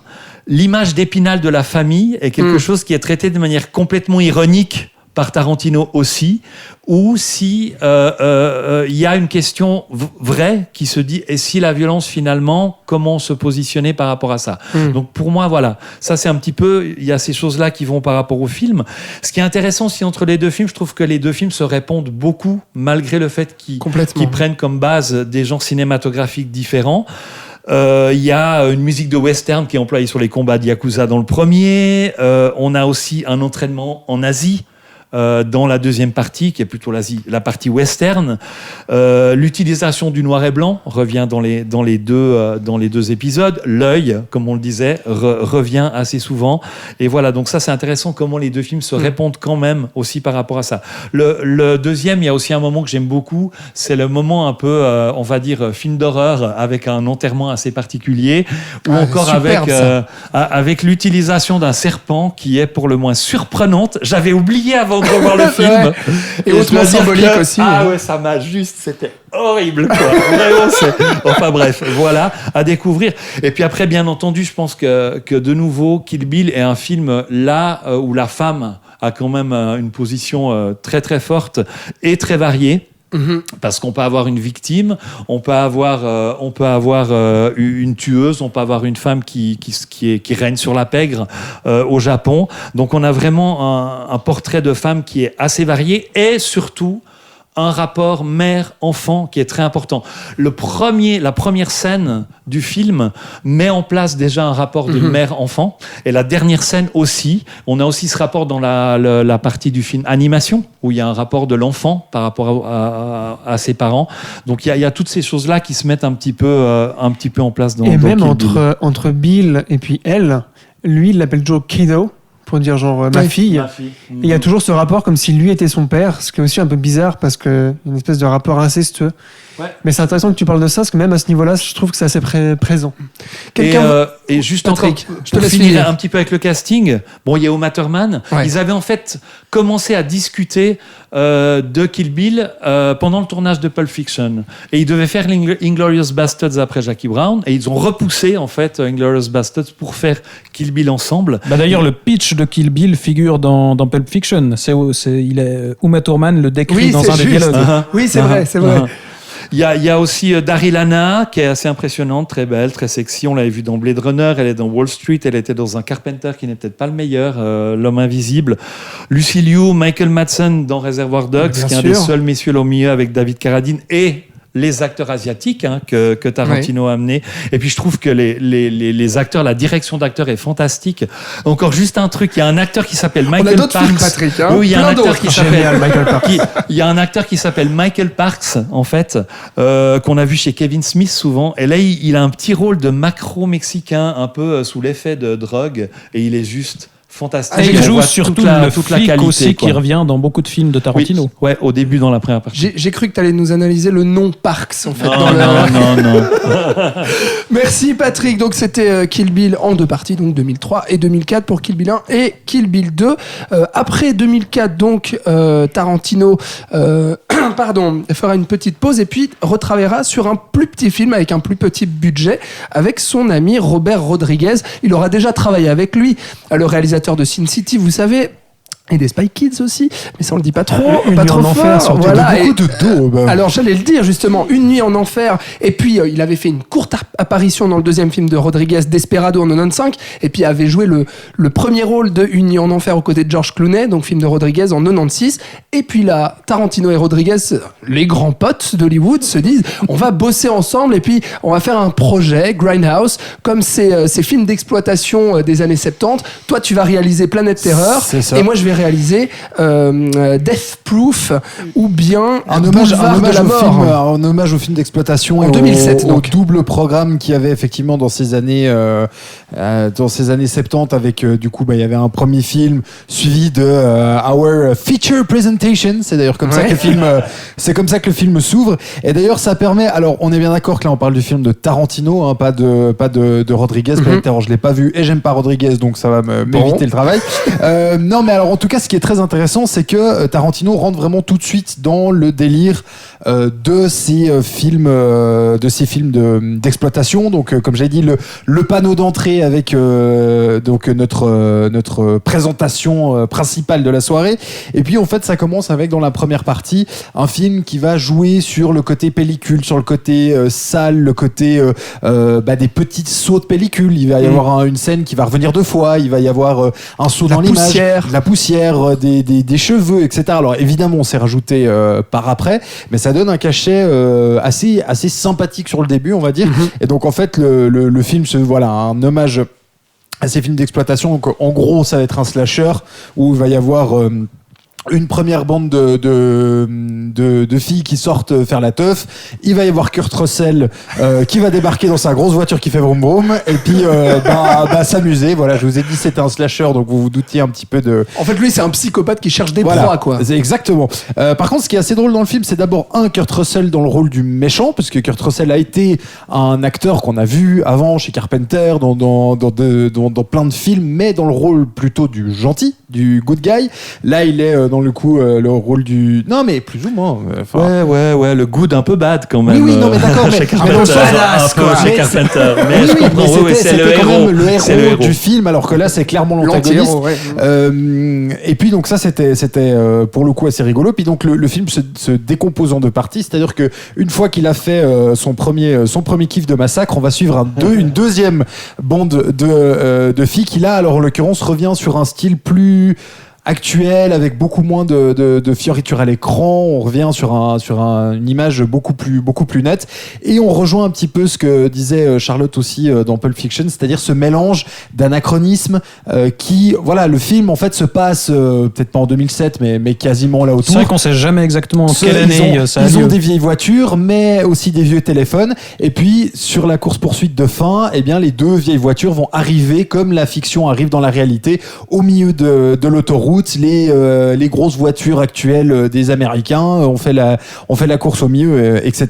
l'image d'Épinal de la famille est quelque chose qui est traité de manière complètement ironique par Tarantino aussi, ou si y a une question vraie qui se dit, et si la violence finalement, comment se positionner par rapport à ça. Donc pour moi, voilà, ça c'est un petit peu, il y a ces choses-là qui vont par rapport au film. Ce qui est intéressant aussi entre les deux films, je trouve que les deux films se répondent beaucoup, malgré le fait qu'ils prennent comme base des genres cinématographiques différents. Il y a une musique de western qui est employée sur les combats de Yakuza dans le premier. On a aussi un entraînement en Asie. Dans la deuxième partie, qui est plutôt la partie western, l'utilisation du noir et blanc revient dans les deux épisodes. L'œil, comme on le disait, revient assez souvent. Et voilà, donc ça c'est intéressant comment les deux films se répondent quand même aussi par rapport à ça. Le deuxième, il y a aussi un moment que j'aime beaucoup, c'est le moment un peu, on va dire, film d'horreur avec un enterrement assez particulier, ou encore avec l'utilisation d'un serpent qui est pour le moins surprenante. J'avais oublié avant de revoir le film. Ouais. Et hautement symbolique aussi. Ah ouais, ça m'a juste, c'était horrible, quoi. Vraiment, enfin bref, voilà, à découvrir. Et puis après, bien entendu, je pense que de nouveau, Kill Bill est un film là où la femme a quand même une position très très forte et très variée. Parce qu'on peut avoir une victime, on peut avoir une tueuse, on peut avoir une femme qui règne sur la pègre au Japon. Donc on a vraiment un portrait de femme qui est assez varié, et surtout un rapport mère-enfant qui est très important. La première scène du film met en place déjà un rapport de mère-enfant, et la dernière scène aussi. On a aussi ce rapport dans la partie du film animation, où il y a un rapport de l'enfant par rapport à ses parents. Donc il y a toutes ces choses-là qui se mettent un petit peu en place dans. Et dans même Kill Bill. entre Bill et puis elle, lui il l'appelle Joe Kiddo, pour dire genre ma fille. Et il y a toujours ce rapport comme si lui était son père, ce qui est aussi un peu bizarre parce qu'il y a une espèce de rapport incestueux. Ouais. Mais c'est intéressant que tu parles de ça, parce que même à ce niveau-là, je trouve que c'est assez présent. Et juste Patrick, encore, pour finir un petit peu avec le casting, bon, il y a Uma Thurman. Ouais. Ils avaient en fait commencé à discuter de Kill Bill pendant le tournage de Pulp Fiction. Et ils devaient faire Inglourious Basterds après Jackie Brown. Et ils ont repoussé en fait Inglourious Basterds pour faire Kill Bill ensemble. D'ailleurs, le pitch de Kill Bill figure dans Pulp Fiction. Uma Thurman le décrit dans un des dialogues. Oui, c'est vrai, c'est vrai. Il y a aussi Daryl Hannah, qui est assez impressionnante, très belle, très sexy. On l'avait vue dans Blade Runner, elle est dans Wall Street, elle était dans un Carpenter qui n'est peut-être pas le meilleur, L'Homme Invisible. Lucy Liu, Michael Madsen dans Reservoir Dogs, qui est un des seuls messieurs au milieu avec David Carradine, et les acteurs asiatiques que Tarantino a amené. Et puis je trouve que les acteurs, la direction d'acteurs est fantastique. Encore juste un truc, il y a un acteur qui s'appelle Michael Parks. On a d'autres films, Patrick. Oui, il y a un acteur qui s'appelle il y a un acteur qui s'appelle Michael Parks, en fait, qu'on a vu chez Kevin Smith souvent. Et là, il a un petit rôle de macro-mexicain, un peu sous l'effet de drogue, et il est juste fantastique. Et il joue surtout le flic aussi, qui revient dans beaucoup de films de Tarantino. Oui, ouais, au début dans la première partie. J'ai cru que tu allais nous analyser le nom Parks en fait. Non. Merci Patrick. Donc c'était Kill Bill en deux parties, donc 2003 et 2004 pour Kill Bill 1 et Kill Bill 2. Après 2004, donc Tarantino fera une petite pause et puis retravaillera sur un plus petit film avec un plus petit budget avec son ami Robert Rodriguez. Il aura déjà travaillé avec lui, le réalisateur de Sin City, vous savez, et des Spy Kids aussi, mais ça on le dit pas trop, pas trop enfer, fort. Voilà. Beaucoup de dos. Alors j'allais le dire justement, Une nuit en enfer, et puis il avait fait une courte apparition dans le deuxième film de Rodriguez, Desperado en 95, et puis avait joué le premier rôle de Une nuit en enfer aux côtés de George Clooney, donc film de Rodriguez en 96, et puis là, Tarantino et Rodriguez, les grands potes d'Hollywood, se disent on va bosser ensemble et puis on va faire un projet, Grindhouse, comme ces films d'exploitation des années 70. Toi tu vas réaliser Planète Terreur, et moi je vais réalisé Death Proof ou bien un hommage au film d'exploitation en et 2007, au double programme qu'il y avait effectivement dans ces années 70 avec du coup il y avait un premier film suivi de Our Feature Presentation. C'est d'ailleurs comme ça que le film c'est comme ça que le film s'ouvre. Et d'ailleurs ça permet, alors on est bien d'accord que là on parle du film de Tarantino, pas de Rodriguez. Alors je l'ai pas vu et j'aime pas Rodriguez, donc ça va m'éviter le travail. Non mais alors en tout cas ce qui est très intéressant, c'est que Tarantino rentre vraiment tout de suite dans le délire de ces films d'exploitation. Donc comme j'ai dit, le panneau d'entrée avec donc notre présentation principale de la soirée. Et puis en fait ça commence avec, dans la première partie, un film qui va jouer sur le côté pellicule, sur le côté salle, le côté des petites sauts de pellicule. Il va y avoir une scène qui va revenir 2 fois, il va y avoir un saut dans l'image, de la poussière, des cheveux, etc. Alors évidemment on s'est rajouté par après, mais ça donne un cachet assez sympathique sur le début, on va dire. Et donc en fait le film un hommage à ces films d'exploitation. Donc en gros ça va être un slasher où il va y avoir une première bande de filles qui sortent faire la teuf. Il va y avoir Kurt Russell qui va débarquer dans sa grosse voiture qui fait vroom vroom et puis s'amuser. Voilà, je vous ai dit c'était un slasher, donc vous vous doutiez un petit peu de... En fait lui c'est un psychopathe qui cherche des proies, quoi. C'est exactement. Par contre ce qui est assez drôle dans le film, c'est d'abord Kurt Russell dans le rôle du méchant, parce que Kurt Russell a été un acteur qu'on a vu avant chez Carpenter dans plein de films, mais dans le rôle plutôt du gentil, du good guy. Là il est dans le coup le rôle du... Non mais plus ou moins. Ouais, le good un peu bad quand même. Oui, non mais d'accord, mais dans le sens un peu chez Carpenter. Mais je comprends, c'était quand même le héros du film, alors que là c'est clairement l'antagoniste. Et puis donc ça c'était pour le coup assez rigolo. Puis donc le film se décompose en 2 parties, c'est-à-dire que une fois qu'il a fait son premier kiff de massacre, on va suivre une deuxième bande de filles qui là, alors en l'occurrence, revient sur un style plus actuel, avec beaucoup moins de fioritures à l'écran. On revient sur une image beaucoup plus nette, et on rejoint un petit peu ce que disait Charlotte aussi dans Pulp Fiction, c'est-à-dire ce mélange d'anachronisme qui, voilà, le film en fait se passe peut-être pas en 2007 mais quasiment là autour. C'est vrai qu'on sait jamais exactement en quelle année ça a lieu. Ils ont des vieilles voitures mais aussi des vieux téléphones, et puis sur la course-poursuite de fin, eh bien les 2 vieilles voitures vont arriver comme la fiction arrive dans la réalité, au milieu de l'autoroute. Les grosses voitures actuelles des Américains, on fait la course au milieu, etc.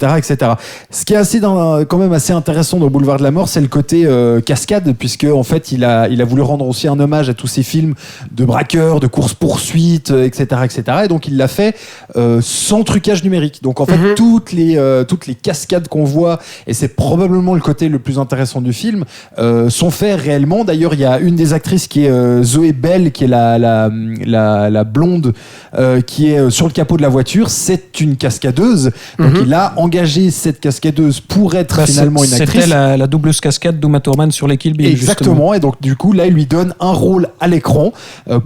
Ce qui est quand même assez intéressant dans Boulevard de la Mort, c'est le côté cascade, puisque en fait il a voulu rendre aussi un hommage à tous ces films de braqueurs, de course-poursuite, etc. Et donc il l'a fait sans trucage numérique. Donc en fait toutes les cascades qu'on voit, et c'est probablement le côté le plus intéressant du film, sont faits réellement. D'ailleurs il y a une des actrices qui est Zoé Bell, qui est la blonde qui est sur le capot de la voiture. C'est une cascadeuse, donc il a engagé cette cascadeuse pour être finalement une actrice. C'était la doubleuse cascade d'Uma Thurman sur les Kill Bill. Exactement, justement. Et donc du coup là il lui donne un rôle à l'écran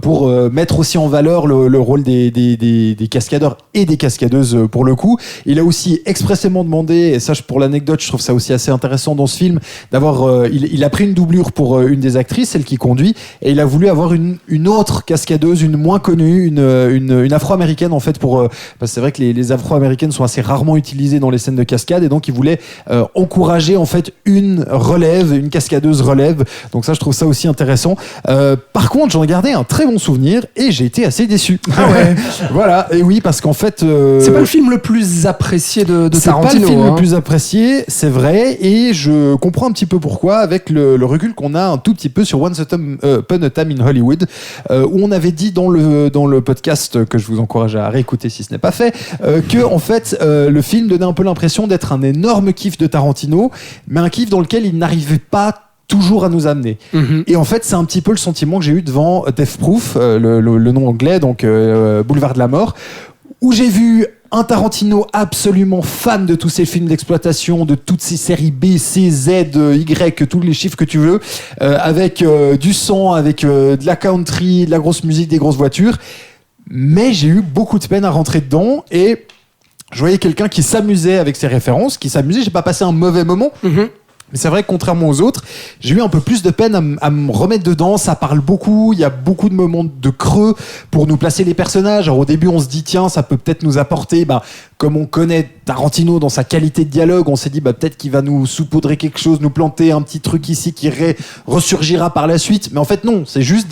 pour mettre aussi en valeur le rôle des cascadeurs et des cascadeuses pour le coup. Il a aussi expressément demandé, et ça pour l'anecdote je trouve ça aussi assez intéressant dans ce film, d'avoir il a pris une doublure pour une des actrices, celle qui conduit, et il a voulu avoir une autre cascadeuse, une moins connue, une afro-américaine en fait, parce que c'est vrai que les afro-américaines sont assez rarement utilisées dans les scènes de cascade, et donc il voulait encourager en fait une cascadeuse relève. Donc ça je trouve ça aussi intéressant. Par contre j'en ai gardé un très bon souvenir et j'ai été assez déçu. Ah ouais. Voilà, et oui, parce qu'en fait c'est pas le film le plus apprécié de Tarantino. C'est pas le film le plus apprécié, c'est vrai, et je comprends un petit peu pourquoi avec le recul qu'on a un tout petit peu sur Once Upon a Time in Hollywood, où on avait dit dans le podcast que je vous encourage à réécouter si ce n'est pas fait, que en fait le film donnait un peu l'impression d'être un énorme kiff de Tarantino, mais un kiff dans lequel il n'arrivait pas toujours à nous amener. Et en fait c'est un petit peu le sentiment que j'ai eu devant Death Proof, le nom anglais, donc Boulevard de la Mort, où j'ai vu un Tarantino absolument fan de tous ces films d'exploitation, de toutes ces séries B, C, Z, Y, tous les chiffres que tu veux, avec du sang, avec de la country, de la grosse musique, des grosses voitures. Mais j'ai eu beaucoup de peine à rentrer dedans, et je voyais quelqu'un qui s'amusait avec ses références, qui s'amusait. J'ai pas passé un mauvais moment. Mais c'est vrai que contrairement aux autres, j'ai eu un peu plus de peine à me remettre dedans. Ça parle beaucoup, il y a beaucoup de moments de creux pour nous placer les personnages. Alors au début, on se dit tiens, ça peut peut-être nous apporter, comme on connaît Tarantino dans sa qualité de dialogue, on s'est dit peut-être qu'il va nous saupoudrer quelque chose, nous planter un petit truc ici qui ressurgira par la suite. Mais en fait non, c'est juste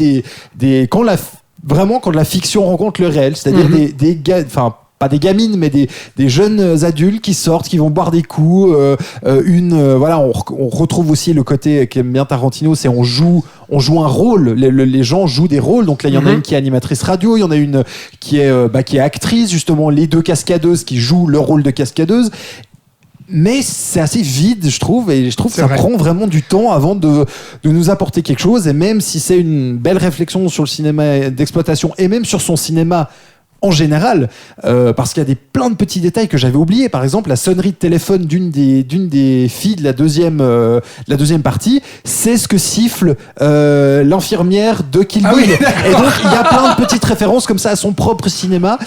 quand la fiction rencontre le réel, c'est-à-dire des gars, enfin pas des gamines, mais des jeunes adultes qui sortent, qui vont boire des coups. On retrouve aussi le côté qu'aime bien Tarantino, c'est on joue un rôle. Les gens jouent des rôles. Donc là, il y en a une qui est animatrice radio, il y en a une qui est actrice, justement, les deux cascadeuses qui jouent leur rôle de cascadeuse. Mais c'est assez vide, je trouve, et je trouve que ça prend vraiment du temps avant de nous apporter quelque chose. Et même si c'est une belle réflexion sur le cinéma d'exploitation et même sur son cinéma en général, parce qu'il y a plein de petits détails que j'avais oubliés. Par exemple, la sonnerie de téléphone d'une des filles de la deuxième partie, c'est ce que siffle l'infirmière de Kill Bill. Oui, et donc il y a plein de petites références comme ça à son propre cinéma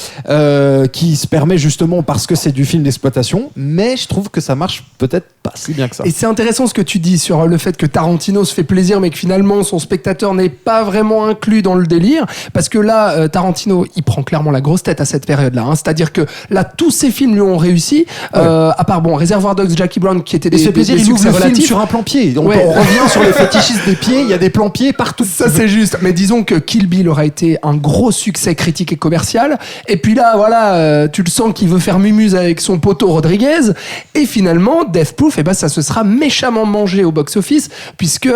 qui se permet justement parce que c'est du film d'exploitation, mais je trouve que ça marche peut-être pas si bien que ça. Et c'est intéressant ce que tu dis sur le fait que Tarantino se fait plaisir mais que finalement son spectateur n'est pas vraiment inclus dans le délire, parce que là Tarantino il prend clairement la grosse tête à cette période-là, hein. C'est-à-dire que là tous ces films lui ont réussi, à part Reservoir Dogs, Jackie Brown qui étaient des plaisir, il ouvre le film relatifs. sur un plan pied. On revient sur les fétichistes des pieds, il y a des plans pieds partout. Ça c'est juste, mais disons que Kill Bill aura été un gros succès critique et commercial, et puis là tu le sens qu'il veut faire mumuse avec son poteau Rodriguez, et finalement Death Proof, ça se sera méchamment mangé au box-office, puisque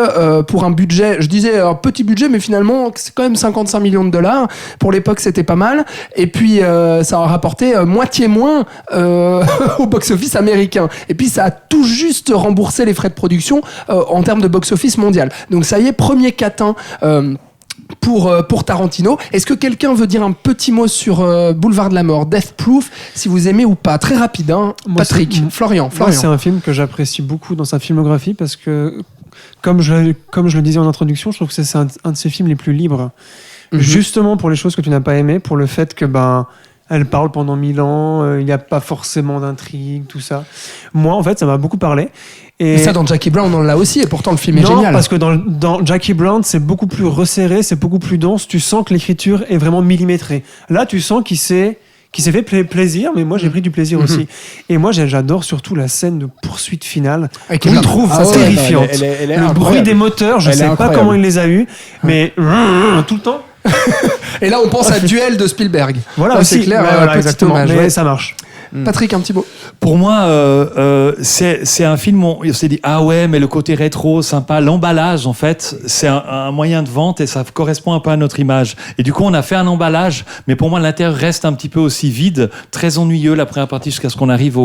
pour un budget, je disais un petit budget, mais finalement c'est quand même 55 millions de dollars, pour l'époque c'était pas mal, et puis ça a rapporté moitié moins au box-office américain, et puis ça a tout juste remboursé les frais de production en termes de box-office mondial. Donc ça y est, premier catin pour Tarantino. Est-ce que quelqu'un veut dire un petit mot sur Boulevard de la Mort, Death Proof, si vous aimez ou pas? Très rapide, hein. Patrick, Florian. Moi, c'est un film que j'apprécie beaucoup dans sa filmographie parce que, comme je le disais en introduction, je trouve que c'est un de ses films les plus libres. Justement pour les choses que tu n'as pas aimées, pour le fait que elle parle pendant 1000 ans, il n'y a pas forcément d'intrigue, tout ça. Moi, en fait, ça m'a beaucoup parlé. Et ça, dans Jackie Brown, on l'a aussi, et pourtant le film est non, génial. parce que dans Jackie Brown, c'est beaucoup plus resserré, c'est beaucoup plus dense. Tu sens que l'écriture est vraiment millimétrée. Là, tu sens qu'il s'est fait plaisir, mais moi j'ai pris du plaisir aussi. Et moi j'adore surtout la scène de poursuite finale. Je trouve ça terrifiante. Le bruit des moteurs, je sais pas comment il les a eus, mais tout le temps. Et là on pense à Duel de Spielberg. Voilà, là, c'est clair, exactement. Hommage, mais ça marche. Patrick, un petit mot. Pour moi, c'est un film où on s'est dit ah ouais, mais le côté rétro, sympa, l'emballage en fait, c'est un moyen de vente et ça correspond un peu à notre image. Et du coup, on a fait un emballage, mais pour moi, l'intérieur reste un petit peu aussi vide, très ennuyeux la première partie jusqu'à ce qu'on arrive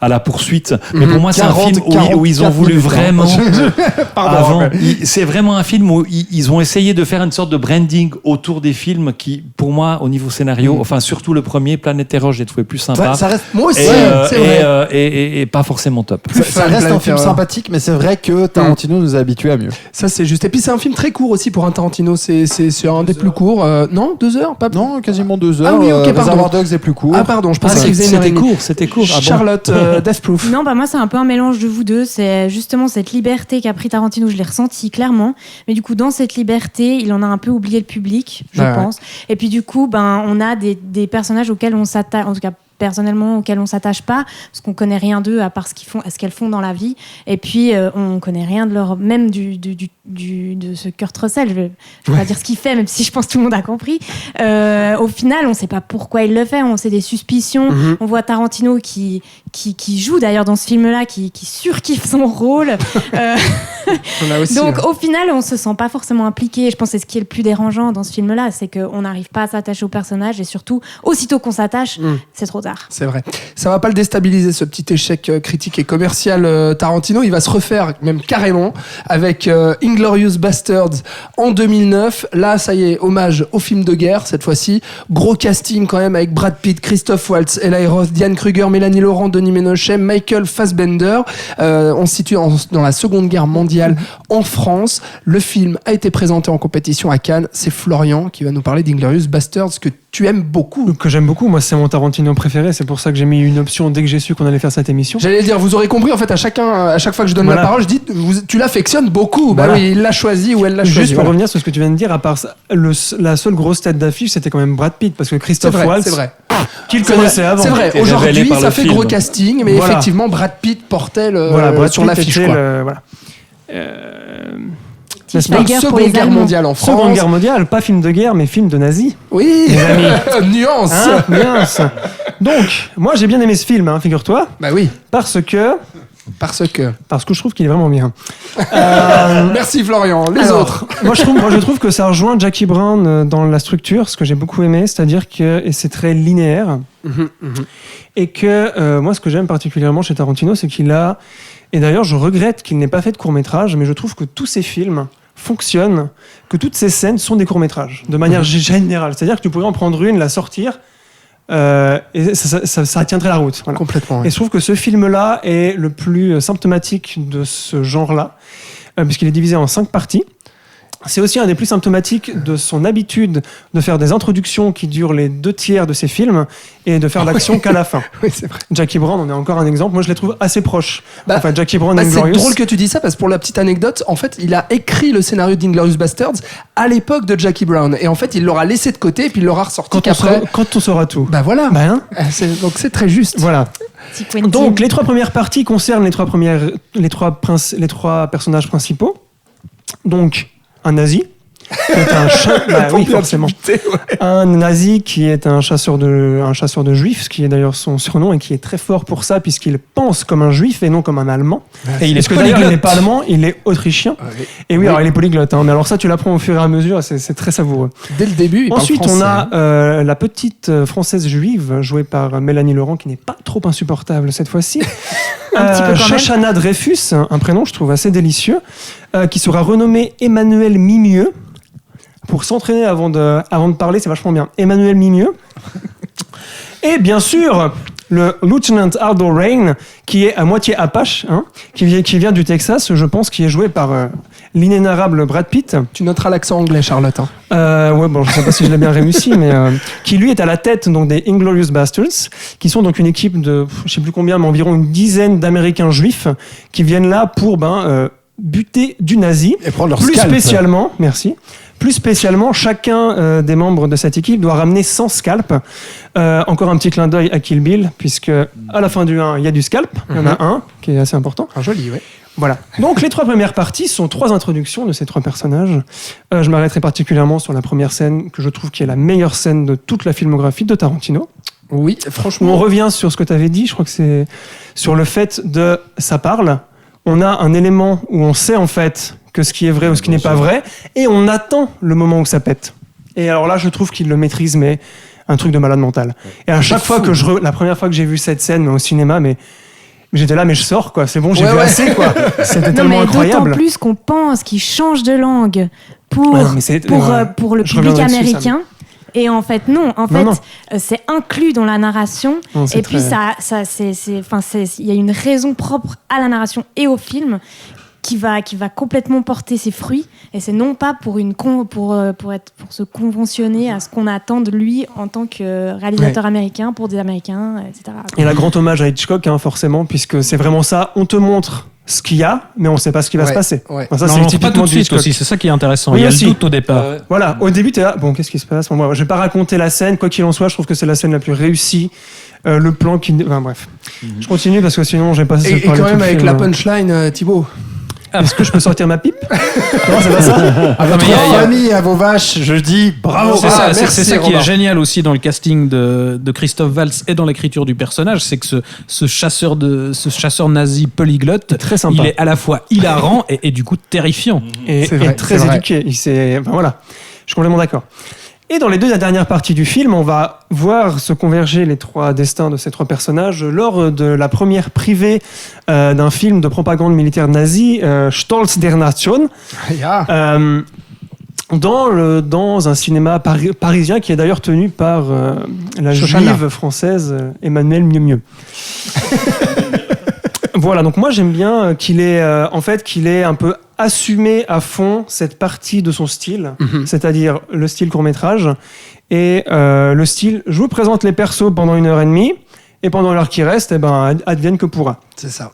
à la poursuite. Mais pour moi, c'est un film où ils ont voulu vraiment. C'est vraiment un film où ils ont essayé de faire une sorte de branding autour des films qui, pour moi, au niveau scénario, enfin surtout le premier, Planète Terror, j'ai trouvé plus sympa. Ça reste, moi aussi, c'est vrai. Et pas forcément top. Ça reste un film sympathique, mais c'est vrai que Tarantino nous a habitués à mieux. Ça, c'est juste. Et puis, c'est un film très court aussi pour un Tarantino. C'est un des plus courts. Non, 2 heures pas... Non, quasiment 2 heures. Ah oui, ok, pardon. Reservoir Dogs est plus court. Ah, pardon, je pensais que c'était court. Charlotte, Death Proof. Non, moi, c'est un peu un mélange de vous deux. C'est justement cette liberté qu'a pris Tarantino, je l'ai ressenti clairement. Mais du coup, dans cette liberté, il en a un peu oublié le public, je pense. Ouais. Et puis, du coup, on a des personnages auxquels on s'attache, en tout cas, personnellement, auxquels on s'attache pas, parce qu'on connaît rien d'eux à part ce qu'elles font dans la vie, et puis on connaît rien de leur, même de ce Kurt Russell, je vais pas dire ce qu'il fait, même si je pense que tout le monde a compris. Au final, on sait pas pourquoi il le fait, on sait des suspicions. On voit Tarantino qui joue d'ailleurs dans ce film-là, qui surkiffe son rôle. Aussi, donc au final, on se sent pas forcément impliqué. Je pense que c'est ce qui est le plus dérangeant dans ce film-là, c'est qu'on n'arrive pas à s'attacher au personnage, et surtout, aussitôt qu'on s'attache, c'est trop tard. C'est vrai. Ça va pas le déstabiliser, ce petit échec critique et commercial. Tarantino, il va se refaire même carrément avec Inglourious Basterds en 2009. Là, ça y est, hommage au film de guerre cette fois-ci. Gros casting quand même avec Brad Pitt, Christoph Waltz, Eli Roth, Diane Kruger, Mélanie Laurent, Denis Ménochet, Michael Fassbender. On se situe dans la Seconde Guerre mondiale en France. Le film a été présenté en compétition à Cannes. C'est Florian qui va nous parler d'Inglourious Basterds, que tu aimes beaucoup. Que j'aime beaucoup. Moi, c'est mon Tarantino préféré. C'est pour ça que j'ai mis une option dès que j'ai su qu'on allait faire cette émission. J'allais dire, vous aurez compris, en fait, à chaque fois que je donne la parole, je dis, tu l'affectionnes beaucoup. Bah oui, il l'a choisi ou elle l'a choisi. Juste pour revenir sur ce que tu viens de dire, à part ça, la seule grosse tête d'affiche, c'était quand même Brad Pitt, parce que Christophe Waltz, c'est vrai. Qu'il connaissait avant. C'est vrai. Aujourd'hui, ça fait gros casting, mais effectivement, Brad Pitt portait sur l'affiche. N'est-ce pas Seconde Guerre mondiale en France. Seconde Guerre mondiale, pas film de guerre, mais film de nazis. Oui, nuance. Hein, nuance. Donc, moi j'ai bien aimé ce film, hein, figure-toi. Bah oui. Parce que je trouve qu'il est vraiment bien. Merci Florian. Les autres. Moi je trouve que ça rejoint Jackie Brown dans la structure, ce que j'ai beaucoup aimé, c'est-à-dire que c'est très linéaire. Et que moi ce que j'aime particulièrement chez Tarantino, c'est qu'il a... Et d'ailleurs, je regrette qu'il n'ait pas fait de court-métrage, mais je trouve que tous ces films fonctionnent, que toutes ces scènes sont des courts-métrages, de manière générale. C'est-à-dire que tu pourrais en prendre une, la sortir, et ça tiendrait la route. Voilà. Complètement. Oui. Et je trouve que ce film-là est le plus symptomatique de ce genre-là, puisqu'il est divisé en 5 parties. C'est aussi un des plus symptomatiques de son habitude de faire des introductions qui durent les 2/3 de ses films et de faire l'action qu'à la fin. Oui, c'est vrai. Jackie Brown, on est encore un exemple. Moi, je les trouve assez proches. Enfin, Jackie Brown et c'est Inglourious. drôle que tu dis ça parce que pour la petite anecdote, en fait, il a écrit le scénario d'Inglourious Basterds à l'époque de Jackie Brown. Et en fait, il l'aura laissé de côté et puis il l'aura ressorti quand on saura tout. Bah voilà. Donc c'est très juste. Voilà. Donc, les 3 premières parties concernent les trois personnages principaux. Donc, un nazi, qui est oui, forcément. Un nazi qui est un chasseur de juifs, ce qui est d'ailleurs son surnom et qui est très fort pour ça puisqu'il pense comme un juif et non comme un allemand. Et il est polyglotte. Il n'est pas allemand, il est autrichien. Oui. Et oui, alors il est polyglotte. Mais alors ça, tu l'apprends au fur et à mesure. C'est très savoureux. Dès le début. Ensuite, on a la petite française juive jouée par Mélanie Laurent, qui n'est pas trop insupportable cette fois-ci. Shoshana Dreyfus, un prénom je trouve assez délicieux, qui sera renommée Emmanuel Mimieux. Pour s'entraîner avant de parler, c'est vachement bien. Emmanuel Mimieux. Et bien sûr, le Lieutenant Aldo Raine, qui est à moitié Apache, hein, qui vient du Texas, je pense, qui est joué par l'inénarrable Brad Pitt. Tu noteras l'accent anglais, Charlotte. Ouais, bon, je sais pas si je l'ai bien réussi, mais qui lui est à la tête donc des Inglourious Basterds, qui sont donc une équipe de, je sais plus combien, mais environ une dizaine d'Américains juifs qui viennent là pour buter du nazi. Et prendre leur plus scalp. spécialement, merci. Plus spécialement, chacun des membres de cette équipe doit ramener 100 scalps. Encore un petit clin d'œil à Kill Bill, puisque à la fin du 1, il y a du scalp. Il y en a un qui est assez important. Joli, oui. Voilà. Donc les 3 premières parties sont 3 introductions de ces 3 personnages. Je m'arrêterai particulièrement sur la première scène, que je trouve qui est la meilleure scène de toute la filmographie de Tarantino. Oui, franchement. On revient sur ce que tu avais dit, je crois que c'est sur le fait de ça parle. On a un élément où on sait en fait que ce qui est vrai ou ce qui n'est pas vrai, et on attend le moment où ça pète. Et alors là, je trouve qu'il le maîtrise, mais un truc de malade mental. Et à chaque fois la première fois que j'ai vu cette scène au cinéma, mais j'étais là, mais je sors, quoi. C'est bon, j'ai vu assez, quoi. C'était tellement incroyable. D'autant plus qu'on pense qu'il change de langue pour le public américain. Et en fait, non. En fait, c'est inclus dans la narration. Non, et puis, il y a une raison propre à la narration et au film qui va complètement porter ses fruits. Et c'est non pas pour se conventionner à ce qu'on attend de lui en tant que réalisateur américain pour des Américains, etc. Et là, grand hommage à Hitchcock, hein, forcément, puisque c'est vraiment ça. On te montre ce qu'il y a, mais on ne sait pas ce qui va se passer. Ouais. Enfin, ça, non, c'est pas tout de suite aussi, c'est ça qui est intéressant. Oui, il y a aussi. le doute au départ. Voilà, au début, tu es là, bon, qu'est-ce qui se passe? Bon, je vais pas raconter la scène, quoi qu'il en soit, je trouve que c'est la scène la plus réussie. Le plan qui... Enfin, bref. Je continue parce que sinon, j'ai pas... Et quand même avec la punchline, Thibaut. Est-ce que je peux sortir ma pipe? Non, c'est pas ça. À votre famille, à vos vaches, je dis bravo. C'est ça qui est génial aussi dans le casting de Christophe Waltz et dans l'écriture du personnage, c'est que ce chasseur nazi polyglotte, très sympa. Il est à la fois hilarant et du coup terrifiant. Et très éduqué. Enfin, voilà, je suis complètement d'accord. Et dans les 2 dernières parties du film, on va voir se converger les 3 destins de ces 3 personnages lors de la première privée d'un film de propagande militaire nazi, Stolz der Nation. dans un cinéma parisien qui est d'ailleurs tenu par la Shoshana. juive française Emmanuelle Mieux. Voilà, donc moi j'aime bien qu'il ait un peu assumé à fond cette partie de son style, c'est-à-dire le style court-métrage et le style je vous présente les persos pendant 1h30 et pendant l'heure qui reste, advienne que pourra. C'est ça.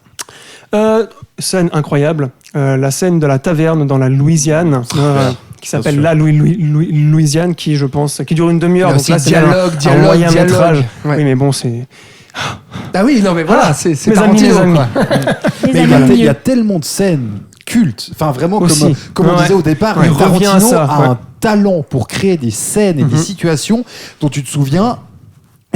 Scène incroyable, la scène de la taverne dans la Louisiane, qui s'appelle La Louisiane, qui je pense, qui dure une demi-heure. Donc là, c'est dialogue. moyen métrage. Ouais. Oui, mais bon, c'est. Ah oui, non mais voilà, c'est mes Tarantino, amis. quoi. Mais il y a tellement de scènes cultes. Enfin, vraiment, Aussi. comme on disait au départ, Ouais, Tarantino revient à ça, a un talent pour créer des scènes et des situations dont tu te souviens.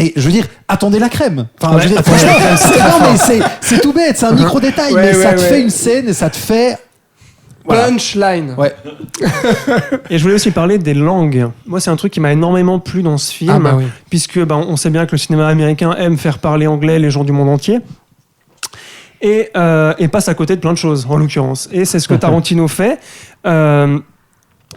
Et je veux dire, attendez la crème. Enfin, Ouais, je veux dire, attendez la franchement, c'est tout bête, c'est un micro-détail, mais ça te fait une scène et ça te fait. Voilà. Punchline. Ouais. Et je voulais aussi parler des langues. Moi, c'est un truc qui m'a énormément plu dans ce film, Ah bah oui. puisque on sait bien que le cinéma américain aime faire parler anglais les gens du monde entier. Et passe à côté de plein de choses, en l'occurrence. Et c'est ce que Tarantino fait.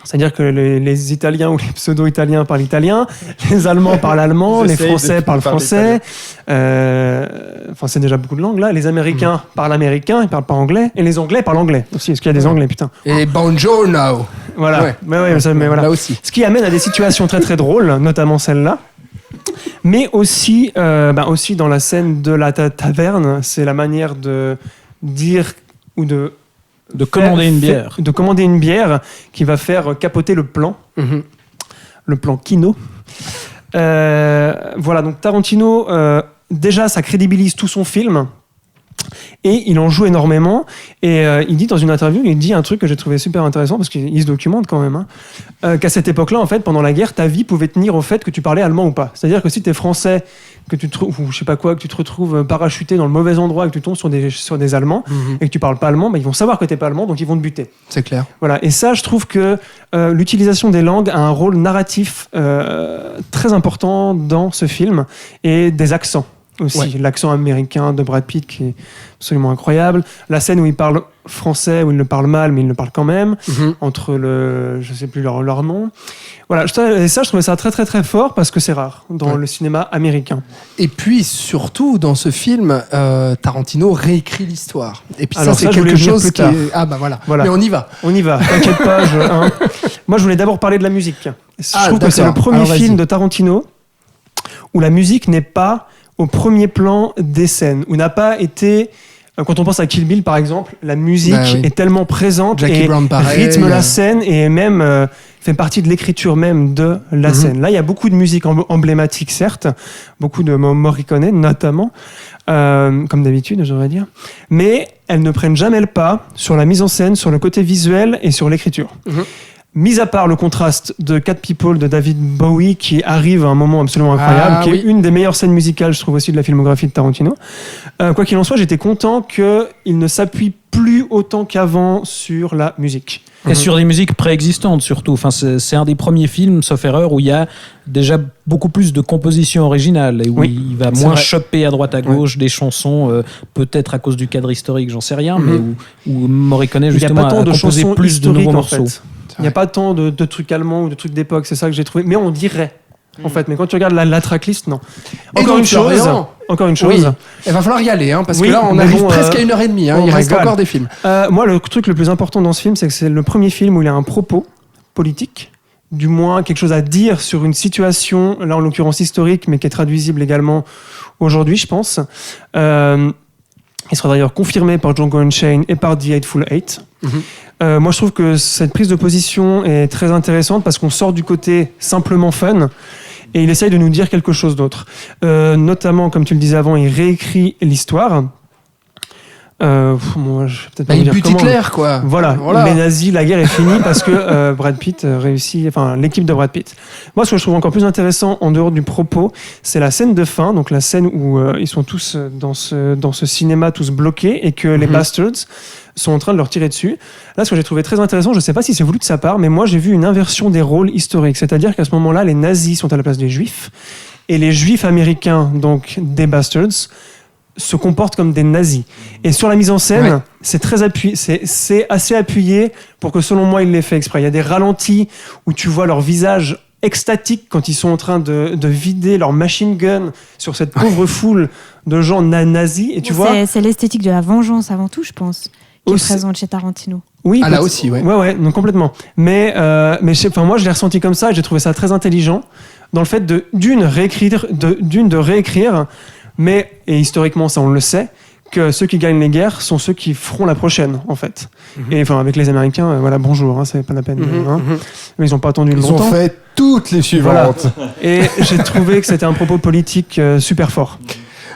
C'est-à-dire que les Italiens ou les pseudo-Italiens parlent italien, les Allemands parlent allemand, les Français parlent français. C'est déjà beaucoup de langues là. Les Américains parlent américain, ils parlent pas anglais. Et les Anglais parlent anglais aussi. Est-ce qu'il y a des Anglais, putain? Et buongiorno. Voilà. Ouais. Mais voilà. Là aussi. Ce qui amène à des situations très très drôles, notamment celle-là. Mais aussi dans la scène de la taverne, c'est la manière de dire ou de commander une bière. De commander une bière qui va faire capoter le plan. Le plan Kino. Voilà, donc Tarantino, déjà, ça crédibilise tout son film. Et il en joue énormément. Et il dit dans une interview, il dit un truc que j'ai trouvé super intéressant, parce qu'il se documente quand même, qu'à cette époque-là, en fait, pendant la guerre, ta vie pouvait tenir au fait que tu parlais allemand ou pas. C'est-à-dire que si t'es français, que tu te, ou je sais pas quoi, que tu te retrouves parachuté dans le mauvais endroit, que tu tombes sur des Allemands, et que tu parles pas allemand, ils vont savoir que t'es pas allemand, donc ils vont te buter. C'est clair. Voilà. Et ça, je trouve que l'utilisation des langues a un rôle narratif très important dans ce film, et des accents aussi. Ouais. L'accent américain de Brad Pitt qui est absolument incroyable. La scène où il parle français, où il le parle mal, mais il le parle quand même, entre je sais plus leur nom. Voilà, et ça, je trouvais ça très très très fort parce que c'est rare dans le cinéma américain. Et puis surtout, dans ce film, Tarantino réécrit l'histoire. Et puis alors, ça, c'est quelque chose qui est... Ah bah voilà. Mais on y va. On y va, t'inquiète pas. Moi, je voulais d'abord parler de la musique. Je trouve que c'est le premier film de Tarantino où la musique n'est pas au premier plan des scènes, où n'a pas été... Quand on pense à Kill Bill, par exemple, la musique est tellement présente Jackie et Brown, pareil, rythme la scène et même fait partie de l'écriture même de la scène. Là, il y a beaucoup de musique emblématique, certes, beaucoup de Morricone notamment, comme d'habitude, j'aurais dire, mais elles ne prennent jamais le pas sur la mise en scène, sur le côté visuel et sur l'écriture. Mis à part le contraste de Cat People de David Bowie qui arrive à un moment absolument incroyable, qui est une des meilleures scènes musicales, je trouve aussi, de la filmographie de Tarantino. Quoi qu'il en soit, j'étais content qu'il ne s'appuie plus autant qu'avant sur la musique. Et sur des musiques préexistantes surtout. Enfin, c'est un des premiers films, sauf erreur, où il y a déjà beaucoup plus de compositions originales et où il va moins choper à droite à gauche des chansons, peut-être à cause du cadre historique, j'en sais rien, mais où Morricone justement a composé plus de nouveaux morceaux. Il n'y a pas tant de trucs allemands ou de trucs d'époque, c'est ça que j'ai trouvé. Mais on dirait, en fait. Mais quand tu regardes la tracklist, non. Encore une chose. Il va falloir y aller, parce que là, on arrive presque à 1h30. Il reste encore des films. Moi, le truc le plus important dans ce film, c'est que c'est le premier film où il y a un propos politique, du moins quelque chose à dire sur une situation, là en l'occurrence historique, mais qui est traduisible également aujourd'hui, je pense. Il sera d'ailleurs confirmé par Django Unchained et par The Hateful Eight. Moi, je trouve que cette prise de position est très intéressante parce qu'on sort du côté simplement fun et il essaye de nous dire quelque chose d'autre. Notamment, comme tu le disais avant, il réécrit l'histoire. Moi, je vais peut-être pas il dire bute comment. Hitler, quoi. Voilà. Les nazis, la guerre est finie parce que Brad Pitt réussit, enfin l'équipe de Brad Pitt. Moi, ce que je trouve encore plus intéressant en dehors du propos, c'est la scène de fin, donc la scène où ils sont tous dans ce cinéma, tous bloqués, et que les bastards sont en train de leur tirer dessus. Là, ce que j'ai trouvé très intéressant, je ne sais pas si c'est voulu de sa part, mais moi, j'ai vu une inversion des rôles historiques. C'est-à-dire qu'à ce moment-là, les nazis sont à la place des juifs, et les juifs américains, donc des bastards, se comportent comme des nazis. Et sur la mise en scène, c'est très appuyé, c'est assez appuyé pour que, selon moi, il l'ait fait exprès. Il y a des ralentis où tu vois leur visage extatique quand ils sont en train de vider leur machine gun sur cette pauvre foule de gens nazis. Et tu vois, c'est l'esthétique de la vengeance avant tout, je pense, qui est Aussi. présente chez Tarantino. oui, là aussi, ouais. Ouais, non, complètement. Mais moi, je l'ai ressenti comme ça et j'ai trouvé ça très intelligent dans le fait d'une de réécrire, mais, et historiquement, ça on le sait, que ceux qui gagnent les guerres sont ceux qui feront la prochaine, en fait. Et enfin, avec les Américains, voilà, bonjour, hein, c'est pas la peine. Mais ils ont pas attendu longtemps. Ils ont fait toutes les suivantes. Voilà. Et j'ai trouvé que c'était un propos politique super fort.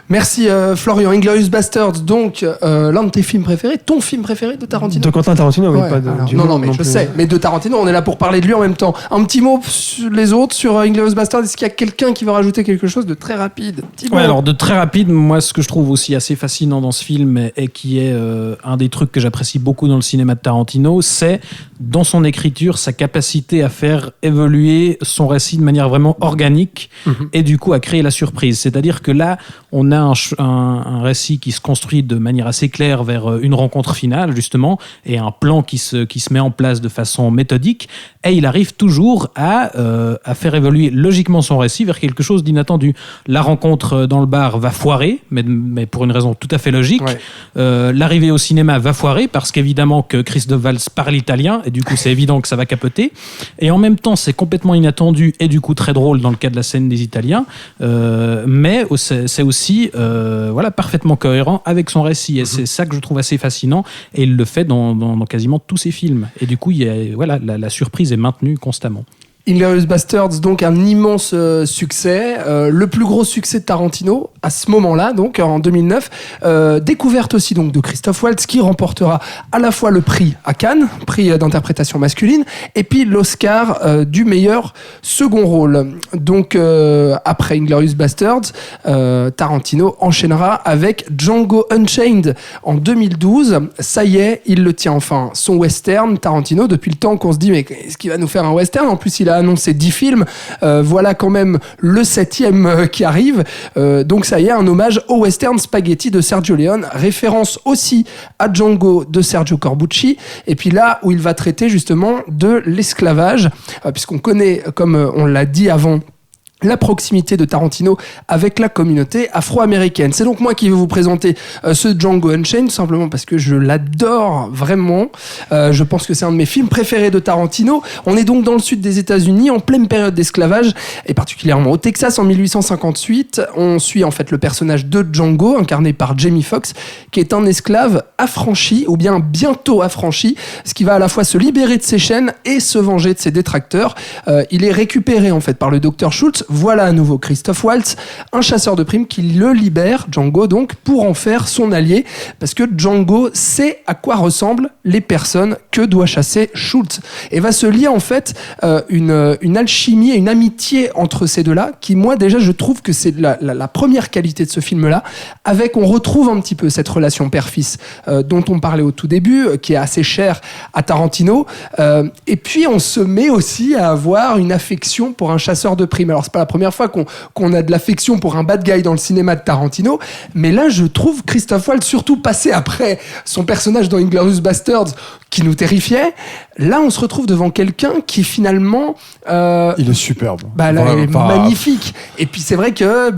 Merci Florian. Inglourious Basterds, donc l'un de tes films préférés, ton film préféré de Tarantino. De Quentin Tarantino, oui, Ouais, pas de. alors, du non, nom mais je plus. sais. Mais de Tarantino, on est là pour parler de lui en même temps. Un petit mot sur les autres, sur Inglourious Basterds. Est-ce qu'il y a quelqu'un qui veut rajouter quelque chose de très rapide? Ouais, alors de très rapide, moi ce que je trouve aussi assez fascinant dans ce film et qui est un des trucs que j'apprécie beaucoup dans le cinéma de Tarantino, c'est dans son écriture sa capacité à faire évoluer son récit de manière vraiment organique et du coup à créer la surprise. C'est-à-dire que là, on a un récit qui se construit de manière assez claire vers une rencontre finale justement et un plan qui se met en place de façon méthodique et il arrive toujours à faire évoluer logiquement son récit vers quelque chose d'inattendu. La rencontre dans le bar va foirer, mais pour une raison tout à fait logique. Ouais. L'arrivée au cinéma va foirer parce qu'évidemment que Christophe Waltz parle italien et du coup c'est évident que ça va capoter. Et en même temps c'est complètement inattendu et du coup très drôle dans le cas de la scène des Italiens, mais c'est aussi voilà, parfaitement cohérent avec son récit et c'est ça que je trouve assez fascinant et il le fait dans quasiment tous ses films. Et du coup il y a, voilà, la surprise est maintenue constamment. Inglourious Basterds, donc un immense succès, le plus gros succès de Tarantino à ce moment-là, donc en 2009. Découverte aussi donc de Christophe Waltz qui remportera à la fois le prix à Cannes, prix d'interprétation masculine, et puis l'Oscar du meilleur second rôle. Donc après Inglourious Basterds, Tarantino enchaînera avec Django Unchained en 2012. Ça y est, il le tient enfin, son western. Tarantino, depuis le temps qu'on se dit mais est-ce qu'il va nous faire un western? En plus il a annoncé 10 films, voilà quand même le 7e qui arrive, donc ça y est, un hommage au western spaghetti de Sergio Leone, référence aussi à Django de Sergio Corbucci, et puis là où il va traiter justement de l'esclavage, puisqu'on connaît, comme on l'a dit avant, la proximité de Tarantino avec la communauté afro-américaine. C'est donc moi qui vais vous présenter ce Django Unchained, tout simplement parce que je l'adore vraiment. Je pense que c'est un de mes films préférés de Tarantino. On est donc dans le sud des États-Unis, en pleine période d'esclavage, et particulièrement au Texas en 1858. On suit en fait le personnage de Django, incarné par Jamie Foxx, qui est un esclave affranchi, ou bien bientôt affranchi, ce qui va à la fois se libérer de ses chaînes et se venger de ses détracteurs. Il est récupéré en fait par le docteur Schultz. Voilà à nouveau Christophe Waltz, un chasseur de primes qui le libère, Django donc, pour en faire son allié, parce que Django sait à quoi ressemblent les personnes que doit chasser Schultz. Et va se lier en fait une alchimie et une amitié entre ces deux-là, qui moi déjà je trouve que c'est la première qualité de ce film-là, on retrouve un petit peu cette relation père-fils dont on parlait au tout début, qui est assez chère à Tarantino, et puis on se met aussi à avoir une affection pour un chasseur de primes. Alors c'est pas la première fois qu'on a de l'affection pour un bad guy dans le cinéma de Tarantino, mais là je trouve Christophe Waltz, surtout passé après son personnage dans Inglourious Basterds qui nous terrifiait, là on se retrouve devant quelqu'un qui finalement il est superbe. Bah là il est magnifique, et puis c'est vrai que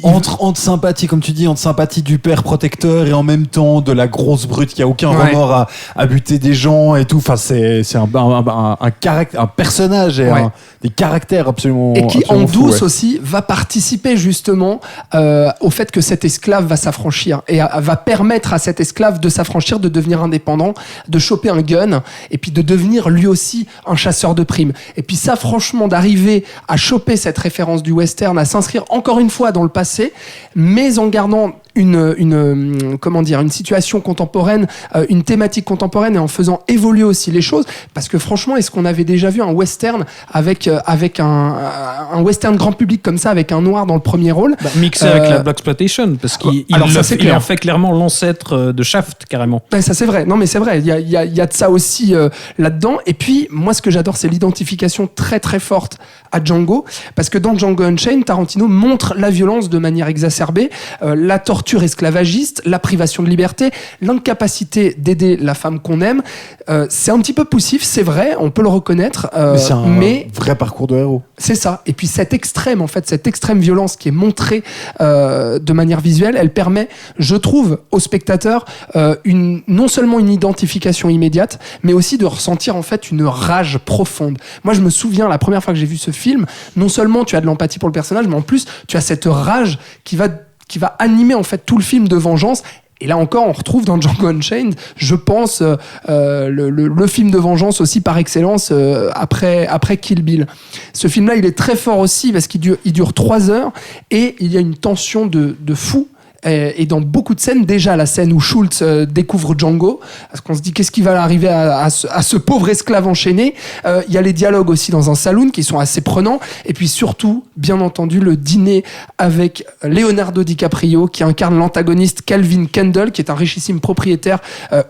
entre sympathie, comme tu dis, entre sympathie du père protecteur et en même temps de la grosse brute qui a aucun remords à buter des gens et tout, enfin c'est un personnage et des caractères absolument, et qui absolument en fou, douce aussi va participer justement au fait que cet esclave va s'affranchir et va permettre à cet esclave de s'affranchir, de devenir indépendant, de choper un gun et puis de devenir lui aussi un chasseur de primes. Et puis ça, franchement, d'arriver à choper cette référence du western, à s'inscrire encore une fois dans le passé, mais en gardant une situation contemporaine, une thématique contemporaine, et en faisant évoluer aussi les choses, parce que franchement, est-ce qu'on avait déjà vu un western avec un western grand public comme ça, avec un noir dans le premier rôle, mixé avec la blaxploitation, parce qu'il en fait clairement l'ancêtre de Shaft carrément. Ben, ça c'est vrai, non mais c'est vrai, il y a de ça aussi là-dedans. Et puis moi ce que j'adore, c'est l'identification très très forte à Django, parce que dans Django Unchained, Tarantino montre la violence de manière exacerbée, la torture torture esclavagiste, la privation de liberté, l'incapacité d'aider la femme qu'on aime. C'est un petit peu poussif, c'est vrai, on peut le reconnaître. C'est un vrai parcours de héros. C'est ça. Et puis cette extrême violence qui est montrée de manière visuelle, elle permet, je trouve, au spectateur non seulement une identification immédiate, mais aussi de ressentir en fait une rage profonde. Moi, je me souviens, la première fois que j'ai vu ce film, non seulement tu as de l'empathie pour le personnage, mais en plus, tu as cette rage qui va animer en fait tout le film de vengeance. Et là encore, on retrouve dans Django Unchained, je pense, le film de vengeance aussi par excellence après Kill Bill. Ce film-là, il est très fort aussi parce qu'il dure 3 heures et il y a une tension de fou. Et dans beaucoup de scènes, déjà la scène où Schultz découvre Django, parce qu'on se dit qu'est-ce qui va arriver à ce pauvre esclave enchaîné. Il y a les dialogues aussi dans un saloon qui sont assez prenants, et puis surtout, bien entendu, le dîner avec Leonardo DiCaprio qui incarne l'antagoniste Calvin Kendall, qui est un richissime propriétaire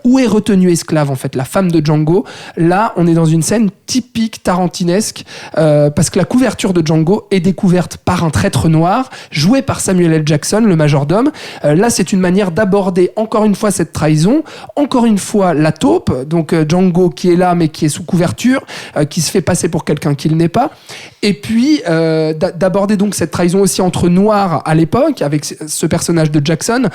où est retenue esclave en fait la femme de Django. Là, on est dans une scène typique tarantinesque parce que la couverture de Django est découverte par un traître noir joué par Samuel L. Jackson, le majordome. Là, c'est une manière d'aborder encore une fois cette trahison, encore une fois la taupe, donc Django qui est là mais qui est sous couverture, qui se fait passer pour quelqu'un qu'il n'est pas, et puis d'aborder donc cette trahison aussi entre noirs à l'époque avec ce personnage de Jackson,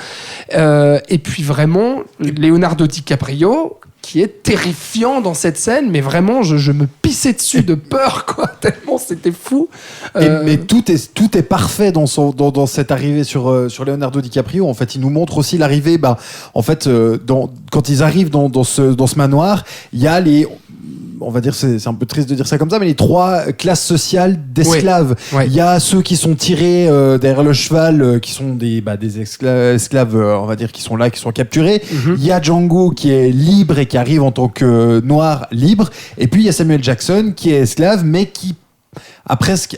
et puis vraiment Leonardo DiCaprio qui est terrifiant dans cette scène, mais vraiment je me pissais dessus de peur, quoi, tellement c'était fou. Mais tout est parfait dans cette arrivée sur Leonardo DiCaprio. En fait, il nous montre aussi l'arrivée. En fait, quand ils arrivent dans ce manoir, il y a on va dire, c'est un peu triste de dire ça comme ça, mais les 3 classes sociales d'esclaves. Oui. Il y a ceux qui sont tirés derrière le cheval, qui sont des esclaves, on va dire, qui sont là, qui sont capturés. Il y a Django qui est libre et qui arrive en tant que noir libre. Et puis il y a Samuel Jackson qui est esclave, mais qui a presque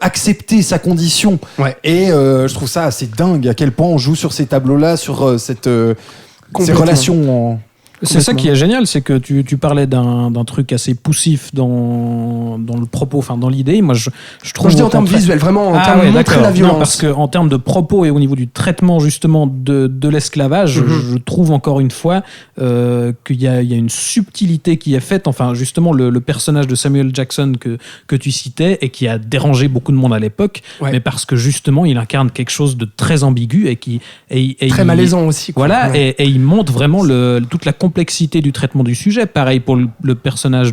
accepté sa condition. Ouais. Et je trouve ça assez dingue à quel point on joue sur ces tableaux-là, sur ces relations. C'est ça qui est génial, c'est que tu parlais d'un truc assez poussif dans le propos, enfin dans l'idée. Moi, je trouve. Moi, je dis en termes visuels, vraiment en termes de montrer la violence. Non, parce que en termes de propos et au niveau du traitement justement de l'esclavage, je trouve encore une fois qu'il y a une subtilité qui est faite. Enfin, justement, le personnage de Samuel Jackson que tu citais et qui a dérangé beaucoup de monde à l'époque, mais parce que justement, il incarne quelque chose de très ambigu et très malaisant aussi. Quoi. Voilà, et il montre vraiment toute la complexité du traitement du sujet. Pareil pour le personnage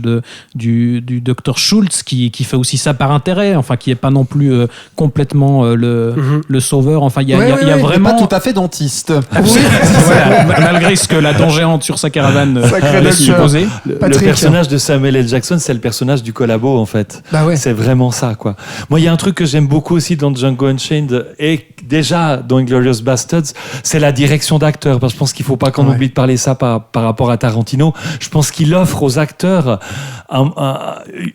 du Dr Schultz qui fait aussi ça par intérêt, enfin qui est pas non plus complètement le sauveur. Enfin il y a vraiment pas tout à fait dentiste. Voilà, malgré ce que la dent géante sur sa caravane laisse supposer. Le personnage de Samuel L. Jackson, c'est le personnage du collabo en fait. C'est vraiment ça quoi. Moi il y a un truc que j'aime beaucoup aussi dans Django Unchained et déjà dans Inglourious Basterds, c'est la direction d'acteur. Parce que je pense qu'il faut pas qu'on oublie de parler ça par rapport à Tarantino. Je pense qu'il offre aux acteurs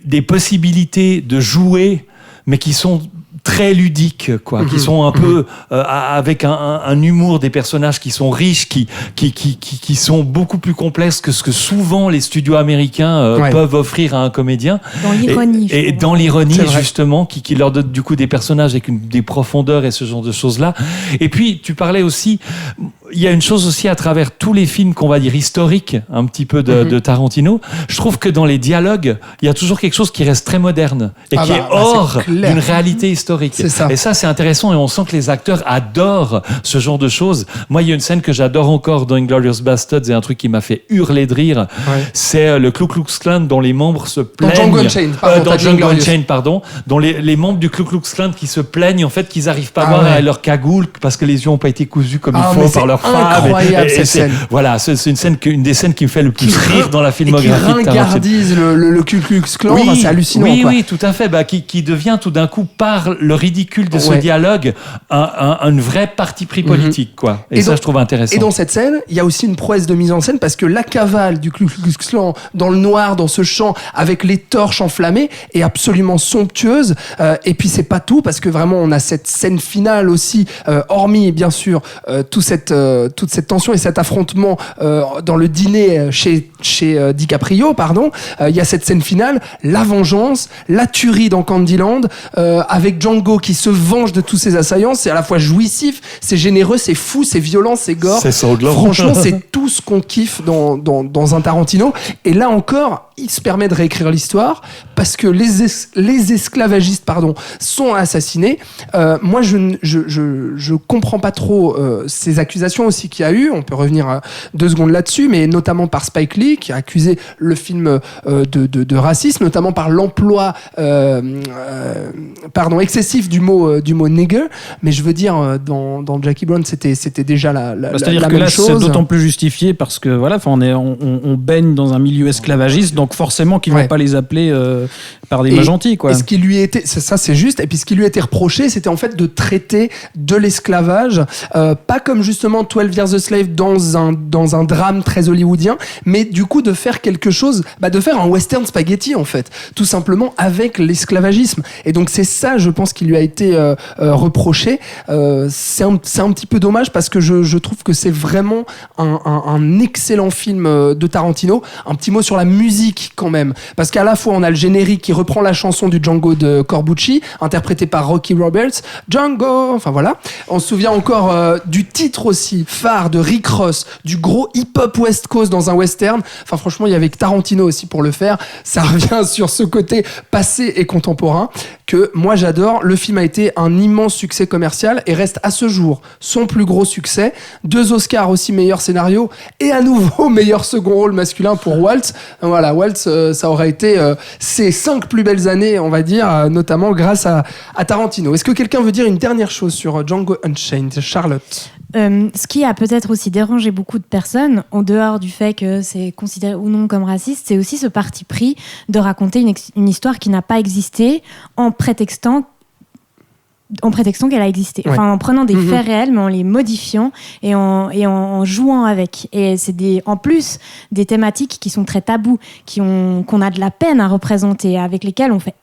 des possibilités de jouer, mais qui sont très ludiques, quoi, qui sont un peu avec un humour des personnages qui sont riches, qui sont beaucoup plus complexes que ce que souvent les studios américains peuvent offrir à un comédien. Dans l'ironie. Et dans l'ironie, justement, qui leur donne du coup des personnages avec des profondeurs et ce genre de choses-là. Et puis, tu parlais aussi, il y a une chose aussi à travers tous les films qu'on va dire historiques, un petit peu de Tarantino. Je trouve que dans les dialogues, il y a toujours quelque chose qui reste très moderne et qui est hors d'une réalité historique. C'est ça. Et ça, c'est intéressant et on sent que les acteurs adorent ce genre de choses. Moi, il y a une scène que j'adore encore dans Inglourious Basterds et un truc qui m'a fait hurler de rire. C'est le Ku Klux Klan dont les membres se plaignent. Dans Django Unchained, dans Django Unchained, pardon. Dont les membres du Ku Klux Klan qui se plaignent en fait qu'ils n'arrivent pas à voir leur cagoule parce que les yeux n'ont pas été cousus comme il faut par leur femme. Incroyable cette scène. Voilà, c'est une des scènes qui me fait le plus rire dans la filmographie. Et qui ringardise le Ku Klux Klan. Oui, c'est hallucinant. Oui, tout à fait. Qui devient tout d'un coup par le ridicule de ce dialogue une vraie partie pris politique, quoi. Et ça, je trouve intéressant. Et dans cette scène, il y a aussi une prouesse de mise en scène parce que la cavale du Ku Klux Klan dans le noir, dans ce champ, avec les torches enflammées, est absolument somptueuse. Et puis c'est pas tout parce que vraiment on a cette scène finale aussi, hormis bien sûr toute cette cette tension et cet affrontement dans le dîner chez DiCaprio, il y a cette scène finale, la vengeance, la tuerie dans Candyland, avec Django qui se venge de tous ses assaillants. C'est à la fois jouissif, c'est généreux, c'est fou, c'est violent, c'est gore. C'est sanglant. Franchement, c'est tout ce qu'on kiffe dans un Tarantino. Et là encore, il se permet de réécrire l'histoire parce que les esclavagistes sont assassinés. Moi, je comprends pas trop ces accusations aussi qu'il y a eu. On peut revenir 2 secondes là-dessus, mais notamment par Spike Lee qui a accusé le film de racisme, notamment par l'emploi excessif du mot nigger. Mais je veux dire, dans Jackie Brown, c'était déjà la c'est-à-dire la que même là, chose. c'est d'autant plus justifié parce que voilà, on baigne dans un milieu esclavagiste, donc forcément qu'ils vont pas les appeler par des mains gentilles, quoi. Et ce qui lui était, ça c'est juste, et puis ce qui lui était reproché, c'était en fait de traiter de l'esclavage, pas comme justement 12 Years a Slave dans un drame très hollywoodien, mais du coup de faire quelque chose, de faire un western spaghetti en fait, tout simplement avec l'esclavagisme. Et donc c'est ça, je pense, qui lui a été reproché. C'est un petit peu dommage parce que je trouve que c'est vraiment un excellent film de Tarantino. Un petit mot sur la musique quand même, parce qu'à la fois on a le générique qui reprend la chanson du Django de Corbucci, interprétée par Rocky Roberts, Django, enfin voilà. On se souvient encore du titre aussi, phare de Rick Ross, du gros hip-hop West Coast dans un western. Enfin franchement, il y avait que Tarantino aussi pour le faire. Ça revient sur ce côté passé et contemporain que moi j'adore. Le film a été un immense succès commercial et reste à ce jour son plus gros succès. 2 Oscars aussi, meilleur scénario et à nouveau meilleur second rôle masculin pour Waltz. Voilà, Waltz, ça aurait été ses 5 plus belles années, on va dire, notamment grâce à Tarantino. Est-ce que quelqu'un veut dire une dernière chose sur Django Unchained, Charlotte? Ce qui a peut-être aussi dérangé beaucoup de personnes, en dehors du fait que c'est considéré ou non comme raciste, c'est aussi ce parti pris de raconter une histoire qui n'a pas existé en prétextant qu'elle a existé. Enfin, en prenant des faits réels, mais en les modifiant et en jouant avec. Et c'est en plus des thématiques qui sont très tabous, qu'on a de la peine à représenter, avec lesquelles on fait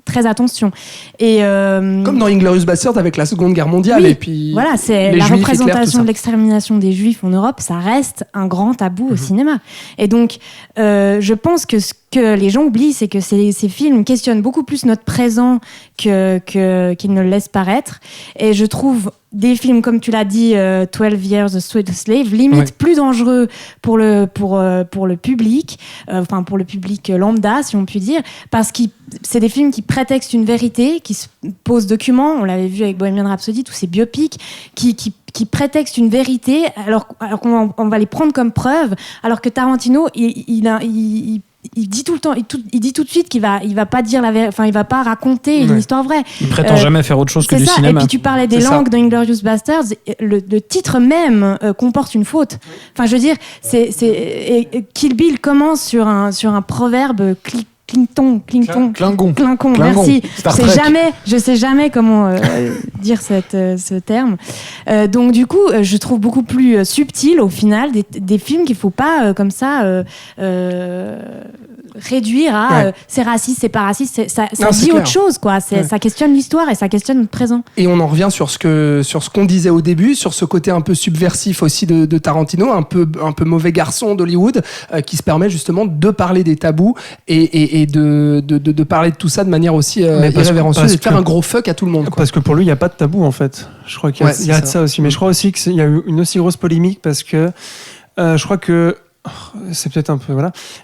très attention. Et comme dans Inglourious Basterds avec la Seconde Guerre mondiale, et puis voilà, c'est la représentation de l'extermination des Juifs en Europe, ça reste un grand tabou au cinéma. Et donc, je pense que ce que les gens oublient, c'est que ces films questionnent beaucoup plus notre présent qu'ils ne le laissent paraître. Et je trouve des films, comme tu l'as dit, 12 Years a Slave, limite plus dangereux pour le public, pour le public lambda, si on peut dire, parce que c'est des films qui prétextent une vérité, qui se posent documents, on l'avait vu avec Bohemian Rhapsody, tous ces biopics, qui prétextent une vérité, alors qu'on va les prendre comme preuve, alors que Tarantino, il dit tout le temps, il dit tout de suite qu'il va pas dire la vérité, il va pas raconter une histoire vraie. Il prétend jamais faire autre chose que du cinéma. Et puis tu parlais des langues dans Inglourious Basterds, le titre même comporte une faute. Enfin, je veux dire, Kill Bill commence sur un proverbe Klingon. Merci. Je sais jamais comment dire ce terme. Donc du coup, je trouve beaucoup plus subtil au final des films qu'il faut pas comme ça réduire à c'est raciste, c'est pas raciste. Ça dit autre chose, quoi. Ça questionne l'histoire et ça questionne notre présent. Et on en revient sur ce qu'on disait au début, sur ce côté un peu subversif aussi de Tarantino, un peu mauvais garçon d'Hollywood, qui se permet justement de parler des tabous et de parler de tout ça de manière aussi irrévérencieuse et de faire un gros fuck à tout le monde, quoi. Parce que pour lui, il n'y a pas de tabou, en fait. Je crois qu'il y a de ça aussi. Mais je crois aussi qu'il y a eu une aussi grosse polémique parce que je crois que c'est peut-être un peu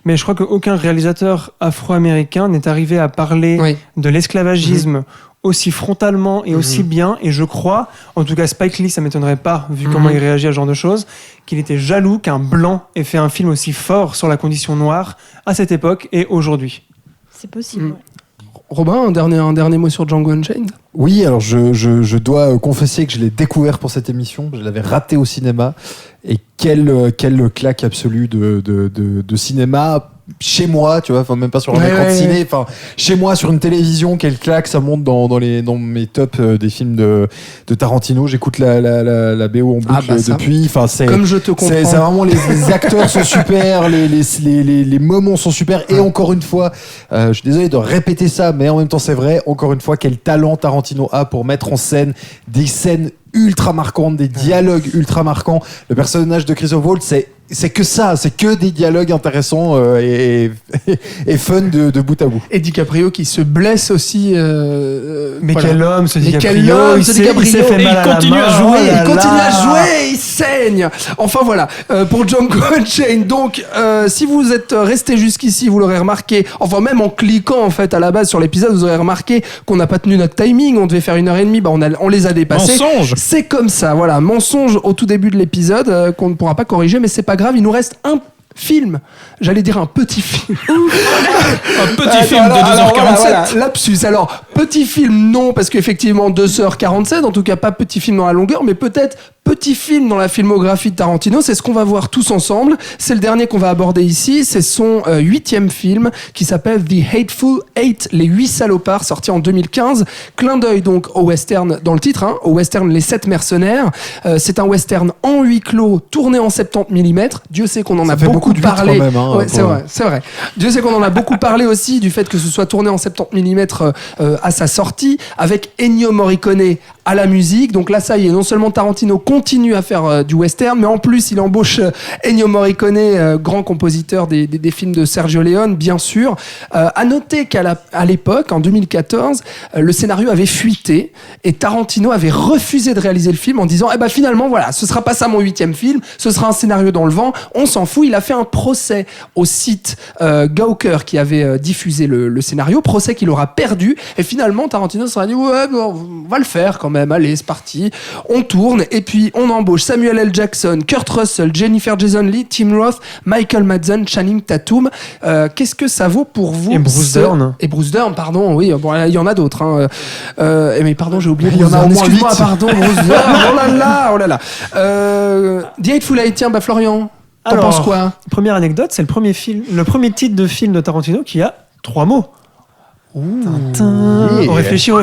mais je crois qu'aucun réalisateur afro-américain n'est arrivé à parler de l'esclavagisme aussi frontalement et aussi bien, et je crois, en tout cas Spike Lee, ça m'étonnerait pas vu comment il réagit à ce genre de choses, qu'il était jaloux qu'un blanc ait fait un film aussi fort sur la condition noire à cette époque et aujourd'hui. C'est possible. Robin, un dernier mot sur Django Unchained? Oui, alors je dois confesser que je l'ai découvert pour cette émission. Je l'avais raté au cinéma. Et quelle claque absolue de cinéma chez moi, tu vois, enfin même pas sur un écran de ciné, enfin chez moi sur une télévision, quelle claque, ça monte dans mes tops des films de Tarantino. J'écoute la BO en boucle depuis. Enfin c'est comme je te comprends. C'est vraiment les acteurs sont super, les moments sont super et encore une fois, je suis désolé de répéter ça, mais en même temps c'est vrai. Encore une fois, quel talent Tarantino a pour mettre en scène des scènes ultra marquantes, des dialogues ultra marquants. Le personnage de Christophe Waltz, c'est que ça, c'est que des dialogues intéressants et fun de bout à bout. Et DiCaprio qui se blesse aussi. Mais voilà. quel homme, ce Mais DiCaprio. quel homme, il ce s'est DiCaprio. fait Et mal il à la continue à main. jouer, Oh là il continue à là. jouer, il saigne. Enfin voilà, pour Django Unchained. Donc, si vous êtes resté jusqu'ici, vous l'aurez remarqué. Enfin, même en cliquant en fait à la base sur l'épisode, vous aurez remarqué qu'on n'a pas tenu notre timing. On devait faire 1h30, bah on les a dépassés. Mensonge. C'est comme ça, voilà, mensonge au tout début de l'épisode qu'on ne pourra pas corriger, mais c'est pas grave. Il nous reste un film, j'allais dire un petit film. Un petit film de 2h47. Voilà, lapsus. Alors, petit film, non, parce qu'effectivement, 2h47, en tout cas pas petit film dans la longueur, mais peut-être petit film dans la filmographie de Tarantino. C'est ce qu'on va voir tous ensemble. C'est le dernier qu'on va aborder ici. C'est son 8e film qui s'appelle The Hateful Eight, les 8 salopards, sorti en 2015. Clin d'œil donc au western dans le titre, hein, au western Les 7 mercenaires. C'est un western en huis clos, tourné en 70 mm. Dieu sait qu'on en a beaucoup de huit parlé. quand même, hein, ouais, c'est vrai, c'est vrai. Dieu sait qu'on en a beaucoup parlé aussi du fait que ce soit tourné en 70 mm à sa sortie, avec Ennio Morricone à la musique. Donc là, ça y est, non seulement Tarantino continue à faire du western, mais en plus, il embauche Ennio Morricone, grand compositeur des films de Sergio Leone, bien sûr. À noter qu'à l'époque, en 2014, le scénario avait fuité et Tarantino avait refusé de réaliser le film en disant « Eh ben finalement, voilà, ce sera pas ça mon 8e film, ce sera un scénario dans le vent, on s'en fout ». Il a fait un procès au site Gawker qui avait diffusé le scénario, procès qu'il aura perdu. Et finalement, Tarantino se sera dit « Ouais, bon, on va le faire quand même. Allez, c'est parti. » On tourne et puis on embauche Samuel L. Jackson, Kurt Russell, Jennifer Jason Leigh, Tim Roth, Michael Madsen, Channing Tatum. Qu'est-ce que ça vaut pour vous? Et Bruce Dern. Et Bruce Dern, pardon, oui. Bon, il y en a d'autres. Hein. Mais pardon, j'ai oublié. Il y en a au moins Excuse-moi, 8. pardon, Bruce Dern. Oh là là, oh là là. The Hateful Eight, tiens, Florian, t'en Alors, penses quoi? Première anecdote, c'est le premier titre de film de Tarantino qui a 3 mots. Tintin. Yeah. On réfléchit. Wow.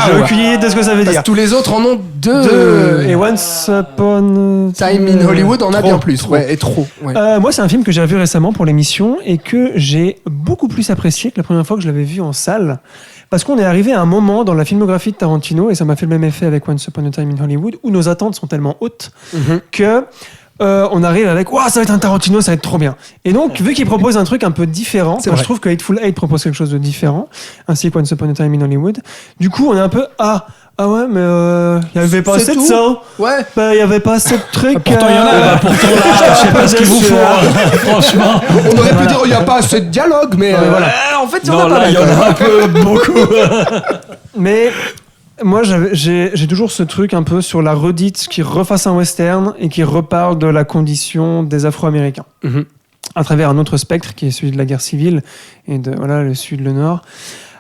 J'ai aucune idée de ce que ça veut Parce dire. que tous les autres en ont 2. Deux. Et Once Upon Time in Hollywood en a Trop, bien plus. trop. Ouais, et trop. Ouais. Moi, c'est un film que j'ai vu récemment pour l'émission et que j'ai beaucoup plus apprécié que la première fois que je l'avais vu en salle. Parce qu'on est arrivé à un moment dans la filmographie de Tarantino, et ça m'a fait le même effet avec Once Upon a Time in Hollywood, où nos attentes sont tellement hautes que on arrive avec « ça va être un Tarantino, ça va être trop bien ». Et donc, vu qu'il propose un truc un peu différent, je trouve que Hateful Eight propose quelque chose de différent, ainsi que Once Upon a Time in Hollywood. Du coup, on est un peu « Ah ouais, mais il n'y avait pas C'est assez de tout. ça. Ouais. Il n'y avait pas assez de trucs. Pourtant, il y en a là. Pourtant, là, je sais pas ce qu'il vous faut. Franchement. On aurait pu dire il n'y a pas assez de dialogue, mais voilà. en fait, il y en Non, a pas là, il y en mal. a un peu beaucoup. Mais moi, j'ai toujours ce truc un peu sur la redite qui refasse un western et qui reparle de la condition des Afro-Américains. À travers un autre spectre qui est celui de la guerre civile et de le sud, le nord.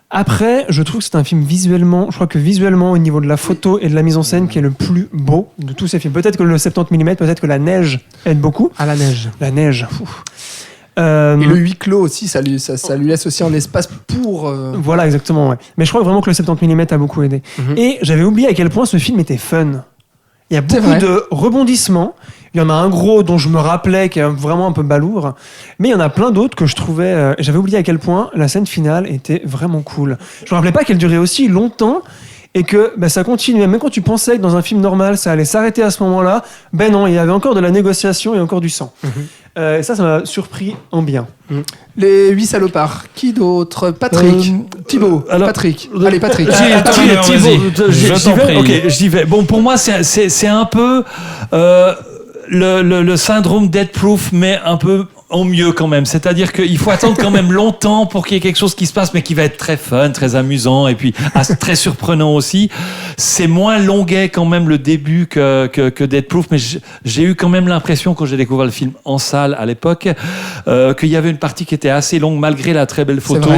Après, je trouve que c'est un film visuellement, je crois que visuellement, au niveau de la photo et de la mise en scène, qui est le plus beau de tous ces films. Peut-être que le 70 mm, peut-être que la neige aide beaucoup. À la neige. La neige. Et le huis clos aussi, ça lui laisse aussi un espace pour. Voilà, exactement. Ouais. Mais je crois vraiment que le 70 mm a beaucoup aidé. Et j'avais oublié à quel point ce film était fun. Il y a beaucoup de rebondissements. Il y en a un gros dont je me rappelais qui est vraiment un peu balourd. Mais il y en a plein d'autres que je trouvais... j'avais oublié à quel point la scène finale était vraiment cool. Je me rappelais pas qu'elle durait aussi longtemps et que ça continuait. Même quand tu pensais que dans un film normal, ça allait s'arrêter à ce moment-là, non, il y avait encore de la négociation et encore du sang. Et ça m'a surpris en bien. Les 8 salopards. Qui d'autre? Patrick. Thibaut. alors- Patrick. Allez, Patrick. Thibaut, Je t'en prie. Ok, j'y vais. Bon, pour moi, c'est un peu le syndrome Death Proof, mais un peu en mieux quand même. C'est-à-dire qu'il faut attendre quand même longtemps pour qu'il y ait quelque chose qui se passe, mais qui va être très fun, très amusant, et puis très surprenant aussi. C'est moins longuet quand même le début que Death Proof, mais j'ai eu quand même l'impression, quand j'ai découvert le film en salle à l'époque, qu'il y avait une partie qui était assez longue, malgré la très belle photo,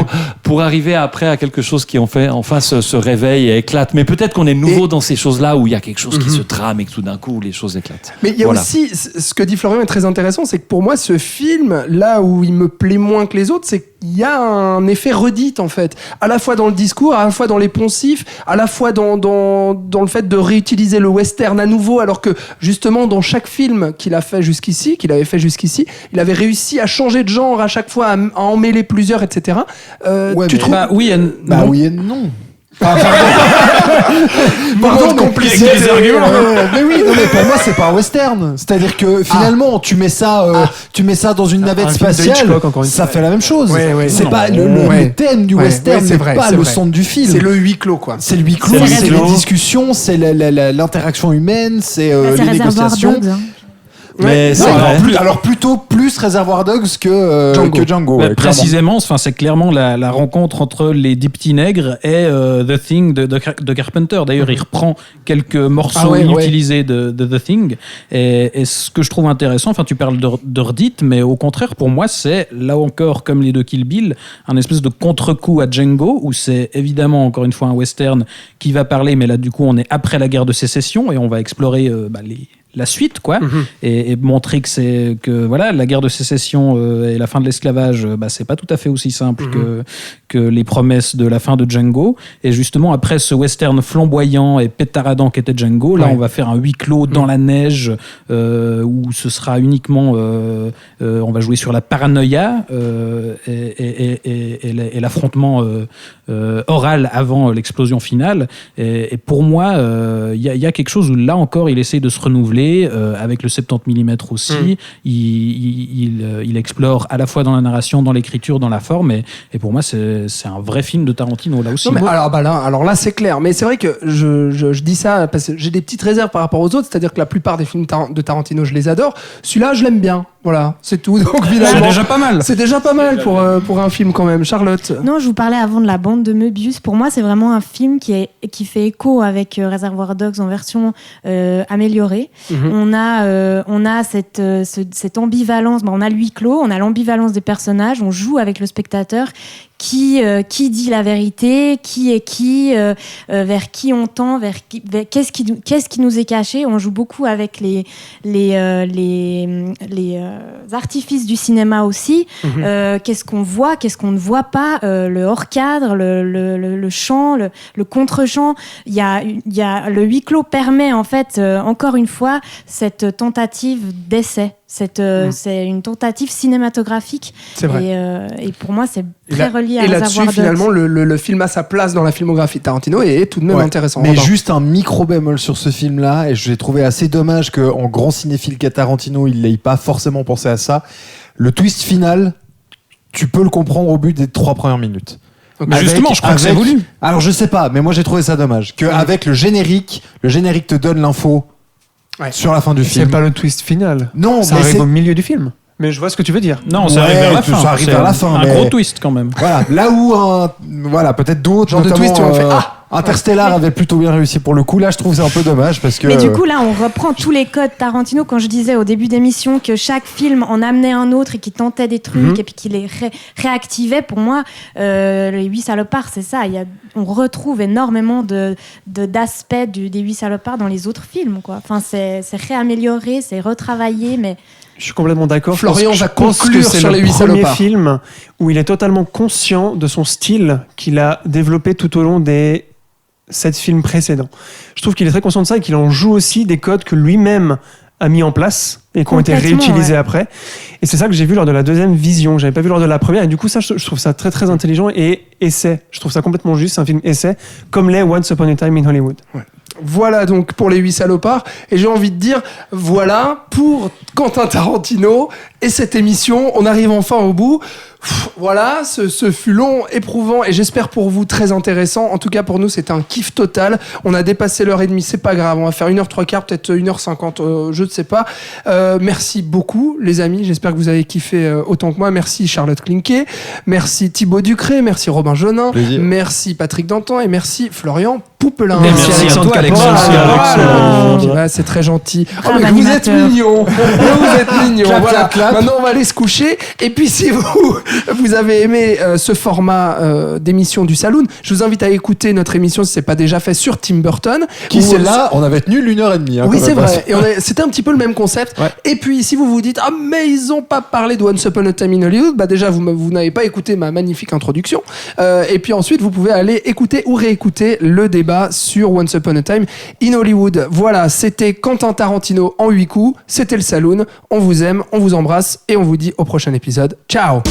pour arriver après à quelque chose qui en fait enfin se réveille et éclate. Mais peut-être qu'on est nouveau dans ces choses-là où il y a quelque chose qui se trame et que tout d'un coup les choses éclatent. Mais il y a aussi, ce que dit Florian est très intéressant, c'est que pour moi, ce film, là où il me plaît moins que les autres, c'est qu'il y a un effet redite, en fait. À la fois dans le discours, à la fois dans les poncifs, à la fois dans le fait de réutiliser le western à nouveau, alors que, justement, dans chaque film qu'il avait fait jusqu'ici, il avait réussi à changer de genre à chaque fois, à en mêler plusieurs, etc. Ouais, Tu trouves... Oui et oui et non. Pardon, complicité. mais oui, non, mais pour moi c'est pas un western. C'est-à-dire que finalement tu mets ça dans une navette Un film de spatiale, Hitchcock, encore une ça fois. fait la même chose. Ouais, c'est non. pas le thème du western c'est n'est vrai, pas c'est le vrai. centre du film. C'est le huis clos, quoi. C'est le huis clos, C'est le huis c'est clos. les discussions, c'est l'interaction humaine, c'est C'est les Reservoir négociations. Dogs. Hein. Mais c'est Non, vrai. alors plutôt plus Réservoir Dogs que Django. Bah, ouais, précisément, enfin, c'est clairement la rencontre entre les 10 petits nègres et The Thing de Carpenter. D'ailleurs, il reprend quelques morceaux inutilisés de The Thing. Et ce que je trouve intéressant, enfin, tu parles de redite, mais au contraire, pour moi, c'est là encore, comme les deux Kill Bill, un espèce de contre-coup à Django, où c'est évidemment, encore une fois, un western qui va parler, mais là, du coup, on est après la guerre de sécession et on va explorer la suite, quoi, et montrer que voilà, la guerre de sécession et la fin de l'esclavage, c'est pas tout à fait aussi simple que les promesses de la fin de Django. Et justement, après ce western flamboyant et pétaradant qu'était Django, là, on va faire un huis clos dans la neige, où ce sera uniquement, on va jouer sur la paranoïa et l'affrontement oral avant l'explosion finale. Et pour moi, il y a quelque chose où là encore, il essaye de se renouveler. Avec le 70 mm aussi, il explore à la fois dans la narration, dans l'écriture, dans la forme, et pour moi c'est un vrai film de Tarantino là aussi. Non, mais alors là c'est clair, mais c'est vrai que je dis ça parce que j'ai des petites réserves par rapport aux autres, c'est-à-dire que la plupart des films de Tarantino je les adore, celui-là je l'aime bien, voilà, c'est tout. Donc finalement, c'est déjà pas mal. C'est déjà pas mal pour un film quand même. Charlotte. Non, je vous parlais avant de la bande de Möbius. Pour moi, c'est vraiment un film qui fait écho avec Reservoir Dogs en version améliorée. On a cette ambivalence. On a le huis clos, on a l'ambivalence des personnages. On joue avec le spectateur. Qui dit la vérité, qui est qui, vers qui on tend, qu'est-ce qui nous est caché. On joue beaucoup avec les artifices du cinéma aussi. Qu'est-ce qu'on voit, qu'est-ce qu'on ne voit pas, le hors cadre, le chant, le contre-chant. Il y a le huis clos permet en fait encore une fois cette tentative d'essai. C'est une tentative cinématographique. C'est vrai. Et pour moi, c'est très relié à Et là-dessus, Reservoir Dogs. finalement, le film a sa place dans la filmographie de Tarantino et est tout de même intéressant. Mais juste un micro bémol sur ce film-là, et je l'ai trouvé assez dommage qu'en grand cinéphile qu'est Tarantino, il n'ait pas forcément pensé à ça. Le twist final, tu peux le comprendre au bout des 3 premières minutes. Mais justement, je crois que c'est voulu. Alors je sais pas, mais moi j'ai trouvé ça dommage. Qu'avec le générique te donne l'info sur la fin du film. C'est pas le twist final. Non, ça mais arrive c'est au milieu du film. Mais je vois ce que tu veux dire. Non, ça arrive vers la fin. Ça arrive vers la fin. Un gros twist quand même. Voilà, là où peut-être d'autres, Genre de notamment, twist où on fait Interstellar avait plutôt bien réussi pour le coup. Là, je trouve que c'est un peu dommage parce que. Mais du coup, là, on reprend tous les codes Tarantino. Quand je disais au début d'émission que chaque film en amenait un autre et qui tentait des trucs et puis qui les réactivait, pour moi, les 8 salopards, c'est ça. On retrouve énormément d'aspects des 8 salopards dans les autres films, quoi. Enfin, c'est réamélioré, c'est retravaillé, mais. Je suis complètement d'accord. Florian va conclure c'est sur les 8 le premier salopards. film où il est totalement conscient de son style qu'il a développé tout au long des 7 films précédents. Je trouve qu'il est très conscient de ça et qu'il en joue aussi des codes que lui-même a mis en place et qui ont été réutilisés après. Et c'est ça que j'ai vu lors de la deuxième vision, que j'avais pas vu lors de la première. Et du coup, ça, je trouve ça très très intelligent et essai. Je trouve ça complètement juste, c'est un film essai, comme l'est Once Upon a Time in Hollywood. Ouais. Voilà donc pour les 8 salopards. Et j'ai envie de dire, voilà pour Quentin Tarantino et cette émission. On arrive enfin au bout. Voilà, ce fut long, éprouvant et j'espère pour vous très intéressant. En tout cas pour nous c'était un kiff total. On a dépassé l'heure et demie, c'est pas grave. On va faire 1h03, peut-être 1h50, je ne sais pas. Merci beaucoup les amis, j'espère que vous avez kiffé autant que moi. Merci Charlotte Klinké, merci Thibaut Ducré, merci Robin Jonin, merci Patrick Dantan et merci Florian Poupelin. Merci Alexandre Caporal. Ouais, c'est très gentil. Ah, mais vous êtes mignons. Vous êtes mignons. Clap, Voilà. clap, clap. Maintenant on va aller se coucher. Et puis si vous avez aimé ce format d'émission du Saloon, je vous invite à écouter notre émission si c'est pas déjà fait sur Tim Burton. Qui c'est là, on avait tenu 1h30. Oui, c'est vrai. Et c'était un petit peu le même concept. Ouais. Et puis, si vous vous dites, ah, mais ils ont pas parlé de Once Upon a Time in Hollywood, bah déjà, vous n'avez pas écouté ma magnifique introduction. Et puis ensuite, vous pouvez aller écouter ou réécouter le débat sur Once Upon a Time in Hollywood. Voilà, c'était Quentin Tarantino en 8 coups. C'était le Saloon. On vous aime, on vous embrasse et on vous dit au prochain épisode. Ciao!